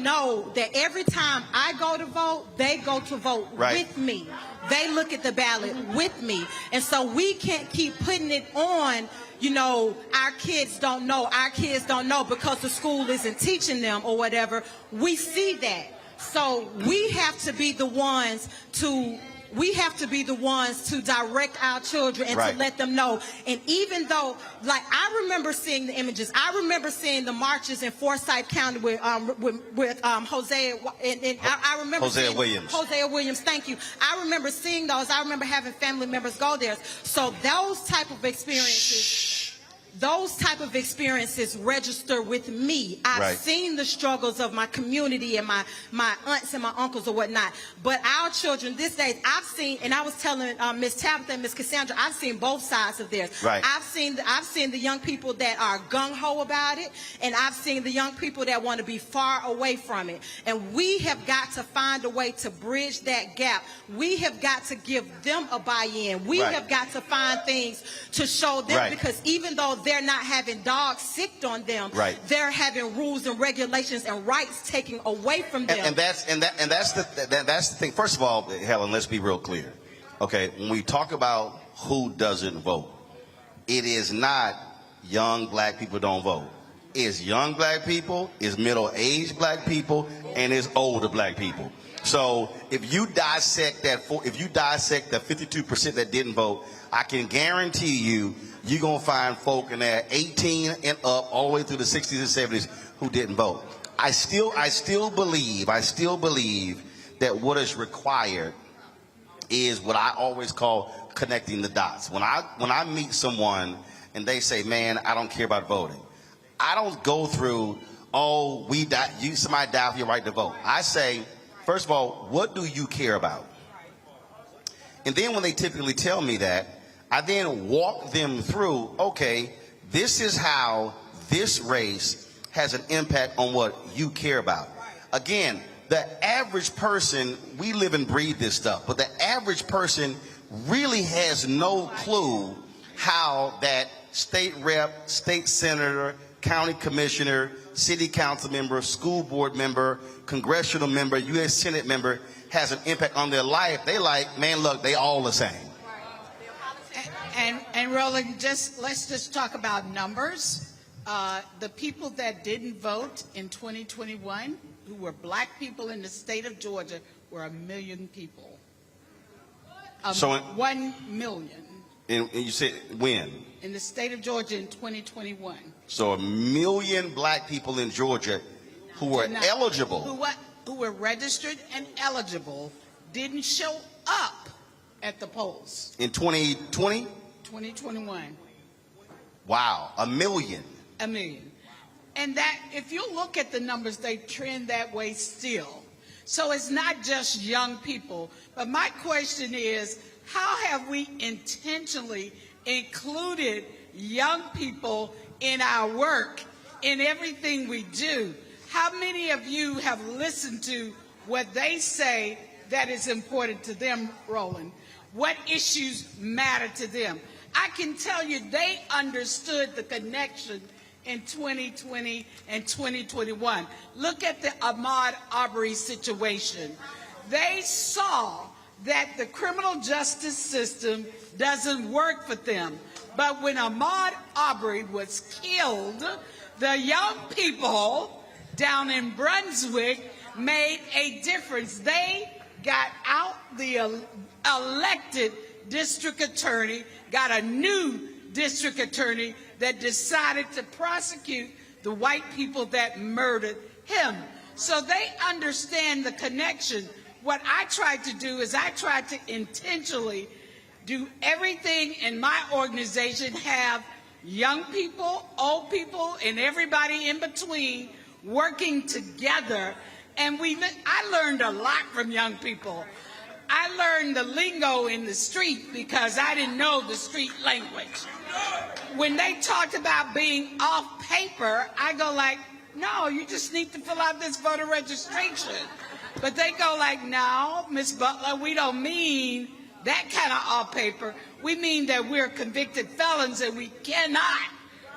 know that every time I go to vote, they go to vote with me. They look at the ballot with me. And so we can't keep putting it on, our kids don't know because the school isn't teaching them or whatever. We see that. So we have to be the ones to direct our children and to let them know. And even though, I remember seeing the images. I remember seeing the marches in Forsyth County with Hosea, and I remember Hosea Williams. Hosea Williams, thank you. I remember seeing those. I remember having family members go there. So those type of experiences register with me. I've seen the struggles of my community and my aunts and my uncles or whatnot. But our children this day, I've seen, and I was telling Miss Tabitha and Miss Cassandra, I've seen both sides of this. I've seen the young people that are gung-ho about it, and I've seen the young people that want to be far away from it. And we have got to find a way to bridge that gap. We have got to give them a buy-in. We have got to find things to show them because even though they're not having dogs sicked on them, they're having rules and regulations and rights taken away from them. And that's the thing. First of all, Helen, let's be real clear. Okay, when we talk about who doesn't vote, it is not young black people don't vote. It's young black people, it's middle-aged black people, and it's older black people. So if you dissect that 52% that didn't vote, I can guarantee you're going to find folk in there 18 and up all the way through the 60s and 70s who didn't vote. I still believe that what is required is what I always call connecting the dots. When I meet someone and they say, man, I don't care about voting, I don't go through, somebody died for your right to vote. I say, first of all, what do you care about? And then when they typically tell me that, I then walk them through, okay, this is how this race has an impact on what you care about. Again, the average person, we live and breathe this stuff, but the average person really has no clue how that state rep, state senator, county commissioner, city council member, school board member, congressional member, U.S. Senate member has an impact on their life. They man, look, they all the same. And Roland, let's just talk about numbers. The people that didn't vote in 2021, who were black people in the state of Georgia, were 1 million people. 1 million. And you said when? In the state of Georgia in 2021. So 1 million black people in Georgia who were eligible. Who were registered and eligible didn't show up at the polls. In 2020? 2021. Wow, 1 million. 1 million. And that, if you look at the numbers, they trend that way still. So it's not just young people. But my question is, how have we intentionally included young people in our work, in everything we do? How many of you have listened to what they say that is important to them, Roland? What issues matter to them? I can tell you they understood the connection in 2020 and 2021. Look at the Ahmaud Arbery situation. They saw that the criminal justice system doesn't work for them. But when Ahmaud Arbery was killed, the young people down in Brunswick made a difference. They got out the elected district attorney, got a new district attorney that decided to prosecute the white people that murdered him. So they understand the connection. What I tried to do is I tried to intentionally do everything in my organization, have young people, old people, and everybody in between working together. And I learned a lot from young people. I learned the lingo in the street because I didn't know the street language. When they talked about being off paper, I go like, no, you just need to fill out this voter registration. But they go like, no, Miss Butler, we don't mean that kind of off paper. We mean that we're convicted felons and we cannot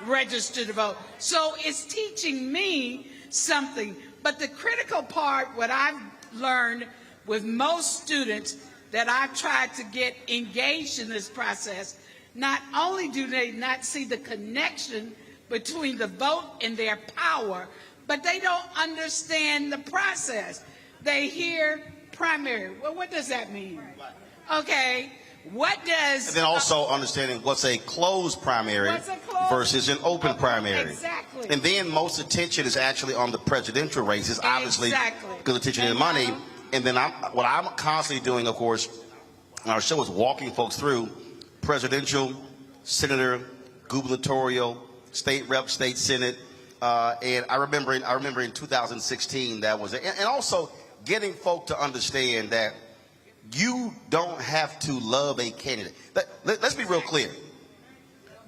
register to vote. So it's teaching me something. But the critical part, what I've learned with most students that I've tried to get engaged in this process, not only do they not see the connection between the vote and their power, but they don't understand the process. They hear primary. Well, what does that mean? Okay, what does... And then also understanding what's a closed primary versus an open primary. Exactly. And then most attention is actually on the presidential races, obviously, because attention is money. And then what I'm constantly doing, of course, on our show is walking folks through presidential, senator, gubernatorial, state rep, state senate. And I remember in 2016 that was it. And also getting folk to understand that you don't have to love a candidate. Let's be real clear.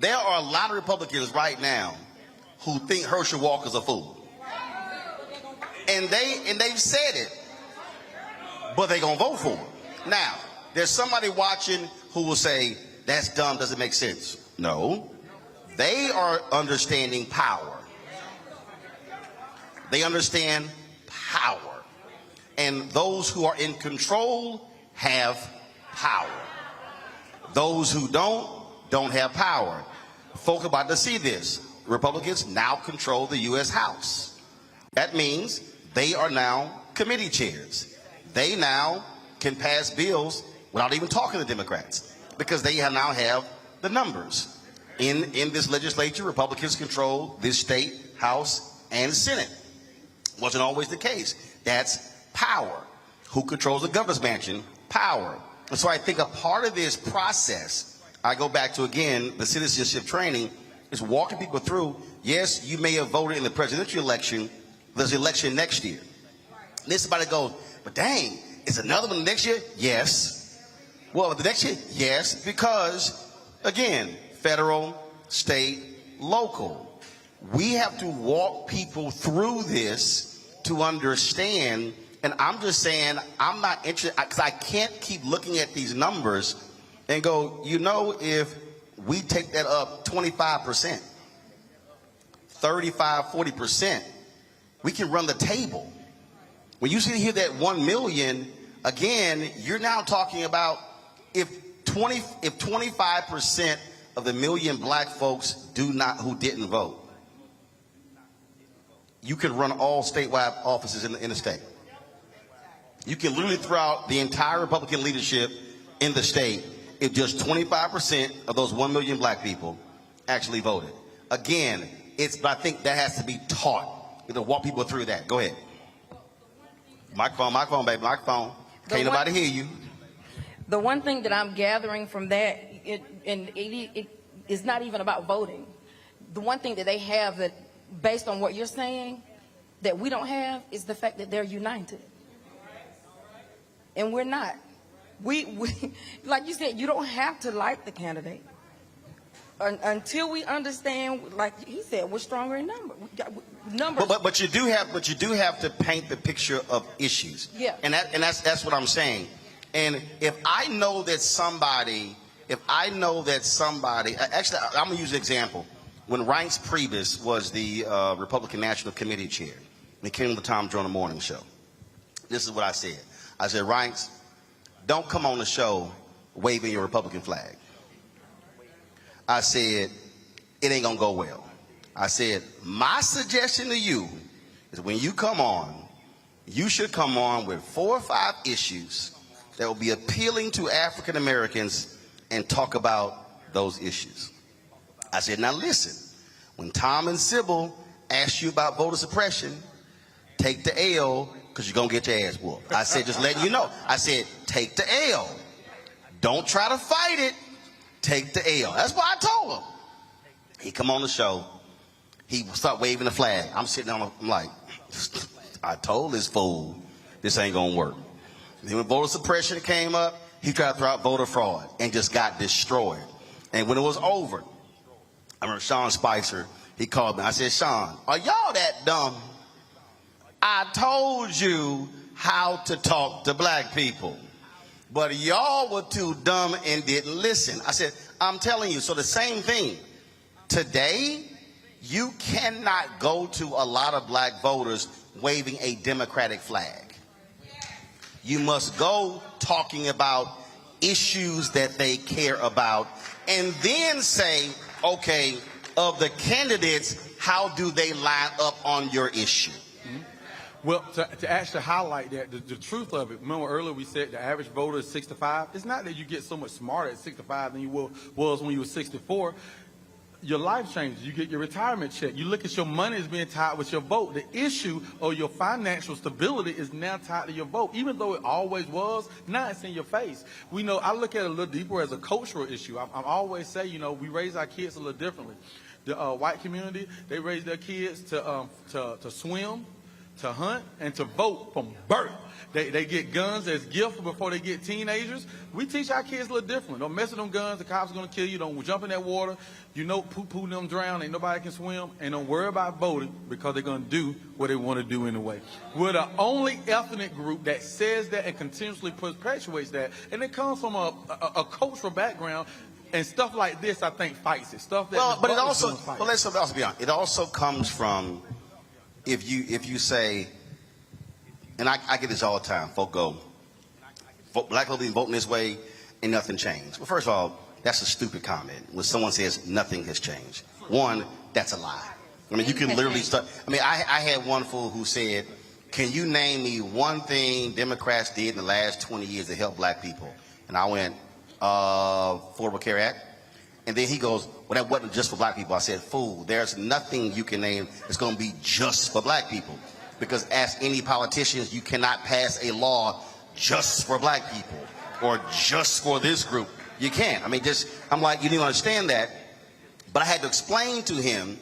There are a lot of Republicans right now who think Herschel Walker's a fool. And they've said it, but they're going to vote for him. Now, there's somebody watching who will say, that's dumb, doesn't make sense. No. They are understanding power. They understand power. And those who are in control have power. Those who don't have power. Folk are about to see this. Republicans now control the U.S. House. That means they are now committee chairs. They now can pass bills without even talking to Democrats because they now have the numbers. In this legislature, Republicans control this state, House, and Senate. Wasn't always the case. That's power. Who controls the governor's mansion? Power. And so I think a part of this process, I go back to, again, the citizenship training, is walking people through, yes, you may have voted in the presidential election, there's an election next year. And then somebody goes, but dang, is another one next year? Yes. Well, the next year? Yes, because, again, federal, state, local. We have to walk people through this to understand. And I'm just saying, I'm not interested, because I can't keep looking at these numbers and go, you know, if we take that up 25%, 35, 40%, we can run the table. When you see here that 1 million, again, you're now talking about if 25% of the million black folks who didn't vote, you can run all statewide offices in the state. You can literally throw out the entire Republican leadership in the state if just 25% of those 1 million black people actually voted. Again, but I think that has to be taught. To walk people through that. Go ahead. Microphone, baby, microphone. Can't nobody hear you. The one thing that I'm gathering from that, it is not even about voting. The one thing that they have that, based on what you're saying, that we don't have is the fact that they're united. And we're not. We like you said, you don't have to like the candidate until we understand, like he said, we're stronger in numbers. But you do have to paint the picture of issues. Yeah. And that's what I'm saying. And if I know that somebody, actually, I'm gonna use an example. When Reince Priebus was the Republican National Committee chair, and he came to the Tom Joyner Morning Show, this is what I said. I said, Reince, don't come on the show waving your Republican flag. I said, it ain't gonna go well. I said, my suggestion to you is when you come on, you should come on with 4 or 5 issues that will be appealing to African Americans and talk about those issues. I said, now listen, when Tom and Sybil ask you about voter suppression, take the L, because you're going to get your ass whooped. I said, just letting you know. I said, take the L. Don't try to fight it. Take the L. That's what I told him. He come on the show. He start waving the flag. I'm sitting on, I'm like, I told this fool, this ain't going to work. Then when voter suppression came up, he tried to throw out voter fraud and just got destroyed. And when it was over, I remember Sean Spicer, he called me. I said, Sean, are y'all that dumb? I told you how to talk to black people, but y'all were too dumb and didn't listen. I said, I'm telling you. So the same thing. Today, you cannot go to a lot of black voters waving a Democratic flag. You must go talking about issues that they care about and then say, okay, of the candidates, how do they line up on your issue? Well, to actually highlight that, the truth of it, remember earlier we said the average voter is 65. It's not that you get so much smarter at 65 than you was when you were 64. Your life changes. You get your retirement check. You look at your money as being tied with your vote. The issue or your financial stability is now tied to your vote. Even though it always was, now it's in your face. We know, I look at it a little deeper as a cultural issue. I always say, you know, we raise our kids a little differently. The white community, they raise their kids to swim, to hunt, and to vote from birth. They get guns as gifts before they get teenagers. We teach our kids a little differently. Don't mess with them guns. The cops are going to kill you. Don't jump in that water. You know, poo-poo them drown. Ain't nobody can swim. And don't worry about voting because they're going to do what they want to do anyway. We're the only ethnic group that says that and continuously perpetuates that. And it comes from a cultural background. And stuff like this, I think, fights it. Stuff that well, but it also, well, let's also be honest. It also comes from if you say, and I get this all the time. Folk go, black people been voting this way and nothing changed. Well, first of all, that's a stupid comment. When someone says nothing has changed, one, that's a lie. I mean, you can literally start. I mean, I had one fool who said, "Can you name me one thing Democrats did in the last 20 years to help black people?" And I went, Affordable Care Act. And then he goes, well, that wasn't just for black people. I said, fool, there's nothing you can name that's going to be just for black people. Because ask any politicians, you cannot pass a law just for black people or just for this group. You can't. I mean, I'm like, you didn't understand that. But I had to explain to him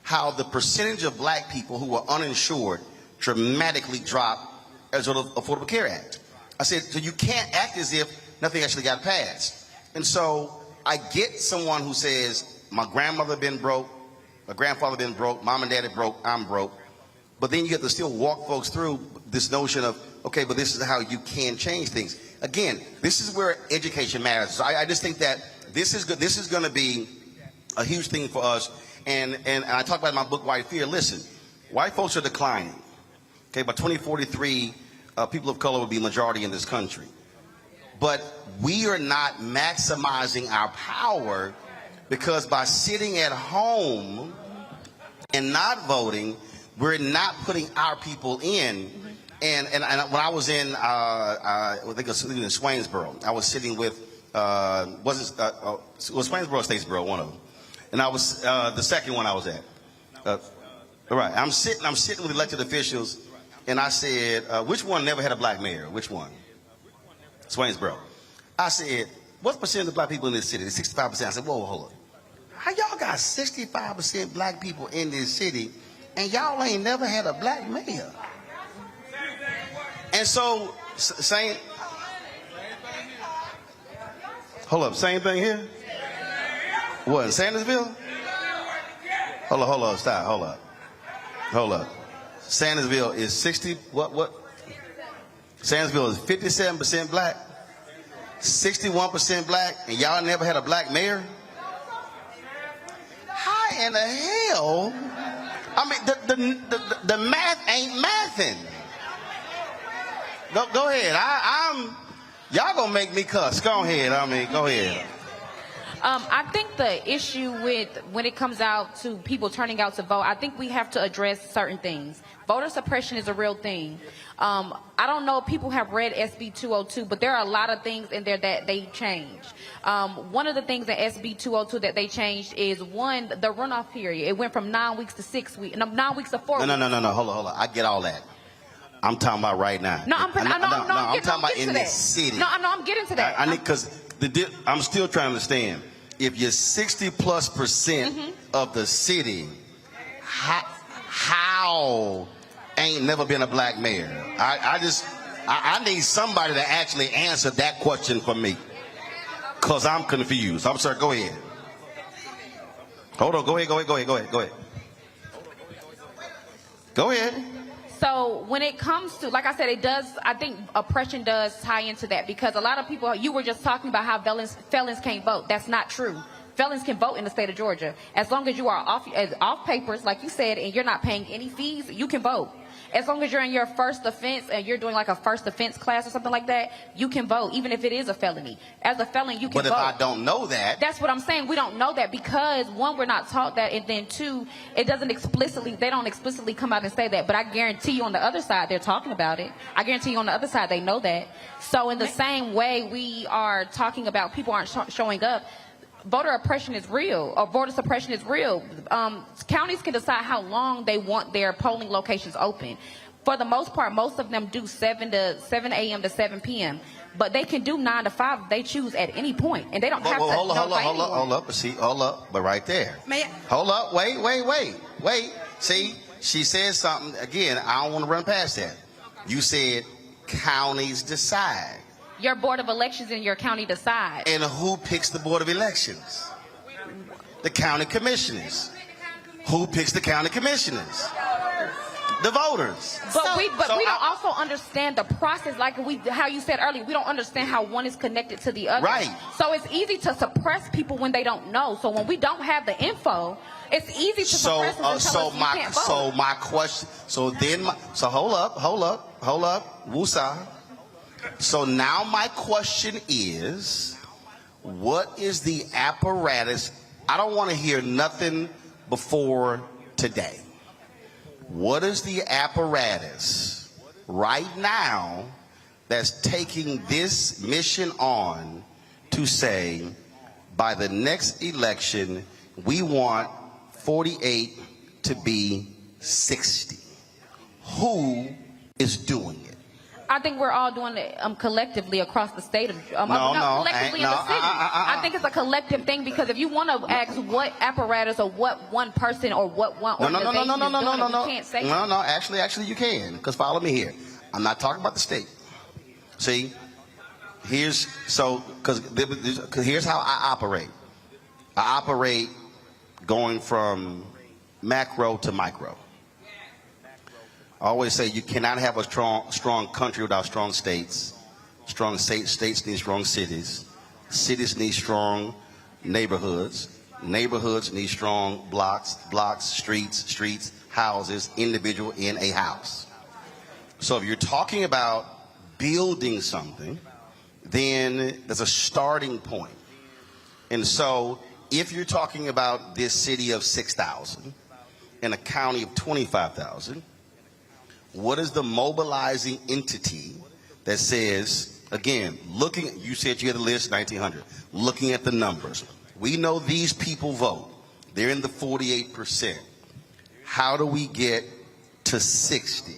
how the percentage of black people who are uninsured dramatically dropped as a result of Affordable Care Act. I said, so you can't act as if nothing actually got passed. And so I get someone who says, my grandmother been broke, my grandfather been broke, mom and daddy broke, I'm broke. But then you get to still walk folks through this notion of, okay, but this is how you can change things. Again, this is where education matters. So I just think that this is good. This is going to be a huge thing for us. And I talk about in my book, White Fear. Listen, white folks are declining. Okay, by 2043, people of color will be majority in this country. But we are not maximizing our power because by sitting at home and not voting, we're not putting our people in. And when I was in, I think it was in Swainsboro, I was sitting with, was Swainsboro or Statesboro, one of them. And I was, the second one I was at. All right, I'm sitting with elected officials, and I said, which one never had a black mayor? Which one? Swainsboro. I said, what percent of black people in this city? 65%. I said, whoa, hold on. How y'all got 65% black people in this city and y'all ain't never had a black mayor? And so, same, hold up, same thing here? What, in Sandersville? Hold up, stop, hold up. Sandersville is 60, what? Sandersville is 57% black, 61% black, and y'all never had a black mayor? How in the hell? I mean, the math ain't mathing. Go ahead. Y'all gonna make me cuss. Go ahead. Go ahead. I think the issue with when it comes out to people turning out to vote, I think we have to address certain things. Voter suppression is a real thing. I don't know if people have read SB 202, but there are a lot of things in there that they changed. One of the things that SB 202 that they changed is, one, the runoff period. It went from 9 weeks to 6 weeks, 9 weeks to 4 weeks. No. Hold on. I get all that. I'm talking about right now. I'm talking about in this city. I'm getting to that. I need, because I'm still trying to understand. If you're 60+% of the city, how ain't never been a black mayor? I need somebody to actually answer that question for me, because I'm confused. I'm sorry, go ahead. Hold on, go ahead. Go ahead. So when it comes to, like I said, I think oppression does tie into that, because a lot of people, you were just talking about how felons can't vote. That's not true. Felons can vote in the state of Georgia. As long as you are off papers, like you said, and you're not paying any fees, you can vote. As long as you're in your first offense and you're doing like a first offense class or something like that, you can vote, even if it is a felony. As a felon, you can vote. But if I don't know that. That's what I'm saying. We don't know that because, one, we're not taught that, and then two, they don't explicitly come out and say that. But I guarantee you on the other side, they're talking about it. I guarantee you on the other side, they know that. So in the same way we are talking about people aren't showing up, voter oppression is real, or voter suppression is real. Counties can decide how long they want their polling locations open. For the most part, most of them do 7 a.m. to 7 p.m. But they can do 9 to 5 if they choose at any point, and they don't have to. Hold up. But right there. Hold up. Wait. See, she said something again. I don't want to run past that. You said counties decide. Your board of elections in your county decide. And who picks the board of elections? The county commissioners. Who picks the county commissioners? The voters. But we don't also understand the process, like how you said earlier. We don't understand how one is connected to the other. Right. So it's easy to suppress people when they don't know. So when we don't have the info, it's easy to suppress them and tell us you can't vote. So my question. So hold up. Woosah. So now my question is, what is the apparatus? I don't want to hear nothing before today. What is the apparatus right now that's taking this mission on to say, by the next election, we want 48 to be 60? Who is doing it? I think we're all doing it collectively across the state of collectively in the city. I think it's a collective thing, because if you want to ask what apparatus or what one person or what one organization is doing, you can't say that. No, actually you can, because follow me here. I'm not talking about the state. See, here's how I operate. I operate going from macro to micro. I always say you cannot have a strong country without strong states. Strong states need strong cities. Cities need strong neighborhoods. Neighborhoods need strong blocks, streets, houses, individual in a house. So if you're talking about building something, then there's a starting point. And so if you're talking about this city of 6,000 and a county of 25,000, what is the mobilizing entity that says, again, you said you had a list, 1,900, looking at the numbers. We know these people vote. They're in the 48%. How do we get to 60?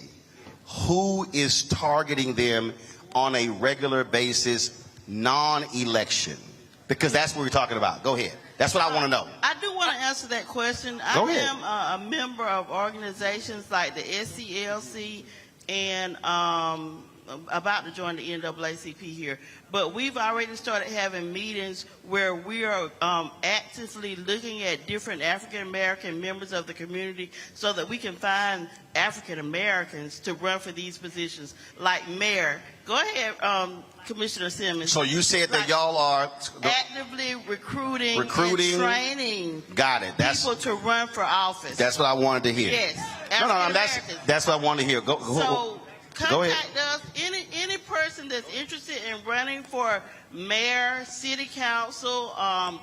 Who is targeting them on a regular basis, non-election? Because that's what we're talking about. Go ahead. That's what I want to know. I do want to answer that question. I am a member of organizations like the SCLC and about to join the NAACP here. But we've already started having meetings where we are actively looking at different African American members of the community so that we can find African Americans to run for these positions, like mayor. Go ahead, Commissioner Simmons. So you said that y'all are actively recruiting and training people to run for office. That's what I wanted to hear. Yes. That's what I wanted to hear. Go ahead. Contact us. Any person that's interested in running for mayor, city council,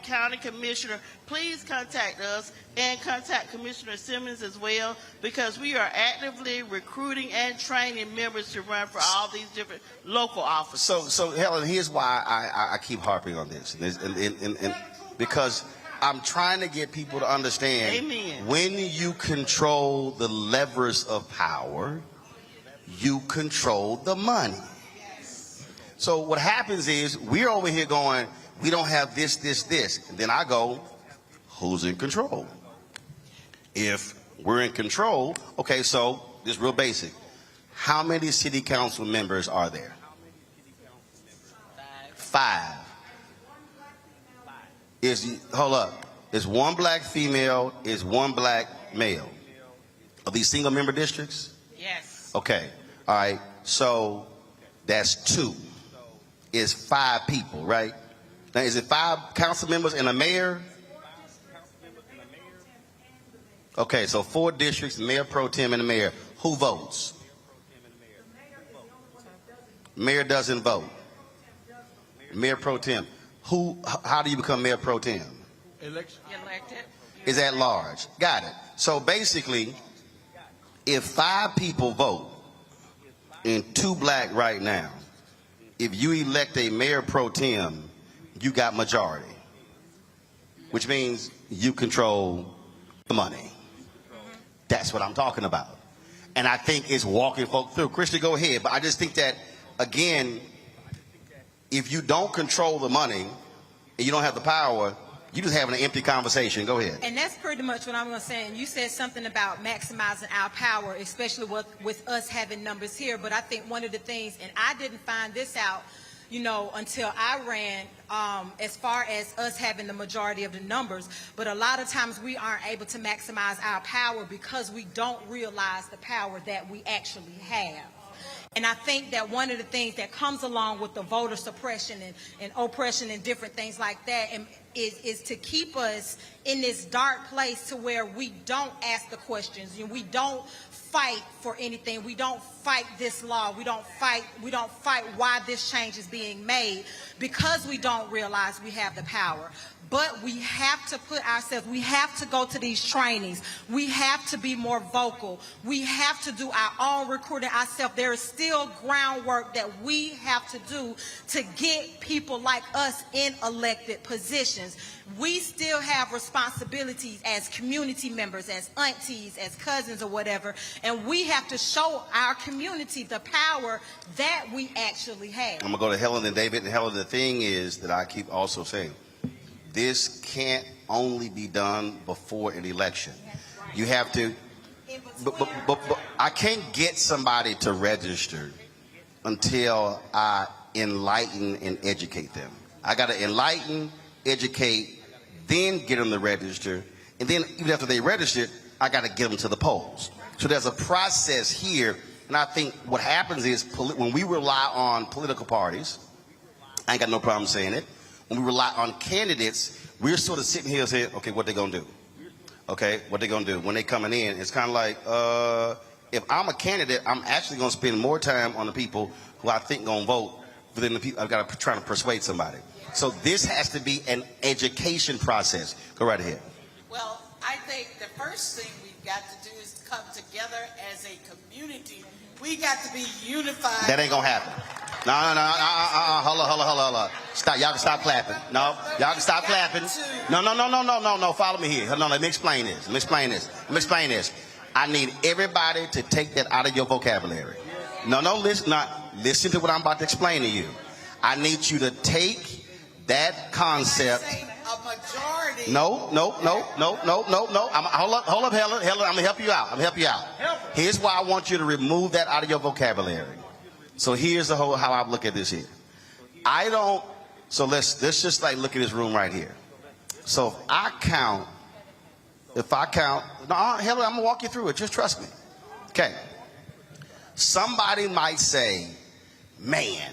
county commissioner, please contact us and contact Commissioner Simmons as well, because we are actively recruiting and training members to run for all these different local offices. So Helen, here's why I keep harping on this, and because I'm trying to get people to understand, Amen. When you control the levers of power, you control the money. So what happens is we're over here going, we don't have this. And then I go, who's in control? If we're in control, okay, so this is real basic. How many city council members are there? 5. Hold up. Is 1 black female, is 1 black male? Are these single member districts? Yes. Okay. All right. So that's 2. Is 5 people, right? Now, is it 5 council members and a mayor? Okay, so 4 districts, mayor pro tem and the mayor. Who votes? Mayor doesn't vote. Mayor pro tem. How do you become mayor pro tem? Elected. Is at large. Got it. So basically, if 5 people vote and 2 black right now, if you elect a mayor pro tem, you got majority, which means you control the money. That's what I'm talking about. And I think it's walking folk through. Christy, go ahead. But I just think that, again, if you don't control the money and you don't have the power, you're just having an empty conversation. Go ahead. And that's pretty much what I'm going to say. And you said something about maximizing our power, especially with us having numbers here. But I think one of the things, and I didn't find this out, until I ran, as far as us having the majority of the numbers, but a lot of times we aren't able to maximize our power because we don't realize the power that we actually have. And I think that one of the things that comes along with the voter suppression and oppression and different things like that is to keep us in this dark place to where we don't ask the questions and we don't fight for anything. We don't fight this law. We don't fight why this change is being made, because we don't realize we have the power. But we have to put ourselves, we have to go to these trainings. We have to be more vocal. We have to do our own recruiting ourselves. There is still groundwork that we have to do to get people like us in elected positions. We still have responsibilities as community members, as aunties, as cousins or whatever, and we have to show our community the power that we actually have. I'm going to go to Helen and David. And Helen, the thing is that I keep also saying, this can't only be done before an election. You have to, but I can't get somebody to register until I enlighten and educate them. I got to enlighten, educate, then get them to register. And then even after they register, I got to get them to the polls. So there's a process here. And I think what happens is when we rely on political parties, I ain't got no problem saying it. When we rely on candidates, we're sort of sitting here saying, okay, what they gonna do? Okay, what they gonna do? When they coming in, it's kind of like, if I'm a candidate, I'm actually gonna spend more time on the people who I think gonna vote than the people I've got to try to persuade somebody. So this has to be an education process. Go right ahead. Well, I think the first thing we've got to do is come together as a community. We got to be unified. That ain't gonna happen. No. Hold on. Stop. Y'all can stop clapping. No, y'all can stop clapping. No. Follow me here. No, let me explain this. I need everybody to take that out of your vocabulary. Listen to what I'm about to explain to you. I need you to take that concept. A majority. No. Hold up, Helen. I'm gonna help you out. Here's why I want you to remove that out of your vocabulary. So here's how I look at this here. So let's just like look at this room right here. So if I count, no, Helen, I'm gonna walk you through it. Just trust me. Okay. Somebody might say, man,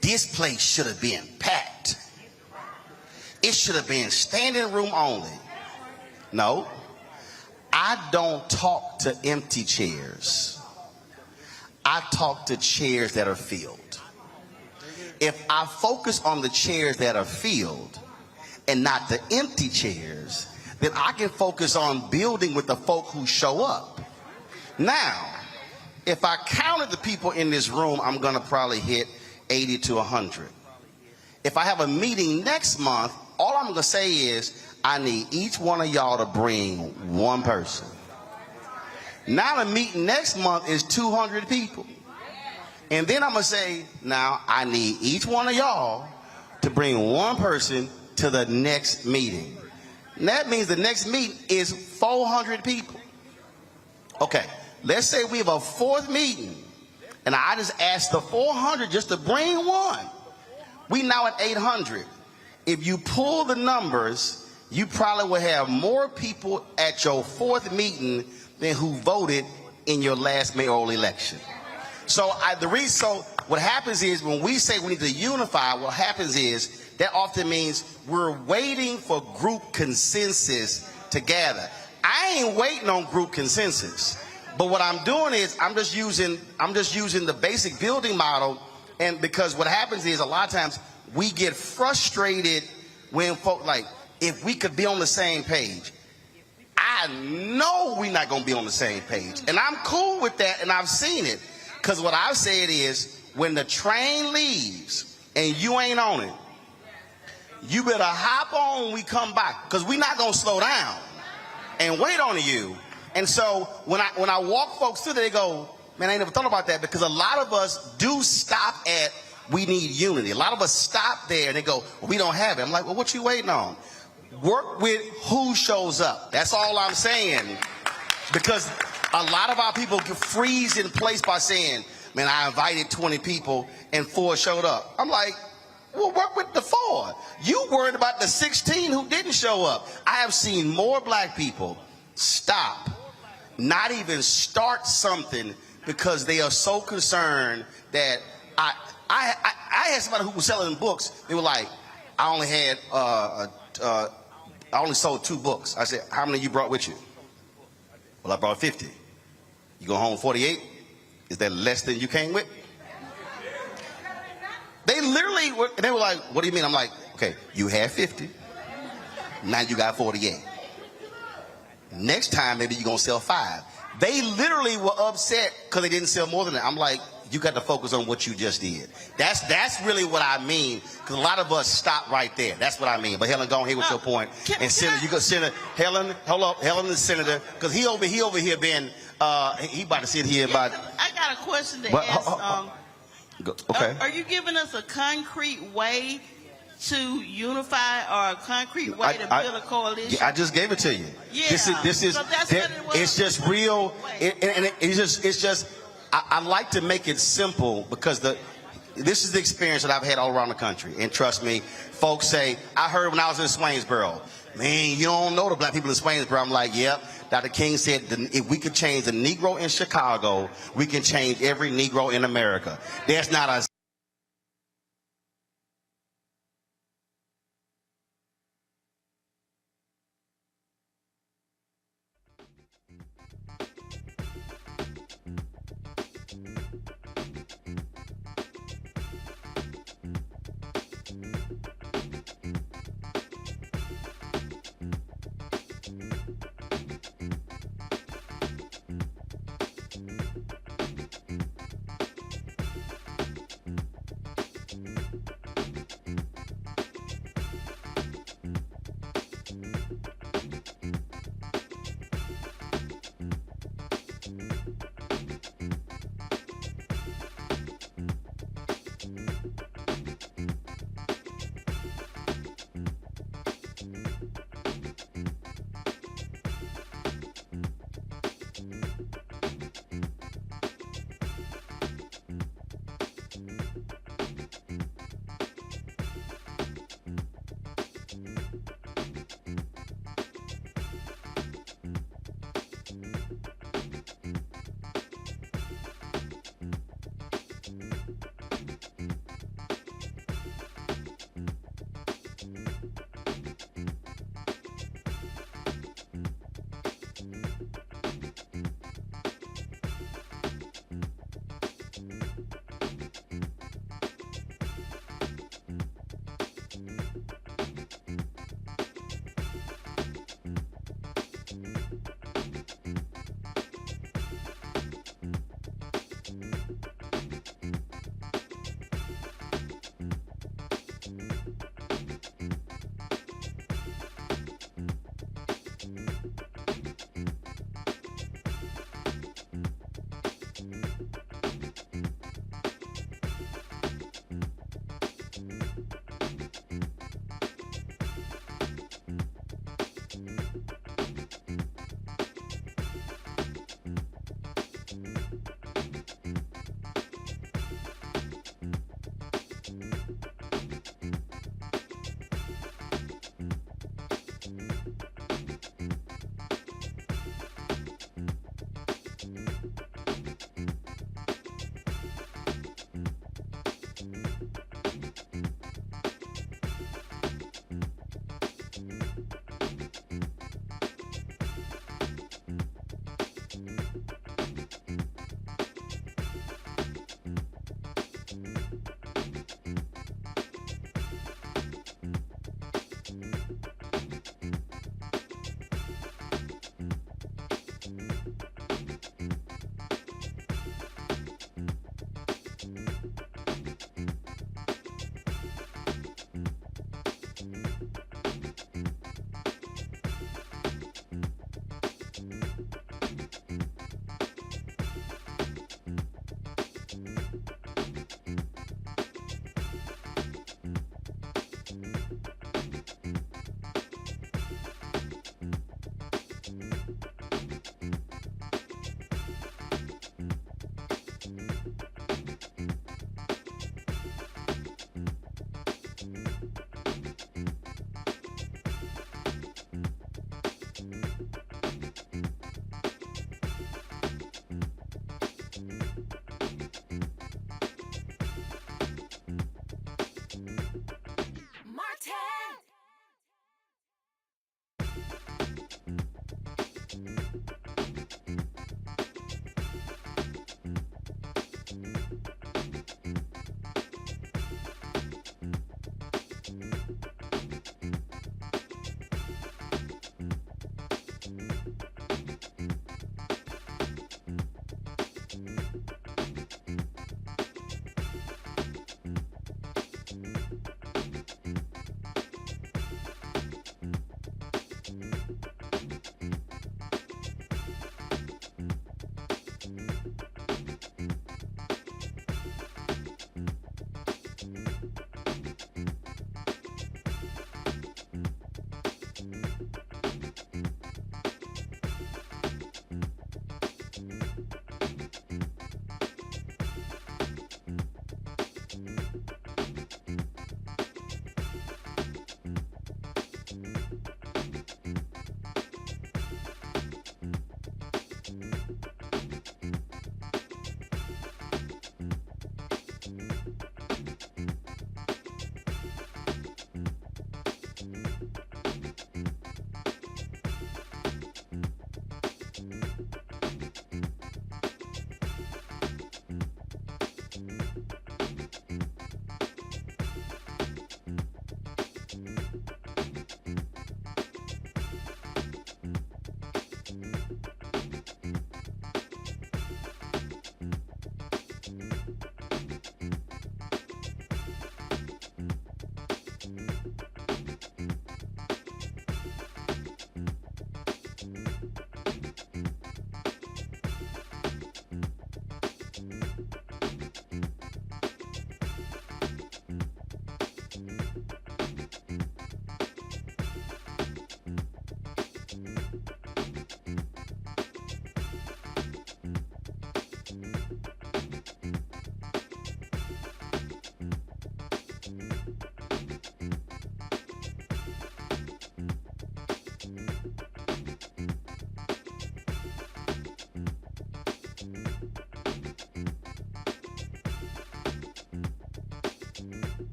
this place should have been packed. It should have been standing room only. No, I don't talk to empty chairs. I talk to chairs that are filled. If I focus on the chairs that are filled and not the empty chairs, then I can focus on building with the folk who show up. Now, if I counted the people in this room, I'm gonna probably hit 80 to 100. If I have a meeting next month, all I'm gonna say is, I need each one of y'all to bring one person. Now the meeting next month is 200 people. And then I'm gonna say, now I need each one of y'all to bring one person to the next meeting. And that means the next meeting is 400 people. Okay, let's say we have a fourth meeting, and I just asked the 400 just to bring one. We now at 800. If you pull the numbers, you probably will have more people at your fourth meeting than who voted in your last mayoral election. So what happens is when we say we need to unify, what happens is that often means we're waiting for group consensus to gather. I ain't waiting on group consensus. But what I'm doing is I'm just using the basic building model, and because what happens is a lot of times we get frustrated when folk like, if we could be on the same page. I know we're not gonna be on the same page. And I'm cool with that, and I've seen it. Because what I've said is, when the train leaves and you ain't on it, you better hop on when we come back, because we're not gonna slow down and wait on you. And so when I walk folks through there, they go, man, I ain't never thought about that, because a lot of us do stop at, we need unity. A lot of us stop there and they go, well, we don't have it. I'm like, well, what you waiting on? Work with who shows up. That's all I'm saying. Because a lot of our people freeze in place by saying, man, I invited 20 people and 4 showed up. I'm like, well, work with the 4. You worried about the 16 who didn't show up. I have seen more black people stop, not even start something, because they are so concerned that I had somebody who was selling books. They were like, I only sold 2 books. I said, how many you brought with you? Well, I brought 50. You go home 48? Is that less than you came with? They were like, what do you mean? I'm like, okay, you had 50. Now you got 48. Next time, maybe you're going to sell 5. They literally were upset because they didn't sell more than that. I'm like, you got to focus on what you just did. That's really what I mean, because a lot of us stop right there. That's what I mean. But Helen, go ahead with your point. And Senator, you go, Senator Helen, hold up, Helen the Senator, because he over here been he about to sit here about. I got a question to ask. Okay. Are you giving us a concrete way to unify, or a concrete way to build a coalition? I just gave it to you. Yeah. This is it's just real. It's just. I like to make it simple, because this is the experience that I've had all around the country. And trust me, folks say, I heard when I was in Swainsboro, man, you don't know the black people in Swainsboro. I'm like, yep. Dr. King said, if we could change the Negro in Chicago, we can change every Negro in America. There's not a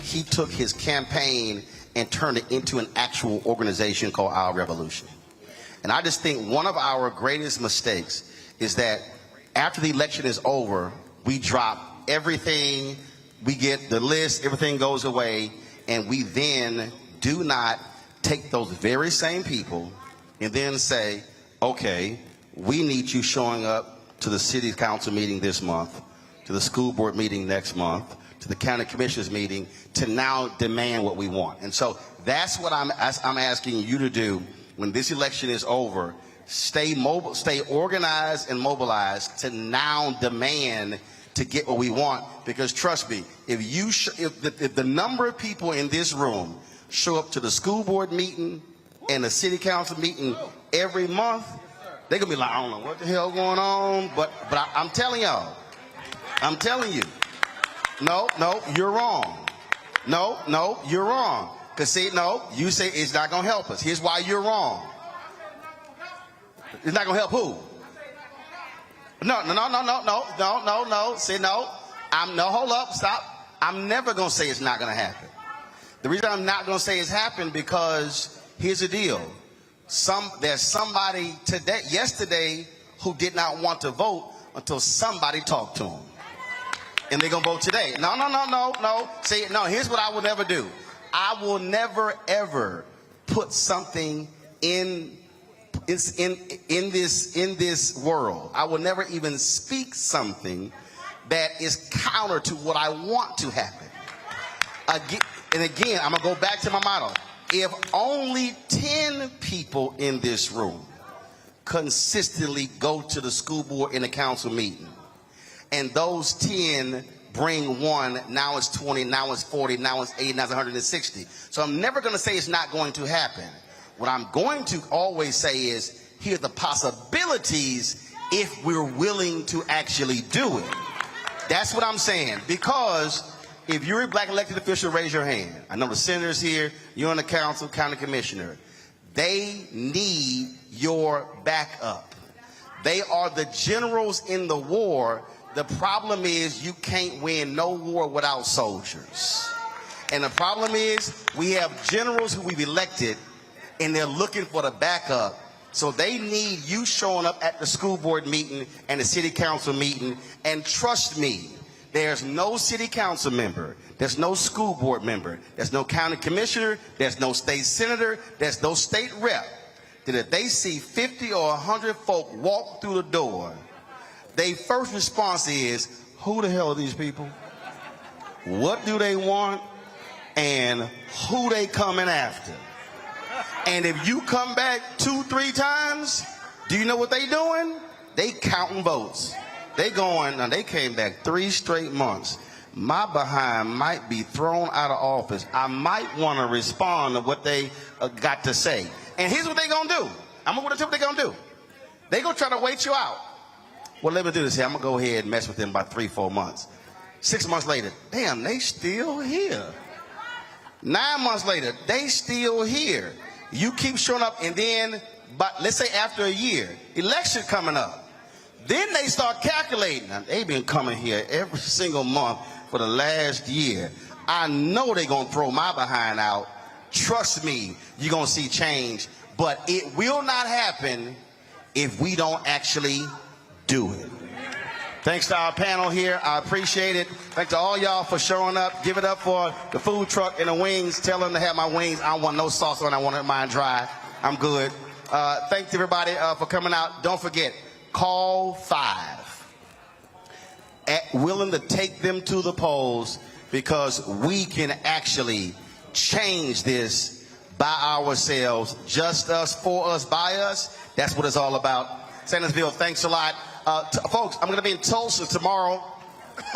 he took his campaign and turned it into an actual organization called Our Revolution. And I just think one of our greatest mistakes is that after the election is over, we drop everything, we get the list, everything goes away, and we then do not take those very same people and then say, okay, we need you showing up to the city council meeting this month, to the school board meeting next month, to the county commissioners meeting, to now demand what we want. And so that's what I'm asking you to do when this election is over. Stay mobile, stay organized and mobilized to now demand to get what we want. Because trust me, if the number of people in this room show up to the school board meeting and the city council meeting every month, they're gonna be like, I don't know what the hell going on, but I'm telling y'all, I'm telling you, no, you're wrong. No, you're wrong. Because see, no, you say it's not going to help us. Here's why you're wrong. It's not going to help who? No. Say no. Hold up, stop. I'm never going to say it's not going to happen. The reason I'm not going to say it's happened because here's the deal. There's somebody yesterday who did not want to vote until somebody talked to them. And they're going to vote today. No. See, no, here's what I will never do. I will never, ever put something in this world. I will never even speak something that is counter to what I want to happen. Again, I'm going to go back to my motto. If only 10 people in this room consistently go to the school board and the council meeting, and those 10 bring one, now it's 20, now it's 40, now it's 80, now it's 160. So I'm never going to say it's not going to happen. What I'm going to always say is, here are the possibilities if we're willing to actually do it. That's what I'm saying. Because if you're a black elected official, raise your hand. I know the senators here, you're on the council, county commissioner. They need your backup. They are the generals in the war. The problem is you can't win no war without soldiers. And the problem is we have generals who we've elected and they're looking for the backup. So they need you showing up at the school board meeting and the city council meeting. And trust me, there's no city council member, there's no school board member, there's no county commissioner, there's no state senator, there's no state rep, that if they see 50 or 100 folk walk through the door, their first response is, who the hell are these people? What do they want? And who they coming after? And if you come back 2-3 times, do you know what they doing? They counting votes. They going, now they came back 3 straight months. My behind might be thrown out of office. I might want to respond to what they got to say. And here's what they gonna do. I'm gonna tell you what they gonna do. They gonna try to wait you out. Well, let me do this here. I'm gonna go ahead and mess with them about 3-4 months. 6 months later, damn, they still here. 9 months later, they still here. You keep showing up, and then, but let's say after a year, election coming up, then they start calculating. Now, they've been coming here every single month for the last year. I know they're gonna throw my behind out. Trust me, you're gonna see change, but it will not happen if we don't actually do it. Thanks to our panel here. I appreciate it. Thanks to all y'all for showing up. Give it up for the food truck and the wings. Tell them to have my wings. I don't want no sauce on it. I want mine dry. I'm good. Thanks everybody for coming out. Don't forget, call Farve. Willing to take them to the polls, because we can actually change this by ourselves. Just us, for us, by us. That's what it's all about. Sandersville, thanks a lot. Folks, I'm going to be in Tulsa tomorrow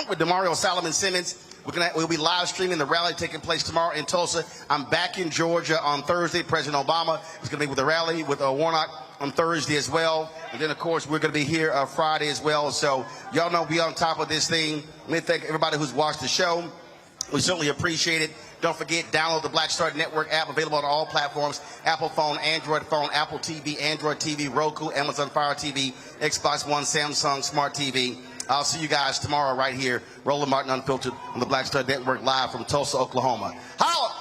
with Demario Solomon Simmons. We'll be live streaming the rally taking place tomorrow in Tulsa. I'm back in Georgia on Thursday. President Obama is going to be with the rally with Warnock on Thursday as well. And then, of course, we're going to be here Friday as well. So y'all know we on top of this thing. Let me thank everybody who's watched the show. We certainly appreciate it. Don't forget, download the Black Star Network app, available on all platforms: Apple phone, Android phone, Apple TV, Android TV, Roku, Amazon Fire TV, Xbox One, Samsung Smart TV. I'll see you guys tomorrow right here. Roland Martin Unfiltered on the Black Star Network live from Tulsa, Oklahoma. Holla!